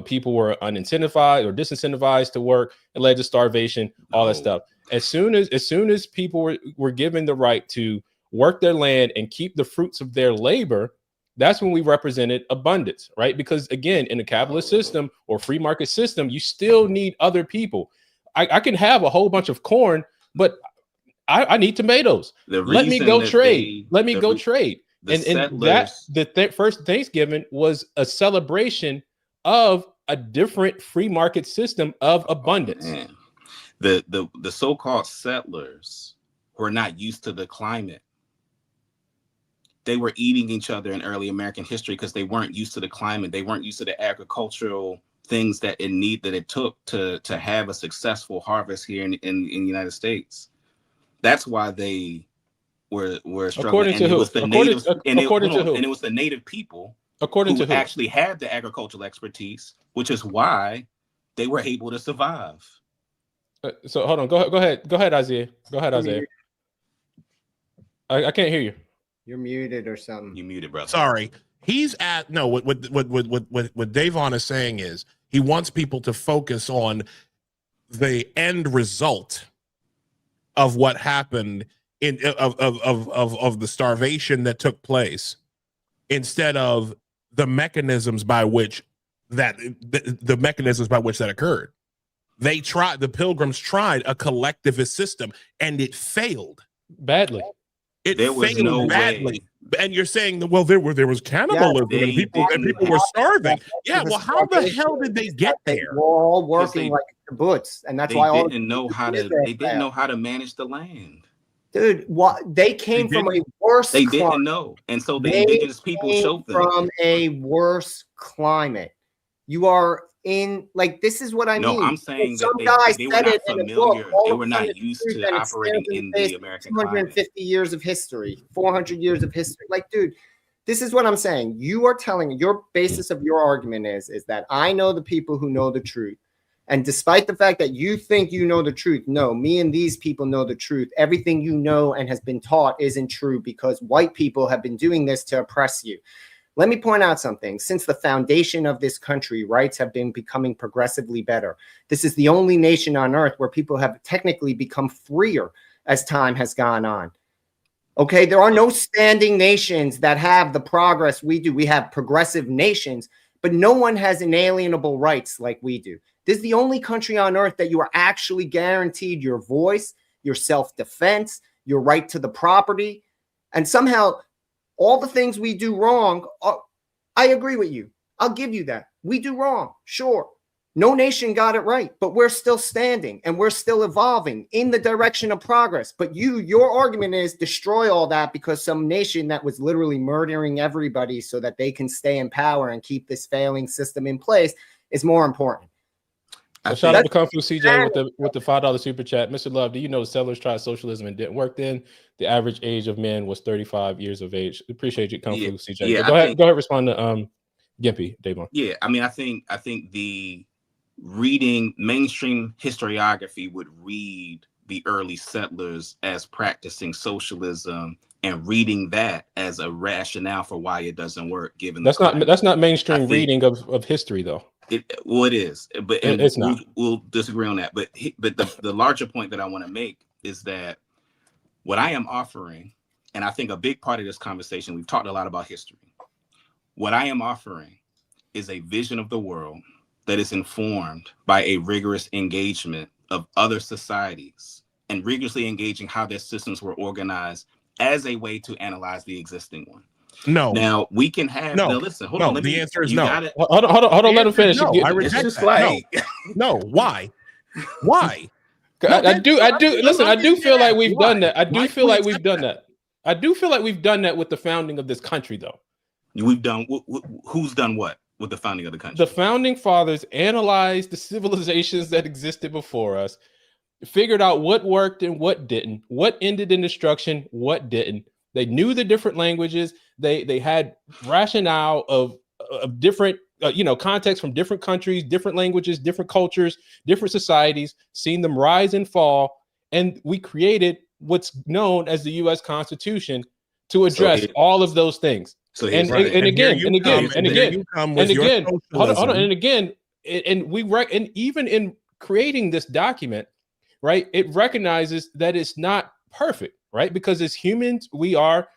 people were unincentivized or disincentivized to work. It led to starvation, all that stuff. As soon as people were given the right to work their land and keep the fruits of their labor, that's when we represented abundance, right? Because again, in a capitalist system or free market system, you still need other people. I can have a whole bunch of corn, but I need tomatoes. Let me go trade. The first Thanksgiving was a celebration of a different free market system of abundance. The so-called settlers were not used to the climate. They were eating each other in early American history because they weren't used to the climate. They weren't used to the agricultural things that it took to have a successful harvest here in the United States. That's why they were struggling. According to who? And it was the native people who actually had the agricultural expertise, which is why they were able to survive. So hold on. Go ahead, Isaiah. Go ahead, Isaiah. I can't hear you. You're muted or something. You muted, brother. Sorry. He's at no. What Dayvon is saying is he wants people to focus on the end result of what happened of the starvation that took place, instead of the mechanisms by which that occurred. The Pilgrims tried a collectivist system and it failed badly. It failed badly. And you're saying that, well, there was cannibalism and people were starving. Yeah, well, how the hell did they get there? We're all working like kibbutz, and that's why they didn't know how to manage the land. Dude, they came from a worse climate. They didn't know. And so the indigenous people showed them. From a worse climate. You are in, like, this is what I mean. No, I'm saying that they were not familiar. They were not used to operating in the American 250 years of history, 400 years of history. Like, dude, this is what I'm saying. You are telling, your basis of your argument is that I know the people who know the truth. And despite the fact that you think you know the truth, no, me and these people know the truth. Everything you know and has been taught isn't true because white people have been doing this to oppress you. Let me point out something. Since the foundation of this country, rights have been becoming progressively better. This is the only nation on earth where people have technically become freer as time has gone on. Okay, there are no standing nations that have the progress we do. We have progressive nations, but no one has inalienable rights like we do. This is the only country on earth that you are actually guaranteed your voice, your self-defense, your right to the property, and somehow all the things we do wrong, I agree with you. I'll give you that. We do wrong, sure. No nation got it right, but we're still standing and we're still evolving in the direction of progress. But your argument is destroy all that because some nation that was literally murdering everybody so that they can stay in power and keep this failing system in place is more important. So shout out to Kung Fu CJ with the $5 super chat. Mr. Love, do you know the settlers tried socialism and didn't work then? The average age of men was 35 years of age. Appreciate you, Kung Fu CJ. Yeah, go ahead, respond to Gimpy, Dayvon. Yeah, I mean, I think the reading mainstream historiography would read the early settlers as practicing socialism and reading that as a rationale for why it doesn't work. Given that's not mainstream reading of history though. It is, but it's not. We'll disagree on that. But the larger point that I want to make is that what I am offering, and I think a big part of this conversation, we've talked a lot about history. What I am offering is a vision of the world that is informed by a rigorous engagement of other societies and rigorously engaging how their systems were organized as a way to analyze the existing one. No. Now we can have. No. Listen. Hold on. The answer is no. Hold on. Let him finish. No, I reject that. No. Why? Why? I do. Listen. I do feel like we've done that. I do feel like we've done that with the founding of this country, though. We've done. Who's done what with the founding of the country? The founding fathers analyzed the civilizations that existed before us, figured out what worked and what didn't, what ended in destruction, what didn't. They knew the different languages. They had rationale of different context from different countries, different languages, different cultures, different societies, seen them rise and fall, and we created what's known as the U.S. Constitution to address all of those things. So and again, even in creating this document, right? It recognizes that it's not perfect. Right? Because as humans, we are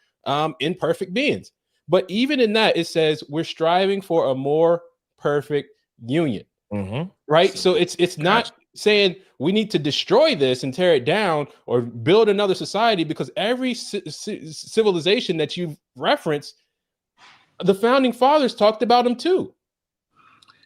imperfect beings. But even in that, it says we're striving for a more perfect union. Mm-hmm. Right? So it's not saying we need to destroy this and tear it down or build another society, because every civilization that you've referenced, the founding fathers talked about them too.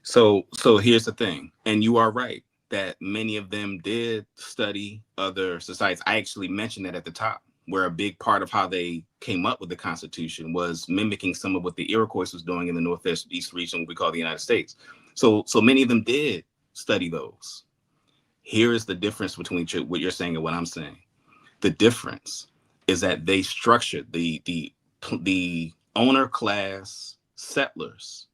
So here's the thing, and you are right that many of them did study other societies. I actually mentioned that at the top, where a big part of how they came up with the Constitution was mimicking some of what the Iroquois was doing in the Northeast region, what we call the United States. So many of them did study those. Here is the difference between what you're saying and what I'm saying. The difference is that they structured the owner class settlers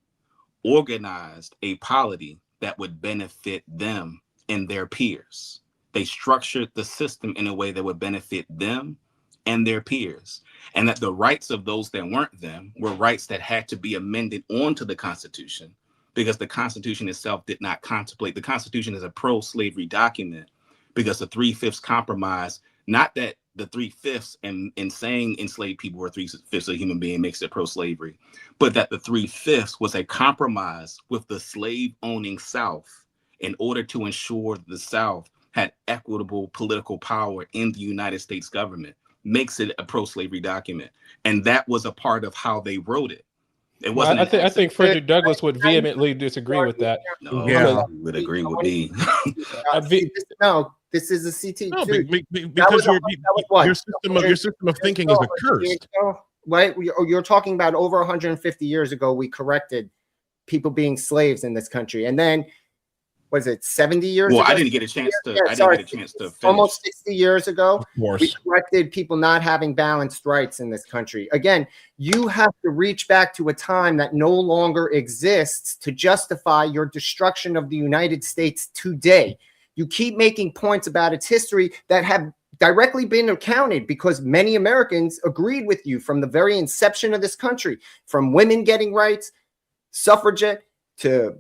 organized a polity that would benefit them and their peers. they structured the system in a way that would benefit them and their peers, and that the rights of those that weren't them were rights that had to be amended onto the Constitution, because the Constitution itself did not contemplate. The Constitution is a pro-slavery document because the 3/5 compromise, not that the 3/5 and saying enslaved people were 3/5 of a human being makes it pro-slavery, but that the 3/5 was a compromise with the slave-owning South in order to ensure that the South had equitable political power in the United States government, makes it a pro-slavery document. And that was a part of how they wrote it. It wasn't. I think Frederick Douglass would vehemently disagree with that. No, Yeah. he would agree with me. No, this is a CT. No, dude. because your system of thinking is accursed. Right? You're talking about over 150 years ago, we corrected people being slaves in this country. And then, was it 70 years ago? I didn't get a chance to. Yeah, I didn't get a chance to finish. Almost 60 years ago, Of course. we corrected people not having balanced rights in this country. Again, you have to reach back to a time that no longer exists to justify your destruction of the United States today. You keep making points about its history that have directly been accounted because many Americans agreed with you from the very inception of this country, from women getting rights, suffragette, to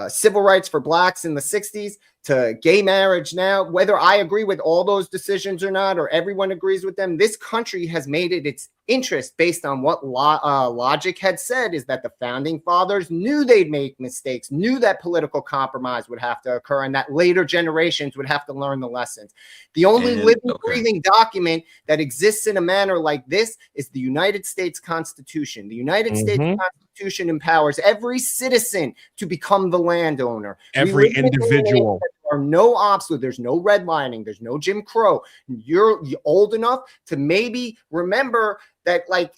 civil rights for blacks in the 60s, to gay marriage now. Whether I agree with all those decisions or not, or everyone agrees with them, this country has made it its interest, based on what logic had said, is that the founding fathers knew they'd make mistakes, knew that political compromise would have to occur, and that later generations would have to learn the lessons. The only living, breathing document that exists in a manner like this is the United States Constitution. The United States Constitution empowers every citizen to become the landowner. Every individual. There are no obstacles. There's no redlining. There's no Jim Crow. You're old enough to maybe remember that, like,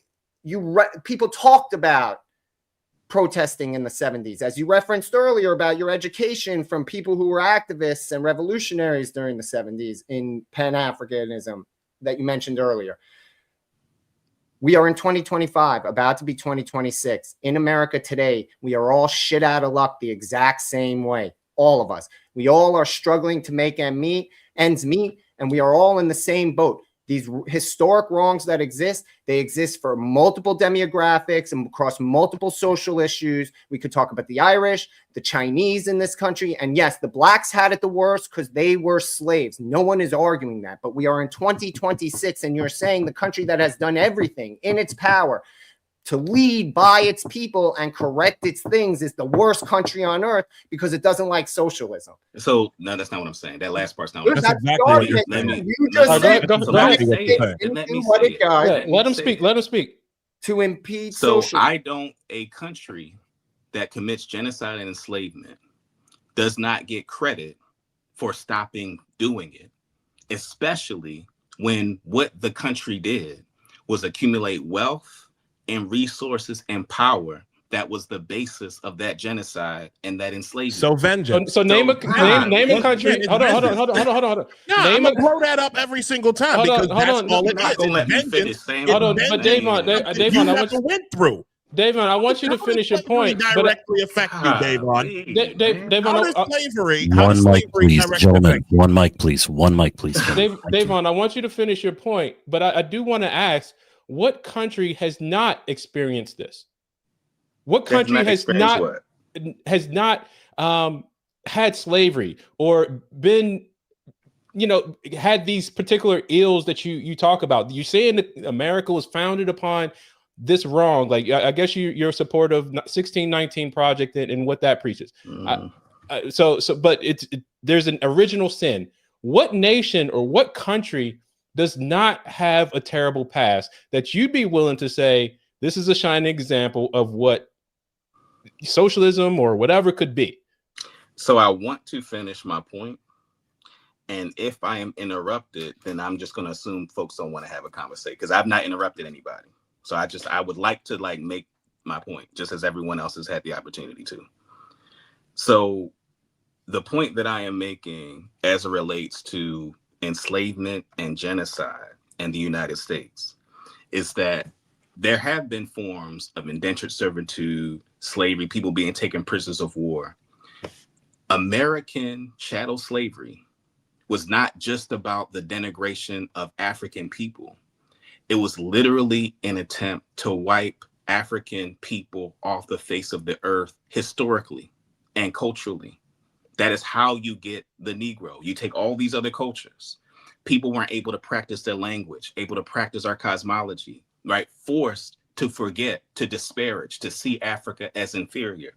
people talked about protesting in the 70s, as you referenced earlier about your education from people who were activists and revolutionaries during the 70s in Pan-Africanism that you mentioned earlier. We are in 2025, about to be 2026. In America today, we are all shit out of luck the exact same way. All of us. We all are struggling to make ends meet, and we are all in the same boat. These historic wrongs that exist, they exist for multiple demographics and across multiple social issues. We could talk about the Irish, the Chinese in this country, and yes, the blacks had it the worst because they were slaves. No one is arguing that, but we are in 2026, and you're saying the country that has done everything in its power to lead by its people and correct its things is the worst country on earth because it doesn't like socialism. So no, that's not what I'm saying. That last part's not. That's exactly what you're saying. You just said let him speak. Let him speak. To impede so socialism. A country that commits genocide and enslavement does not get credit for stopping doing it, especially when what the country did was accumulate wealth and resources and power that was the basis of that genocide and that enslavement. So vengeance. So name a country. Hold on. No, I'm gonna blow that up every single time because that's all it is. Let me finish saying. Hold on, but Dayvon, you never went through. Dayvon, I want you to finish your point. Directly affect you, Dayvon. Dayvon, how does slavery? One mic, please, gentlemen. One mic, please. One mic, please. Dayvon, I want you to finish your point, but I do want to ask, what country has not experienced this? What country has not had slavery or been, had these particular ills that you talk about? You're saying that America was founded upon this wrong. Like, I guess you're a supporter of 1619 Project and what that preaches. But there's an original sin. What nation or what country does not have a terrible past that you'd be willing to say this is a shining example of what socialism or whatever could be? So I want to finish my point, and if I am interrupted, then I'm just going to assume folks don't want to have a conversation because I've not interrupted anybody. So I would like to make my point just as everyone else has had the opportunity to. So the point that I am making as it relates to enslavement and genocide in the United States is that there have been forms of indentured servitude, slavery, people being taken prisoners of war. American chattel slavery was not just about the denigration of African people. It was literally an attempt to wipe African people off the face of the earth historically and culturally. That is how you get the Negro. You take all these other cultures. People weren't able to practice their language, able to practice our cosmology, right? Forced to forget, to disparage, to see Africa as inferior.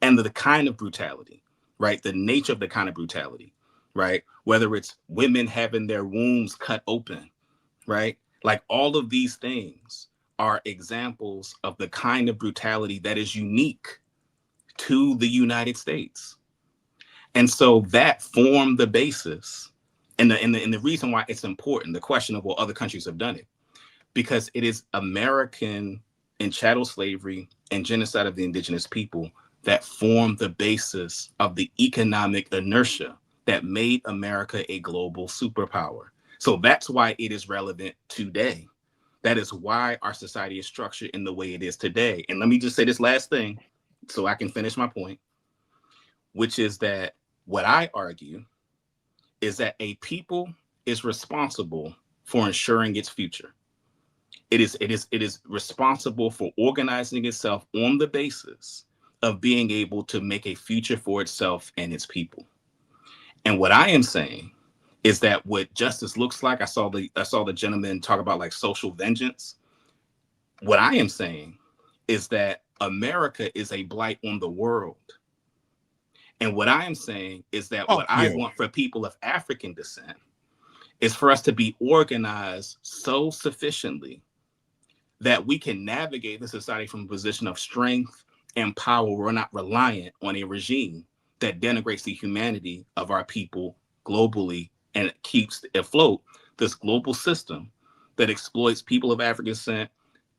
And the kind of brutality, right? The nature of the kind of brutality, right? Whether it's women having their wombs cut open, right? Like all of these things are examples of the kind of brutality that is unique to the United States. And so that formed the basis and the reason why it's important, the question of, well, other countries have done it, because it is American and chattel slavery and genocide of the indigenous people that formed the basis of the economic inertia that made America a global superpower. So that's why it is relevant today. That is why our society is structured in the way it is today. And let me just say this last thing so I can finish my point, which is that what I argue is that a people is responsible for ensuring its future. It is responsible for organizing itself on the basis of being able to make a future for itself and its people. And what I am saying is that what justice looks like, I saw the gentleman talk about like social vengeance. What I am saying is that America is a blight on the world. And what I am saying is that I want for people of African descent is for us to be organized so sufficiently that we can navigate the society from a position of strength and power. We're not reliant on a regime that denigrates the humanity of our people globally and keeps afloat this global system that exploits people of African descent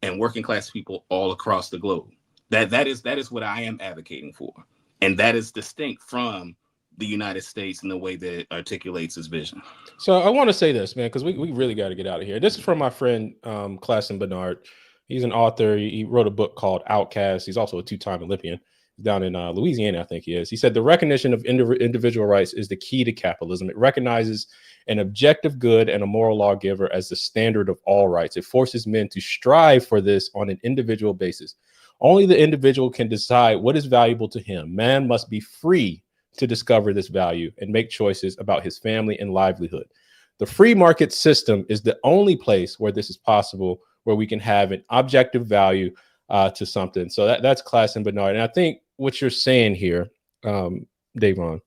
and working class people all across the globe. That is what I am advocating for. And that is distinct from the United States in the way that it articulates its vision. So I want to say this, man, because we really got to get out of here. This is from my friend Klassen Bernard. He's an author. He wrote a book called Outcast. He's also a two-time Olympian. He's down in Louisiana, I think he is. He said the recognition of individual rights is the key to capitalism. It recognizes an objective good and a moral lawgiver as the standard of all rights. It forces men to strive for this on an individual basis. Only the individual can decide what is valuable to him. Man must be free to discover this value and make choices about his family and livelihood. The free market system is the only place where this is possible, where we can have an objective value to something. So that's Klassen Bernard. And I think what you're saying here, Dayvon,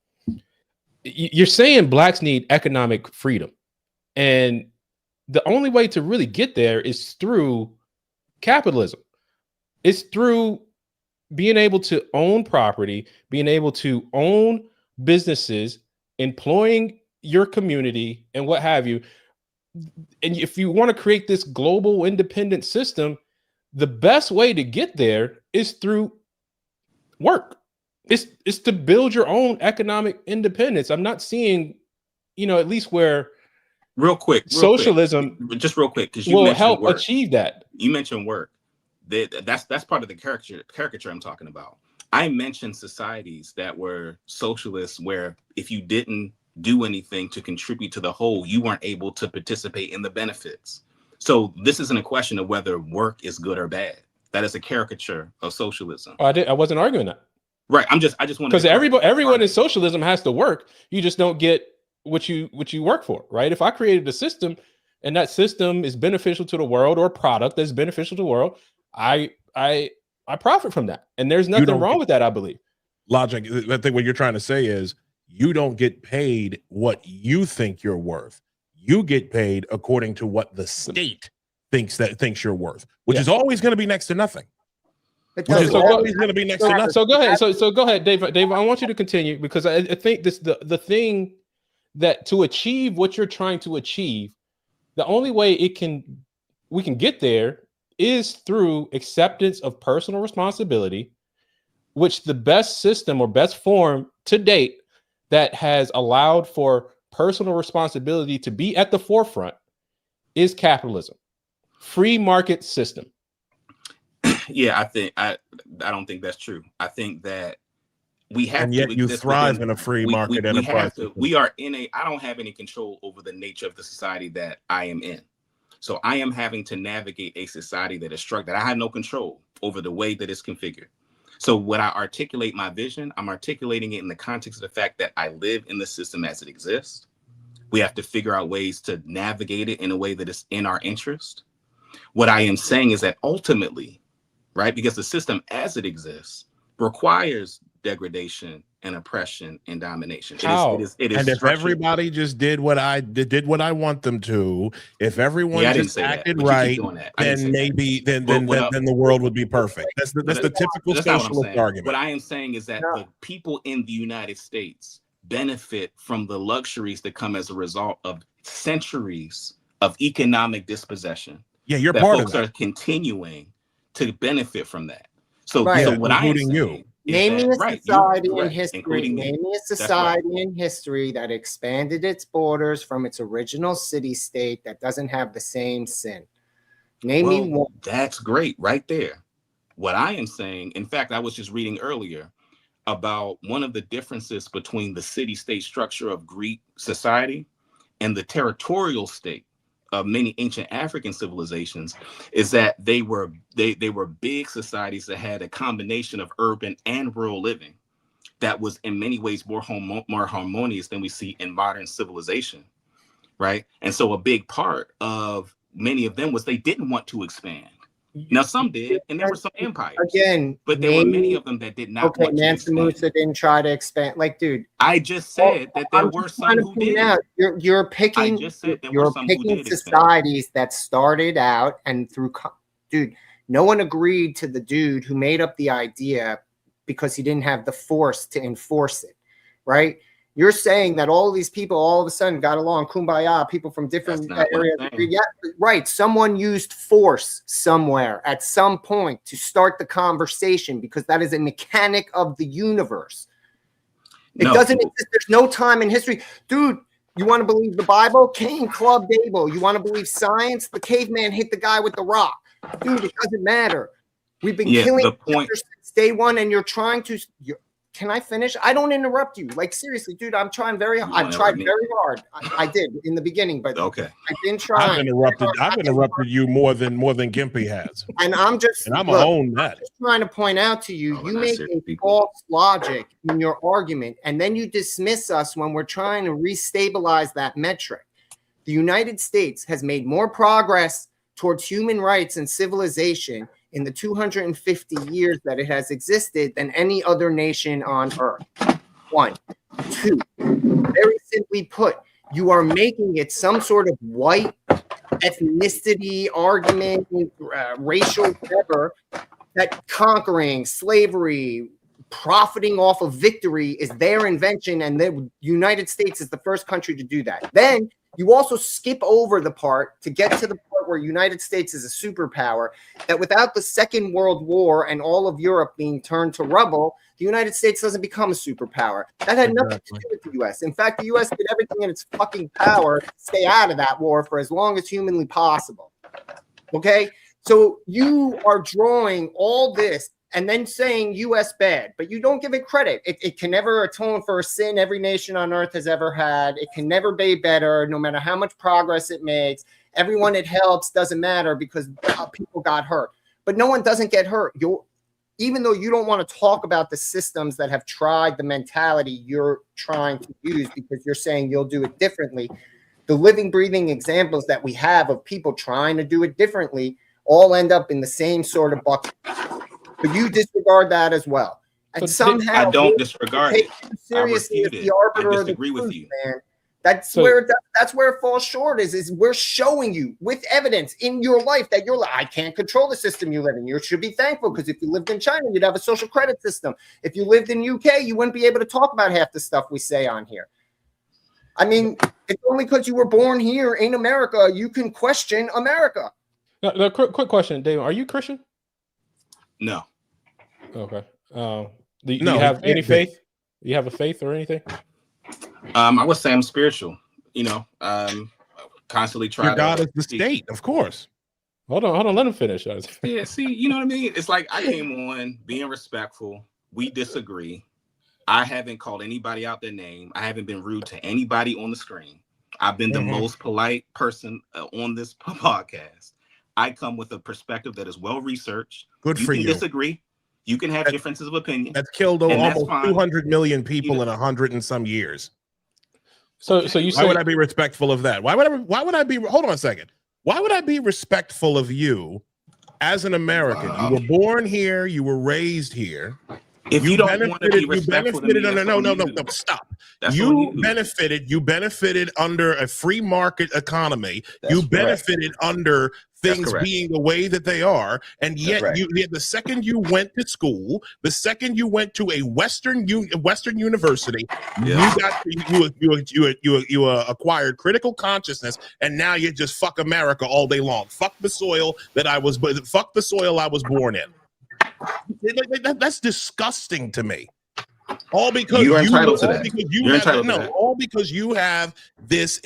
you're saying blacks need economic freedom. And the only way to really get there is through capitalism. It's through being able to own property, being able to own businesses, employing your community and what have you. And if you want to create this global independent system, the best way to get there is through work. It's to build your own economic independence. I'm not seeing, at least where socialism just real quick, because will help achieve that. You mentioned work. That's part of the caricature I'm talking about. I mentioned societies that were socialists where if you didn't do anything to contribute to the whole, you weren't able to participate in the benefits. So this isn't a question of whether work is good or bad. That is a caricature of socialism. I wasn't arguing that. Right. I just want to, because everyone in socialism has to work. You just don't get what you work for, right? If I created a system and that system is beneficial to the world, or a product that's beneficial to the world, I profit from that. And there's nothing wrong with that, I believe. Logic. I think what you're trying to say is you don't get paid what you think you're worth. You get paid according to what the state thinks you're worth, which is always going to be next to nothing. So go ahead. So go ahead, Dave. I want you to continue, because I think the thing that to achieve what you're trying to achieve, the only way we can get there is through acceptance of personal responsibility, which the best system or best form to date that has allowed for personal responsibility to be at the forefront is capitalism, free market system. Yeah, I don't think that's true. I think that we have and yet to you exist thrive within, in a free we market enterprise have to, system. we are in a, I don't have any control over the nature of the society that I am in. So I am having to navigate a society that is struck, that I have no control over the way that it's configured. So when I articulate my vision, I'm articulating it in the context of the fact that I live in the system as it exists. We have to figure out ways to navigate it in a way that is in our interest. What I am saying is that ultimately, right, because the system as it exists requires degradation and oppression and domination. How? It is And if structured. everybody just did what I want them to, if everyone Yeah, I didn't just say that, acted but you keep right, doing that. I didn't say then that. maybe then But then the world would be perfect. That's the typical That's not what I'm socialist saying. argument. What I am saying is that the people in the United States benefit from the luxuries that come as a result of centuries of economic dispossession. Yeah, you're that part folks of that. are continuing to benefit from that. So, Right. so what I am Including you. saying is Name me that, a right, society you're in correct, history. including me. Name me a That's right. society in history that expanded its borders from its original city-state that doesn't have the same sin. Name me one. That's great right there. What I am saying, in fact, I was just reading earlier about one of the differences between the city-state structure of Greek society and the territorial state of many ancient African civilizations is that they were big societies that had a combination of urban and rural living that was in many ways more harmonious than we see in modern civilization, right? And so a big part of many of them was they didn't want to expand. Now some did, and there were some empires. Again, but there were many of them that did not want to expand. Mansa Musa didn't try to expand. Like, dude, I just said that there were some who did. You're picking. I just said there you're were some who picking did societies that started out and through. Dude, no one agreed to the dude who made up the idea because he didn't have the force to enforce it, right? You're saying that all of these people all of a sudden got along, kumbaya, people from different areas. Yeah, right. Someone used force somewhere at some point to start the conversation because that is a mechanic of the universe. It doesn't exist. There's no time in history. Dude, you want to believe the Bible? Cain clubbed Abel. You want to believe science? The caveman hit the guy with the rock. Dude, it doesn't matter. We've been killing since day one, and you're trying to... Can I finish? I don't interrupt you. Like, seriously, dude, I'm trying very hard. I've tried very hard. I did in the beginning, but okay. I didn't try. I've interrupted you more than Gimpy has. And I'm gonna own that. I'm just trying to point out to you, you make a false logic in your argument, and then you dismiss us when we're trying to restabilize that metric. The United States has made more progress towards human rights and civilization in the 250 years that it has existed than any other nation on earth. 1. 2, very simply put, you are making it some sort of white ethnicity argument, racial whatever, that conquering, slavery, profiting off of victory is their invention, and the United States is the first country to do that. Then you also skip over the part to get to the part where United States is a superpower, that without the Second World War and all of Europe being turned to rubble, the United States doesn't become a superpower. That had nothing to do with the U.S. In fact, the U.S. did everything in its fucking power to stay out of that war for as long as humanly possible. Okay? So you are drawing all this and then saying U.S. bad, but you don't give it credit. It can never atone for a sin every nation on earth has ever had. It can never be better, no matter how much progress it makes. Everyone it helps doesn't matter because people got hurt. But no one doesn't get hurt. Even though you don't want to talk about the systems that have tried the mentality you're trying to use because you're saying you'll do it differently, the living, breathing examples that we have of people trying to do it differently all end up in the same sort of bucket. But you disregard that as well. And somehow I don't disregard it. Seriously, I disagree with you. Man. That's where it falls short is we're showing you with evidence in your life that you're like, I can't control the system you live in. You should be thankful because if you lived in China, you'd have a social credit system. If you lived in UK, you wouldn't be able to talk about half the stuff we say on here. I mean, it's only because you were born here in America, you can question America. No, quick question, Dave. Are you Christian? No. Okay. Do you have any faith? Do you have a faith or anything? I would say I'm spiritual. Constantly trying. Your God is the state, of course. Hold on. Let him finish. Yeah. See, you know what I mean? It's like I came on being respectful. We disagree. I haven't called anybody out their name. I haven't been rude to anybody on the screen. I've been the most polite person on this podcast. I come with a perspective that is well researched. Good for you. You can disagree. You can have differences of opinion. That's killed almost 200 million people in 100 and some years. So you say, why would I be respectful of that? Why would I be? Hold on a second. Why would I be respectful of you as an American? You were born here. You were raised here. If you don't want to be respectful to me, no, stop. You benefited under a free market economy. You benefited under things being the way that they are, and yet the second you went to school, the second you went to a Western university, you acquired critical consciousness, and now you just fuck America all day long. Fuck the soil I was born in. That's disgusting to me. All because you're entitled to that. All because you have this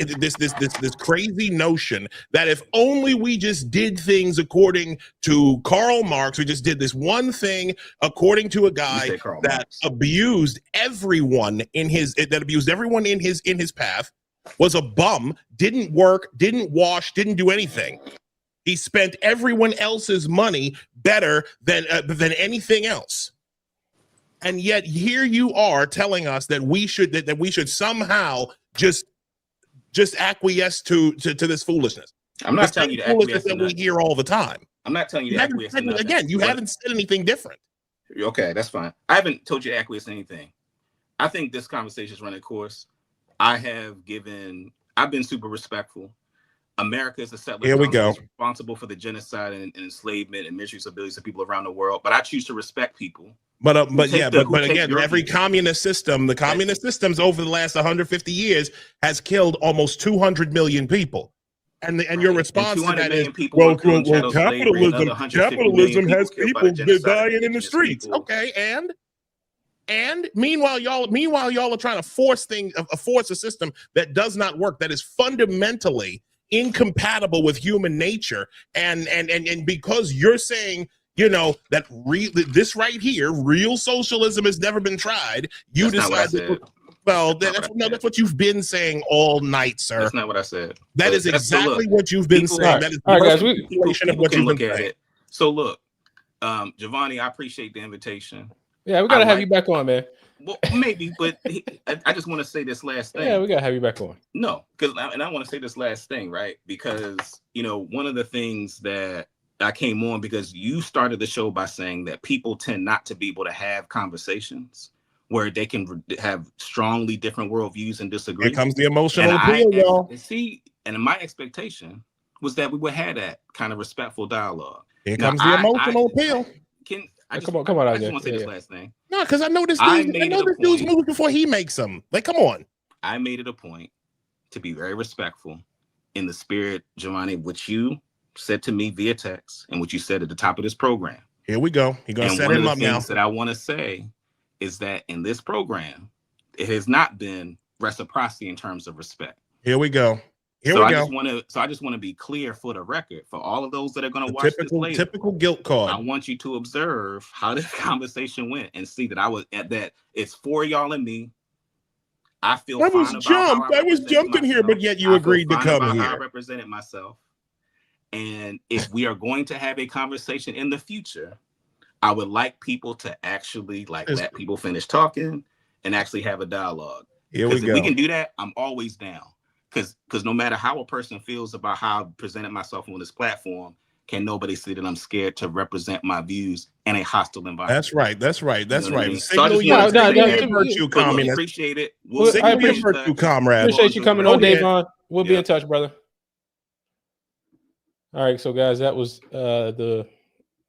crazy notion that if only we just did things according to Karl Marx, we just did this one thing according to a guy that abused everyone in his path, was a bum, didn't work, didn't wash, didn't do anything. He spent everyone else's money better than anything else. And yet here you are telling us that we should somehow just acquiesce to this foolishness. I'm not telling you to acquiesce that we hear all the time. I'm not telling you to acquiesce to nothing. Again, you haven't said anything different. Okay, that's fine. I haven't told you to acquiesce to anything. I think this conversation is running course. I've been super respectful. America is the settler. Here we go. Responsible for the genocide and enslavement and misuse of billions of people around the world. But I choose to respect people. But again, every communist system, the communist systems over the last 150 years has killed almost 200 million people. And your response to that is, capitalism has people dying in the streets. Okay, and meanwhile y'all are trying to force a system that does not work, that is fundamentally incompatible with human nature, and because you're saying, that this right here, real socialism has never been tried, you decide that's what you've been saying all night, sir. That's not what I said. That is exactly what you've been saying. That is all right, guys. People can look at it. So look, Giovanni, I appreciate the invitation. Yeah, we gotta have you back on, man. Well, maybe, but I just want to say this last thing. Yeah, we gotta have you back on. No, I want to say this last thing, right? Because one of the things that I came on because you started the show by saying that people tend not to be able to have conversations where they can have strongly different worldviews and disagree. Here comes the emotional appeal, y'all. See, and my expectation was that we would have that kind of respectful dialogue. Here comes the emotional appeal. Come on, I just want to say this last thing. No, because I know this dude's moves before he makes them. Like, come on. I made it a point to be very respectful in the spirit, Giovanni, which you said to me via text and what you said at the top of this program. Here we go. You're going to set him up now. One of the things that I want to say is that in this program, it has not been reciprocity in terms of respect. Here we go. I just want to be clear for the record, for all of those that are going to watch this later. Typical guilt card. I want you to observe how this conversation went and see that I was at that. It's for y'all and me. I feel I was jumped in here, but yet you agreed to come here. I represented myself. And if we are going to have a conversation in the future, I would like people to actually let people finish talking and actually have a dialogue. Here we go. If we can do that, I'm always down. Because no matter how a person feels about how I presented myself on this platform, can nobody see that I'm scared to represent my views in a hostile environment? That's right. Signal your virtue, communist. Appreciate it. Signal your virtue, comrade. Appreciate you coming on, Dayvon. We'll be in touch, brother. All right, so guys, that was the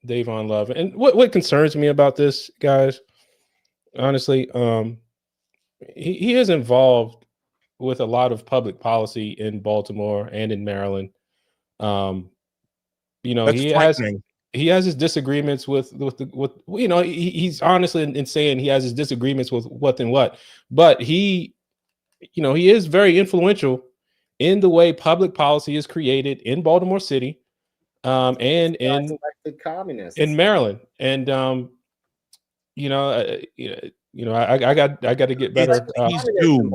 Dayvon Love. And what concerns me about this, guys, honestly, he is involved with a lot of public policy in Baltimore and in Maryland. He has his disagreements with he's honestly in saying he has his disagreements with what, but he is very influential in the way public policy is created in Baltimore City, and in Maryland. And You know, I got to get better. He's doomed.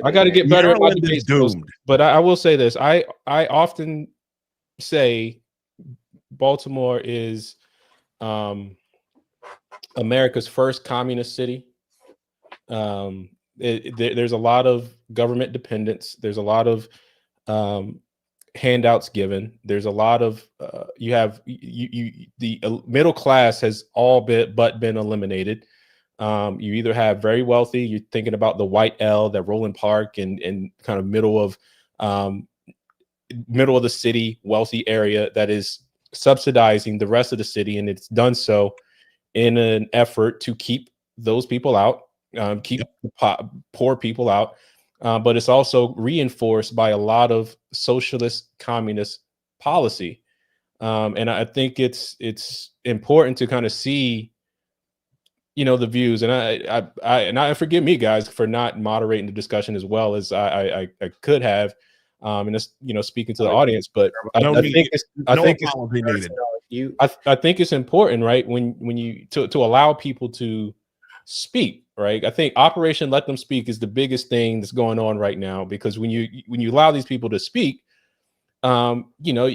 I got to get better at my Maryland debate is skills. doomed. But I will say this: I often say Baltimore is America's first communist city. There's a lot of government dependence. There's a lot of handouts given. There's a lot of the middle class has all been eliminated. You either have very wealthy, you're thinking about the White L, that Roland Park and kind of middle of the city, wealthy area that is subsidizing the rest of the city, and it's done so in an effort to keep those people out, keep poor people out. But it's also reinforced by a lot of socialist communist policy. And I think it's important to kind of see, you know, the views. And I forgive me, guys, for not moderating the discussion as well as I could have. And it's, you know, speaking to the audience, but I think it's important, right? When you to allow people to speak, right? I think Operation Let Them Speak is the biggest thing that's going on right now, because when you allow these people to speak, you know,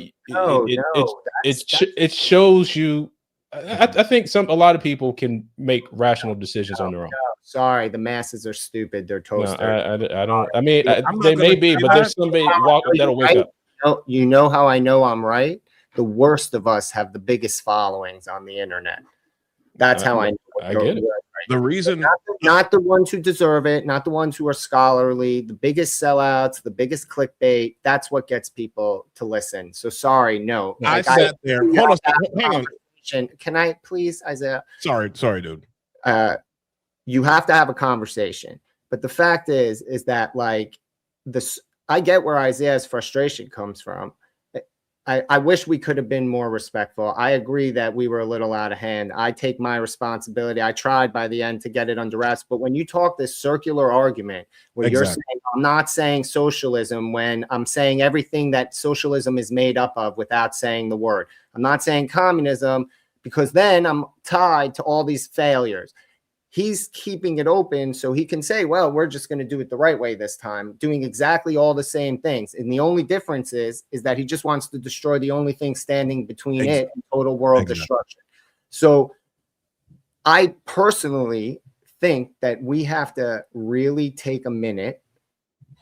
it shows you. I think a lot of people can make rational decisions on their own. Sorry, the masses are stupid. They're toasters. I don't. I mean, they may be, but there's somebody that'll wake up. You know how I know I'm right? The worst of us have the biggest followings on the internet. That's how I know. I get it. The reason, not the ones who deserve it, not the ones who are scholarly, the biggest sellouts, the biggest clickbait. That's what gets people to listen. So sorry, no. I sat there. Hold on, hang on. Can I please, Isaiah? Sorry, dude. You have to have a conversation. But the fact is that, like, this, I get where Isaiah's frustration comes from. I wish we could have been more respectful. I agree that we were a little out of hand. I take my responsibility. I tried by the end to get it under wraps. But when you talk this circular argument where you're saying, I'm not saying socialism, when I'm saying everything that socialism is made up of without saying the word. I'm not saying communism, because then I'm tied to all these failures. He's keeping it open so he can say, well, we're just going to do it the right way this time, doing exactly all the same things. And the only difference is that he just wants to destroy the only thing standing between it and total world destruction. So I personally think that we have to really take a minute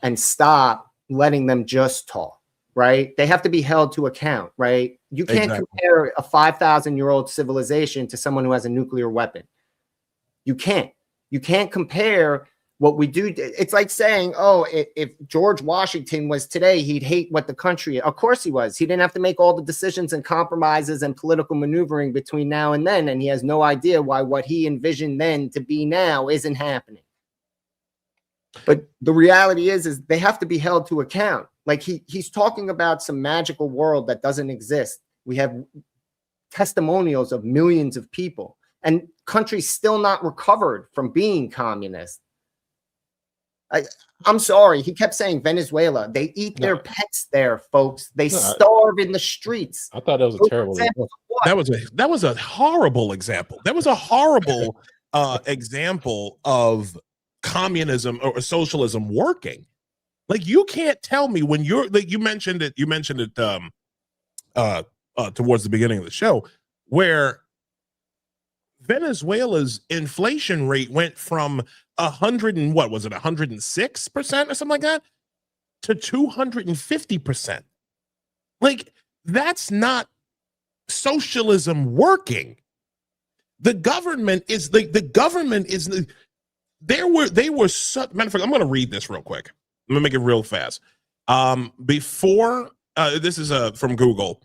and stop letting them just talk, right? They have to be held to account, right? You can't compare a 5,000-year-old civilization to someone who has a nuclear weapon. You can't compare what we do. It's like saying, oh, if George Washington was today, he'd hate what the country. Of course he was. He didn't have to make all the decisions and compromises and political maneuvering between now and then. And he has no idea why what he envisioned then to be now isn't happening. But the reality is they have to be held to account. Like he's talking about some magical world that doesn't exist. We have testimonials of millions of people. And countries still not recovered from being communist. I'm sorry. He kept saying Venezuela. They eat their pets there, folks. They starve in the streets. I thought that was a terrible example. That was a horrible example. That was a horrible example of communism or socialism working. Like, you can't tell me when you're like, you mentioned it towards the beginning of the show, where Venezuela's inflation rate went from 106% or something like that to 250%. Like, that's not socialism working. The government is they were such, matter of fact, I'm going to read this real quick. I'm going to make it real fast. Before this is from Google.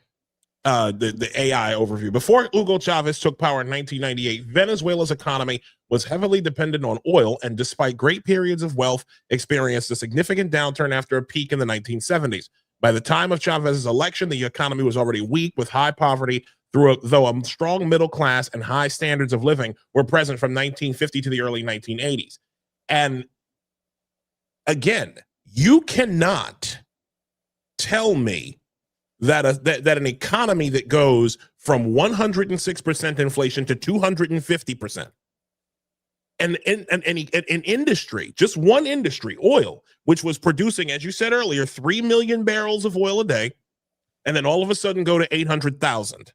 The AI overview. Before Hugo Chavez took power in 1998, Venezuela's economy was heavily dependent on oil, and despite great periods of wealth, experienced a significant downturn after a peak in the 1970s. By the time of Chavez's election, the economy was already weak, with high poverty, though a strong middle class and high standards of living were present from 1950 to the early 1980s. And again, you cannot tell me that an economy that goes from 106% inflation to 250%, And in industry, just one industry, oil, which was producing, as you said earlier, 3 million barrels of oil a day, and then all of a sudden go to 800,000.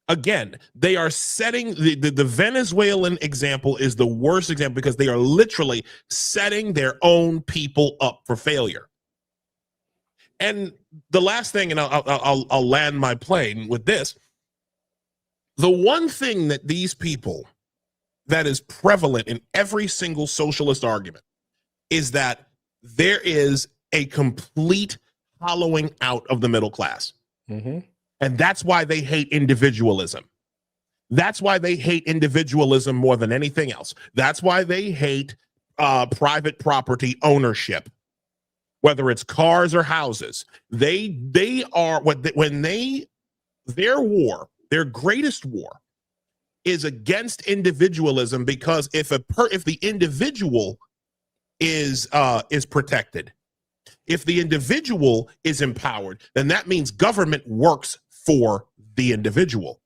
Again, they are setting the Venezuelan example is the worst example because they are literally setting their own people up for failure. And the last thing, and I'll land my plane with this. The one thing that these people that is prevalent in every single socialist argument is that there is a complete hollowing out of the middle class. Mm-hmm. And that's why they hate individualism. That's why they hate individualism more than anything else. That's why they hate private property ownership, whether it's cars or houses. They are their war, their greatest war, is against individualism, because if the individual is protected, if the individual is empowered, then that means government works for the individual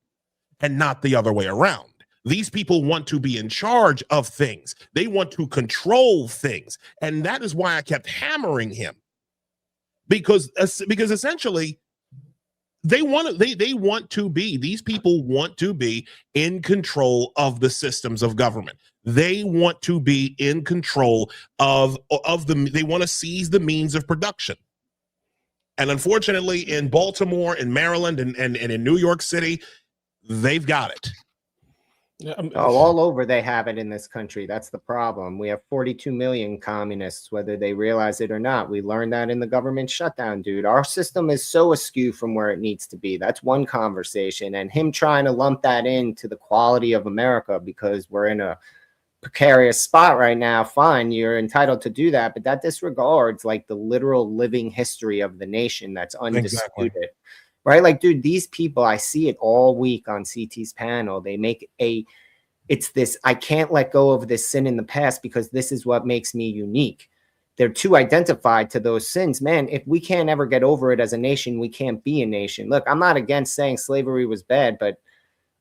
and not the other way around. These people want to be in charge of things. They want to control things. And that is why I kept hammering him, because essentially these people want to be in control of the systems of government. They want to be in control they want to seize the means of production. And unfortunately, in Baltimore, in Maryland, and in New York City, they've got it. Yeah, all over they have it in this country. That's the problem. We have 42 million communists, whether they realize it or not. We learned that in the government shutdown, dude. Our system is so askew from where it needs to be. That's one conversation. And him trying to lump that into the quality of America because we're in a precarious spot right now, fine, you're entitled to do that, but that disregards like the literal living history of the nation that's undisputed. Exactly. Right? Like, dude, these people, I see it all week on CT's panel. They make it's this, I can't let go of this sin in the past because this is what makes me unique. They're too identified to those sins. Man, if we can't ever get over it as a nation, we can't be a nation. Look, I'm not against saying slavery was bad, but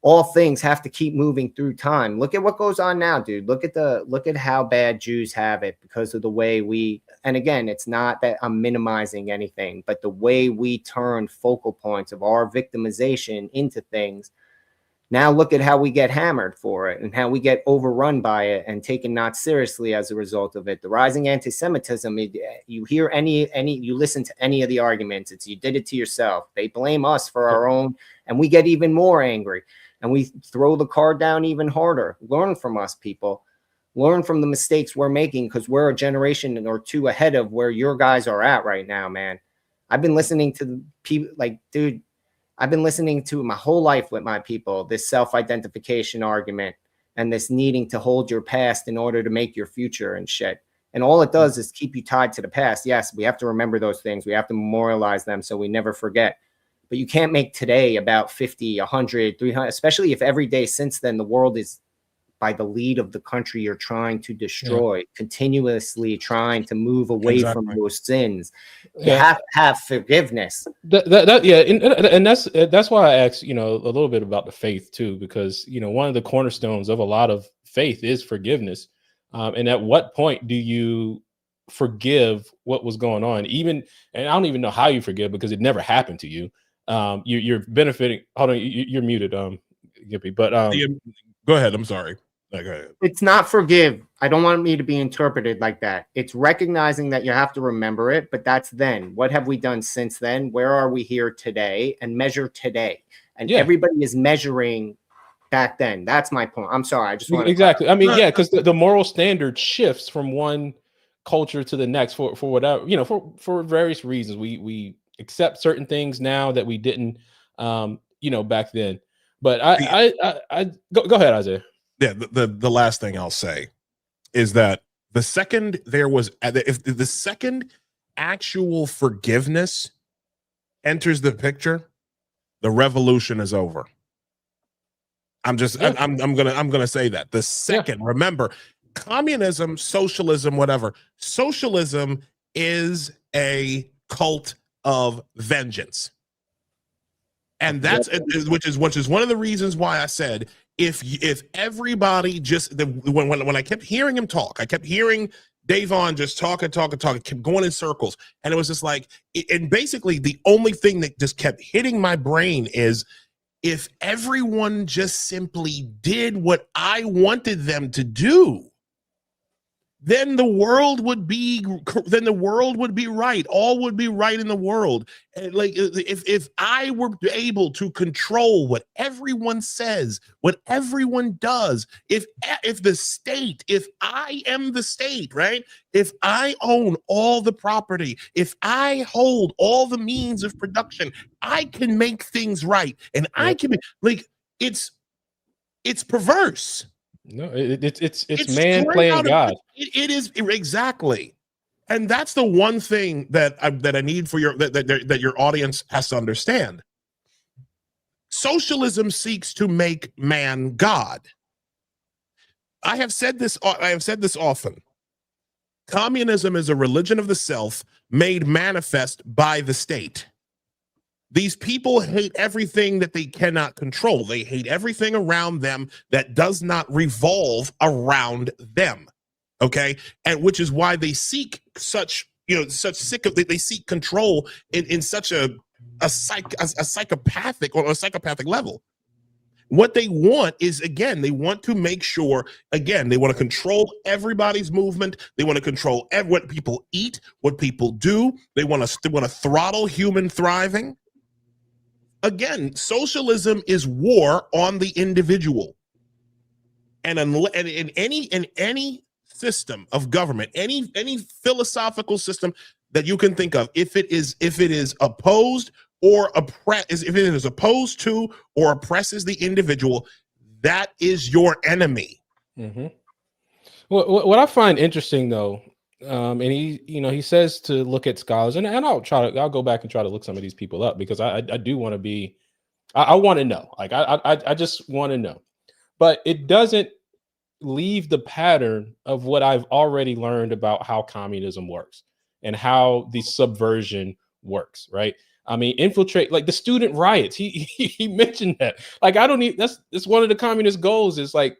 all things have to keep moving through time. Look at what goes on now, dude. Look at how bad Jews have it because of the way and again, it's not that I'm minimizing anything, but the way we turn focal points of our victimization into things. Now look at how we get hammered for it and how we get overrun by it and taken not seriously as a result of it. The rising anti-Semitism, you hear you listen to any of the arguments, it's you did it to yourself. They blame us for our own, and we get even more angry. And we throw the card down even harder. Learn from us, people. Learn from the mistakes we're making because we're a generation or two ahead of where your guys are at right now, man. I've been listening to people dude, I've been listening to my whole life with my people, this self-identification argument and this needing to hold your past in order to make your future and shit. And all it does is keep you tied to the past. Yes, we have to remember those things. We have to memorialize them so we never forget. But you can't make today about 50, 100, 300, especially if every day since then the world is by the lead of the country you're trying to destroy, continuously trying to move away from those sins. You have to have forgiveness. And that's why I asked, a little bit about the faith too, because one of the cornerstones of a lot of faith is forgiveness. And at what point do you forgive what was going on? And I don't even know how you forgive because it never happened to you. You're benefiting. Hold on, you're muted, Gippy. But go ahead. I'm sorry. Go ahead. It's not forgive. I don't want me to be interpreted like that. It's recognizing that you have to remember it, but that's then. What have we done since then? Where are we here today? And measure today. And everybody is measuring back then. That's my point. I'm sorry. I just want exactly. I mean, because the moral standard shifts from one culture to the next for whatever for various reasons. We accept certain things now that we didn't back then. But I go ahead, Isaiah. Yeah, the last thing I'll say is that the second the second actual forgiveness enters the picture, the revolution is over. I'm gonna say that. The second, remember, communism, socialism, whatever. Socialism is a cult of vengeance. And that's which is one of the reasons why I said if everybody just when I kept hearing him talk, I kept hearing Dayvon just talking, kept going in circles, and it was just like, and basically the only thing that just kept hitting my brain is, if everyone just simply did what I wanted them to do, then the world would be right. All would be right in the world. And like, if I were able to control what everyone says, what everyone does, if I am the state, right? If I own all the property, if I hold all the means of production, I can make things right. And I can like, it's perverse. No, it's man playing God. It is, exactly, and that's the one thing that I need for that your audience has to understand. Socialism seeks to make man God. I have said this often. Communism is a religion of the self made manifest by the state. These people hate everything that they cannot control. They hate everything around them that does not revolve around them. Okay. And which is why they seek they seek control in such a psychopathic level. What they want is, again, they want to make sure, again, they want to control everybody's movement. They want to control what people eat, what people do. They want to throttle human thriving. Again, socialism is war on the individual, and in any system of government, any philosophical system that you can think of, if it is opposed to or oppresses the individual, that is your enemy. Mm-hmm. Well, what I find interesting though, and he says to look at scholars, and I'll go back and try to look some of these people up, because I do want to be, I want to know, like I just want to know, but it doesn't leave the pattern of what I've already learned about how communism works and how the subversion works, right? I mean, infiltrate, like the student riots. He mentioned that. Like, that's one of the communist goals, is like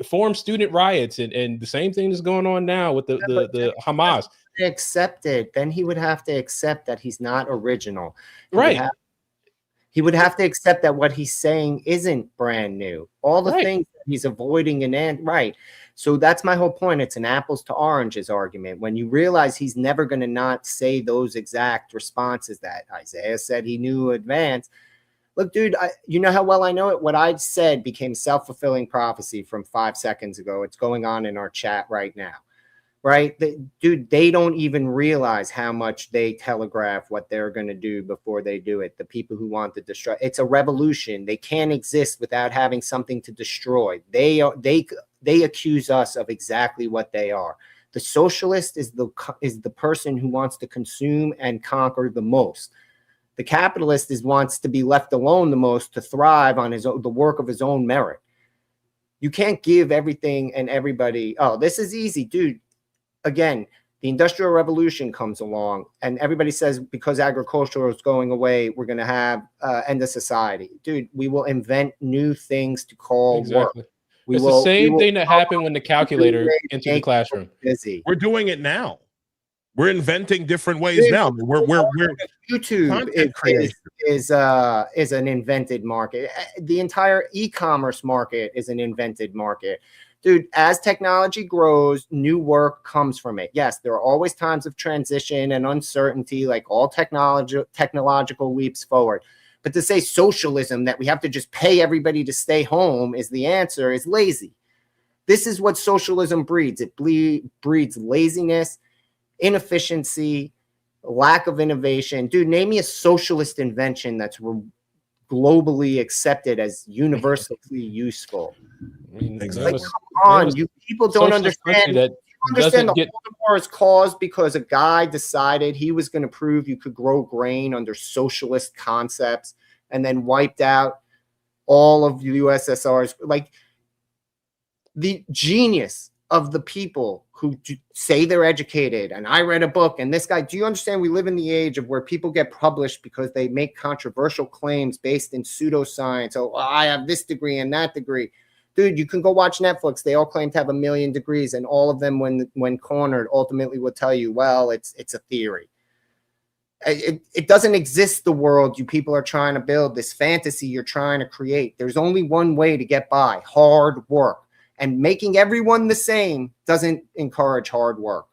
form student riots, and the same thing is going on now with the Hamas. Accept it, then he would have to accept that he's not original. Right. He would have to accept that what he's saying isn't brand new. All the things that he's avoiding right. So that's my whole point. It's an apples to oranges argument. When you realize he's never going to not say those exact responses that Isaiah said he knew in advance. Look, dude, you know how well I know it? What I said became self-fulfilling prophecy from 5 seconds ago. It's going on in our chat right now. Right? Dude, they don't even realize how much they telegraph what they're going to do before they do it. The people who want to destroy. It's a revolution. They can't exist without having something to destroy. They accuse us of exactly what they are. The socialist is the person who wants to consume and conquer the most. The capitalist wants to be left alone the most, to thrive on the work of his own merit. You can't give everything and everybody, oh, this is easy, dude. Again, the Industrial Revolution comes along, and everybody says because agriculture is going away, we're going to have end of society. Dude, we will invent new things to call work. It's the same thing that happened when the calculator entered the classroom. We're doing it now. We're inventing different ways now. We're YouTube is an invented market. The entire e-commerce market is an invented market. Dude, as technology grows, new work comes from it. Yes, there are always times of transition and uncertainty, like all technological leaps forward. But to say socialism, that we have to just pay everybody to stay home, is the answer, is lazy. This is what socialism breeds. It breeds laziness, inefficiency, lack of innovation. Dude, name me a socialist invention that's globally accepted as universally useful. Exactly. Like, come on, you people don't understand. You understand the Holodomor is caused because a guy decided he was going to prove you could grow grain under socialist concepts, and then wiped out all of the USSR's. Like, the genius of the people who say they're educated and I read a book and this guy, do you understand we live in the age of where people get published because they make controversial claims based in pseudoscience? Oh, I have this degree and that degree. Dude, you can go watch Netflix. They all claim to have 1 million degrees, and all of them, when cornered, ultimately will tell you, well, it's a theory. It doesn't exist, the world you people are trying to build, this fantasy you're trying to create. There's only one way to get by: hard work. And making everyone the same doesn't encourage hard work.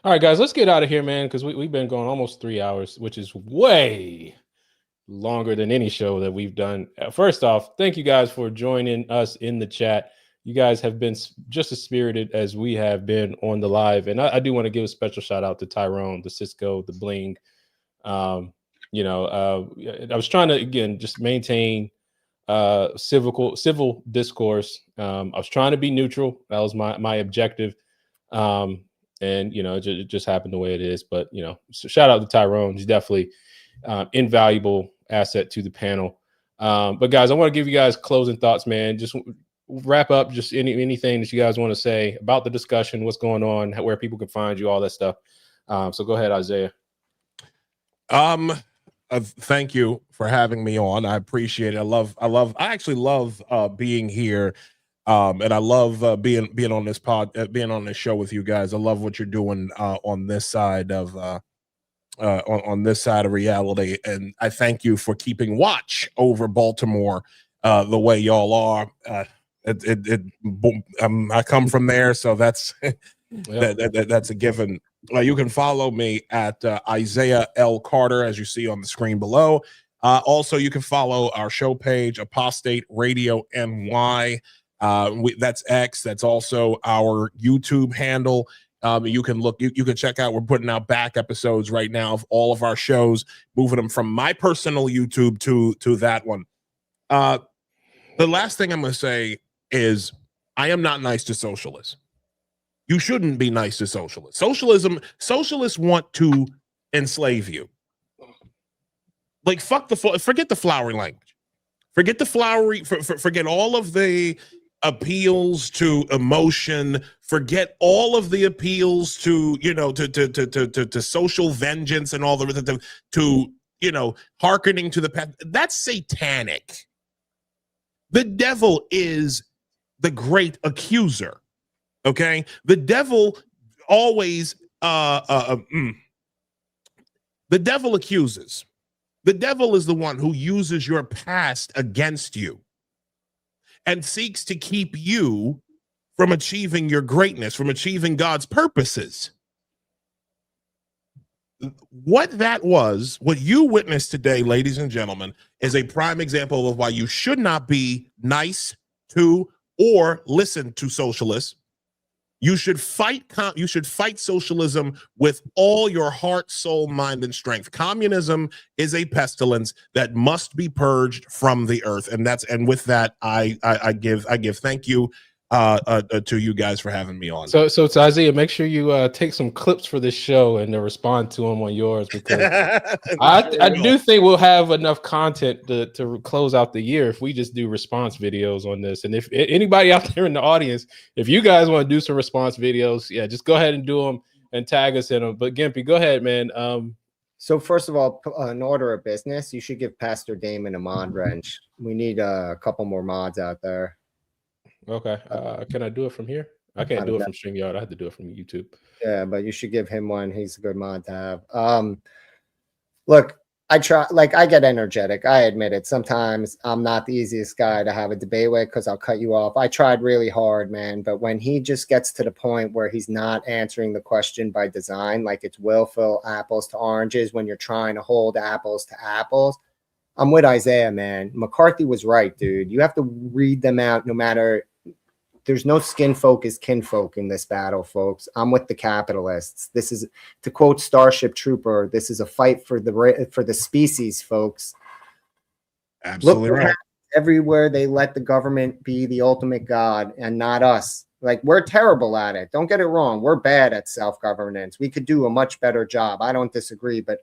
All right, guys, let's get out of here, man, because we've been going almost 3 hours, which is way longer than any show that we've done. First off, thank you guys for joining us in the chat. You guys have been just as spirited as we have been on the live. And I do want to give a special shout out to Tyrone, the Cisco, the Bling. I was trying to, again, just maintain civil discourse. I was trying to be neutral. That was my objective. And, it just happened the way it is. But, so shout out to Tyrone. He's definitely invaluable asset to the panel. But guys, I want to give you guys closing thoughts, man. Just wrap up just anything that you guys want to say about the discussion, what's going on, where people can find you, all that stuff. So go ahead, Isaiah. Thank you for having me on. I appreciate it. I actually love being here. And I love being on this being on this show with you guys. I love what you're doing on this side of on this side of reality, and I thank you for keeping watch over Baltimore the way y'all are. I come from there, so that's that's a given. You can follow me at Isaiah L. Carter, as you see on the screen below. Also, you can follow our show page, Apostate Radio NY. That's X. That's also our YouTube handle. You can you can check out, we're putting out back episodes right now of all of our shows, moving them from my personal YouTube to that one. The last thing I'm going to say is I am not nice to socialists. You shouldn't be nice to socialists. Socialists want to enslave you. Like, forget the flowery language. Forget the flowery, forget all of the appeals to emotion, forget all of the appeals to to social vengeance and all the to hearkening to the past. That's satanic. The devil is the great accuser. Okay, the devil always the devil accuses. The devil is the one who uses your past against you and seeks to keep you from achieving your greatness, from achieving God's purposes. What you witnessed today, ladies and gentlemen, is a prime example of why you should not be nice to or listen to socialists. You should fight socialism with all your heart, soul, mind, and strength. Communism is a pestilence that must be purged from the earth. And with that, I give thank you to you guys for having me on. So to Isaiah, make sure you take some clips for this show and respond to them on yours, because I do think we'll have enough content to close out the year if we just do response videos on this. And if anybody out there in the audience, if you guys want to do some response videos, yeah, just go ahead and do them and tag us in them. But Gimpy, go ahead, man. So first of all, in order of business, you should give Pastor Damon a mod wrench. We need a couple more mods out there. Okay. Can I do it from here? I can't do it from StreamYard. I have to do it from YouTube. Yeah, but you should give him one. He's a good mod to have. Look, I get energetic. I admit it. Sometimes I'm not the easiest guy to have a debate with because I'll cut you off. I tried really hard, man. But when he just gets to the point where he's not answering the question by design, like it's will fill apples to oranges when you're trying to hold apples to apples, I'm with Isaiah, man. McCarthy was right, dude. You have to read them out no matter. There's no skin folk is kinfolk in this battle, folks. I'm with the capitalists. This is, to quote Starship Trooper, this is a fight for the species, folks. Absolutely right. Everywhere they let the government be the ultimate god and not us. Like, we're terrible at it. Don't get it wrong. We're bad at self-governance. We could do a much better job. I don't disagree, but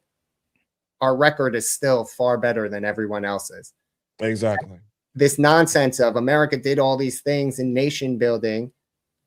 our record is still far better than everyone else's. Exactly. This nonsense of America did all these things in nation building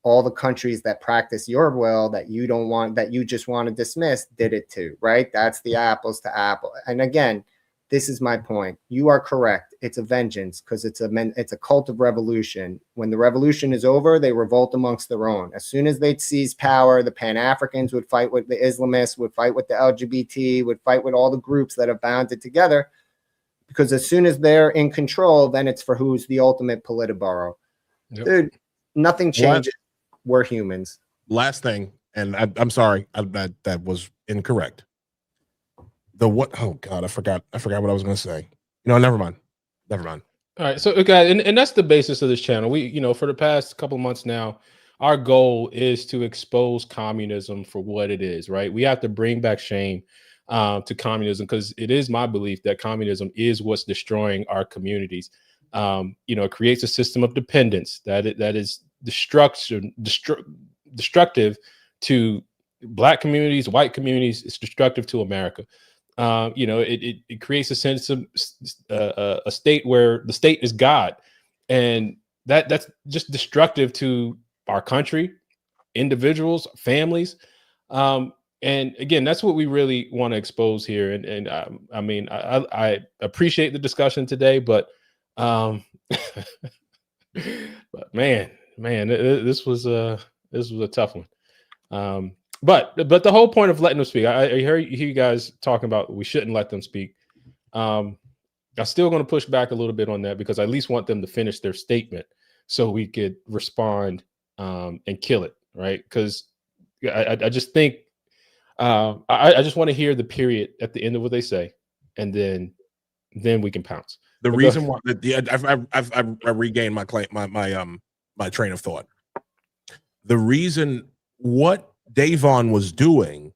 all the countries that practice your will that you don't want, that you just want to dismiss, did it too, right? That's the apples to apple. And again, this is my point. You are correct. It's a vengeance because it's a cult of revolution. When the revolution is over, they revolt amongst their own. As soon as they seize power, the Pan-Africans would fight with the Islamists, would fight with the LGBT, would fight with all the groups that have bounded together. Because as soon as they're in control, then it's for who's the ultimate Politburo. Yep. Dude, nothing changes. We're humans. Last thing, and I'm sorry, that was incorrect. The what? Oh God, I forgot what I was going to say. Never mind. All right, so guys, and that's the basis of this channel. We, for the past couple of months now, our goal is to expose communism for what it is. Right? We have to bring back shame to communism because it is my belief that communism is what's destroying our communities. It creates a system of dependence that is destructive to Black communities, white communities. It's destructive to America. It creates a sense of a state where the state is God, and that's just destructive to our country, individuals, families. And again, that's what we really want to expose here. And I appreciate the discussion today, but but man, this was a tough one. But the whole point of letting them speak, I hear you guys talking about we shouldn't let them speak. I'm still going to push back a little bit on that because I at least want them to finish their statement so we could respond and kill it, right? Because I just think I just want to hear the period at the end of what they say, and then we can pounce. The reason why I regained my train of thought. The reason what Dayvon was doing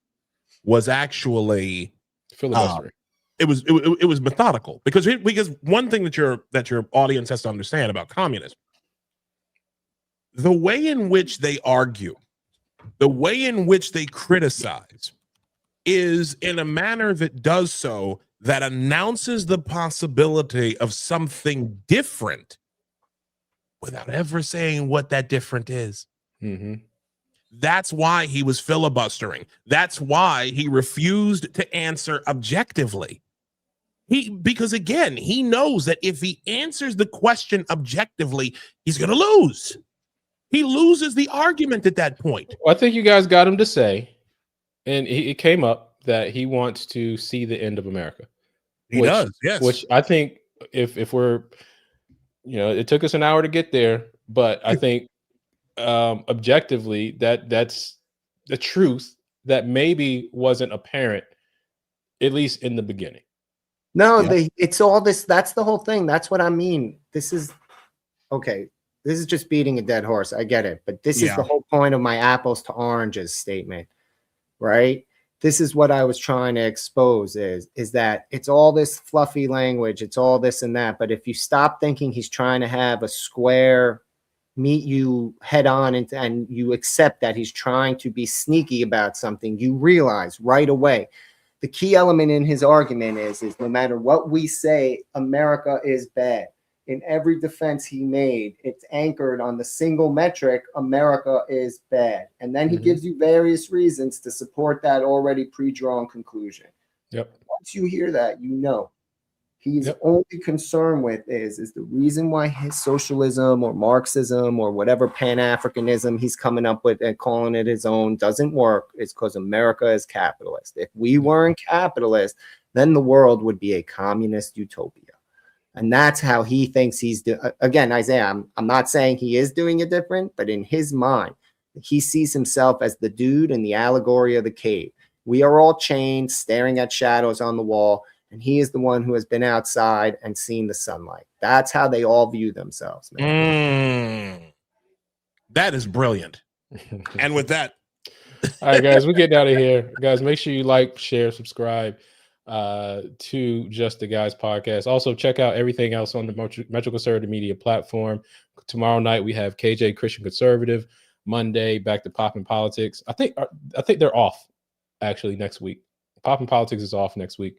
was actually filibustering. It was methodical because one thing that your audience has to understand about communism, the way in which they argue, the way in which they criticize, is in a manner that does so that announces the possibility of something different without ever saying what that different is. Mm-hmm. That's why he was filibustering. That's why he refused to answer objectively. Because again, he knows that if he answers the question objectively, he's going to lose. He loses the argument at that point. Well, I think you guys got him to say, and it came up that he wants to see the end of America. He does, yes. Which I think if we're, it took us an hour to get there, but I think objectively that's the truth that maybe wasn't apparent, at least in the beginning. No, it's all this. That's the whole thing. That's what I mean. This is okay. This is just beating a dead horse. I get it. But this is the whole point of my apples to oranges statement, right? This is what I was trying to expose is that it's all this fluffy language. It's all this and that. But if you stop thinking he's trying to have a square meet you head on and you accept that he's trying to be sneaky about something, you realize right away the key element in his argument is no matter what we say, America is bad. In every defense he made, it's anchored on the single metric, America is bad. And then he gives you various reasons to support that already pre-drawn conclusion. Yep. Once you hear that, he's only concerned with is the reason why his socialism or Marxism or whatever Pan-Africanism he's coming up with and calling it his own doesn't work is because America is capitalist. If we weren't capitalist, then the world would be a communist utopia. And that's how he thinks he's doing. Again, Isaiah, I'm not saying he is doing it different, but in his mind, he sees himself as the dude in the allegory of the cave. We are all chained, staring at shadows on the wall. And he is the one who has been outside and seen the sunlight. That's how they all view themselves, man. That is brilliant. And with that, all right, guys, we're getting out of here. Guys, make sure you like, share, subscribe to Just the Guys podcast. Also, check out everything else on the Metro Conservative Media platform. Tomorrow night we have KJ Christian Conservative. Monday, back to Poppin' Politics. I think they're off actually next week. Poppin' Politics is off next week.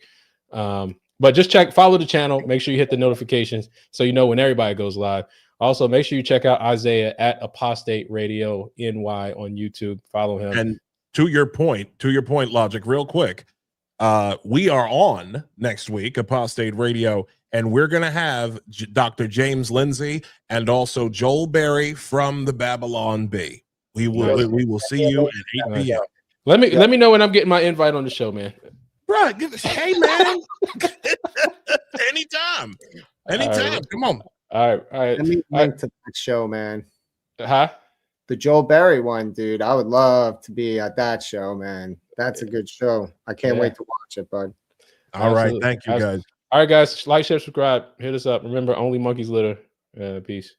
But just follow the channel. Make sure you hit the notifications so you know when everybody goes live. Also, make sure you check out Isaiah at Apostate Radio NY on YouTube. Follow him. And to your point, Logic, real quick, we are on next week, Apostate Radio, and we're going to have Dr. James Lindsay and also Joel Berry from the Babylon Bee. We will see you at 8 p.m. Let me know when I'm getting my invite on the show, man. Right. Hey, man. Anytime. Right. Come on. All right. Let me link to that show, man. Huh? The Joel Berry one, dude. I would love to be at that show, man. That's a good show. I can't wait to watch it, bud. All right. Thank you, guys. All right, guys. Like, share, subscribe. Hit us up. Remember, only monkeys litter. Peace.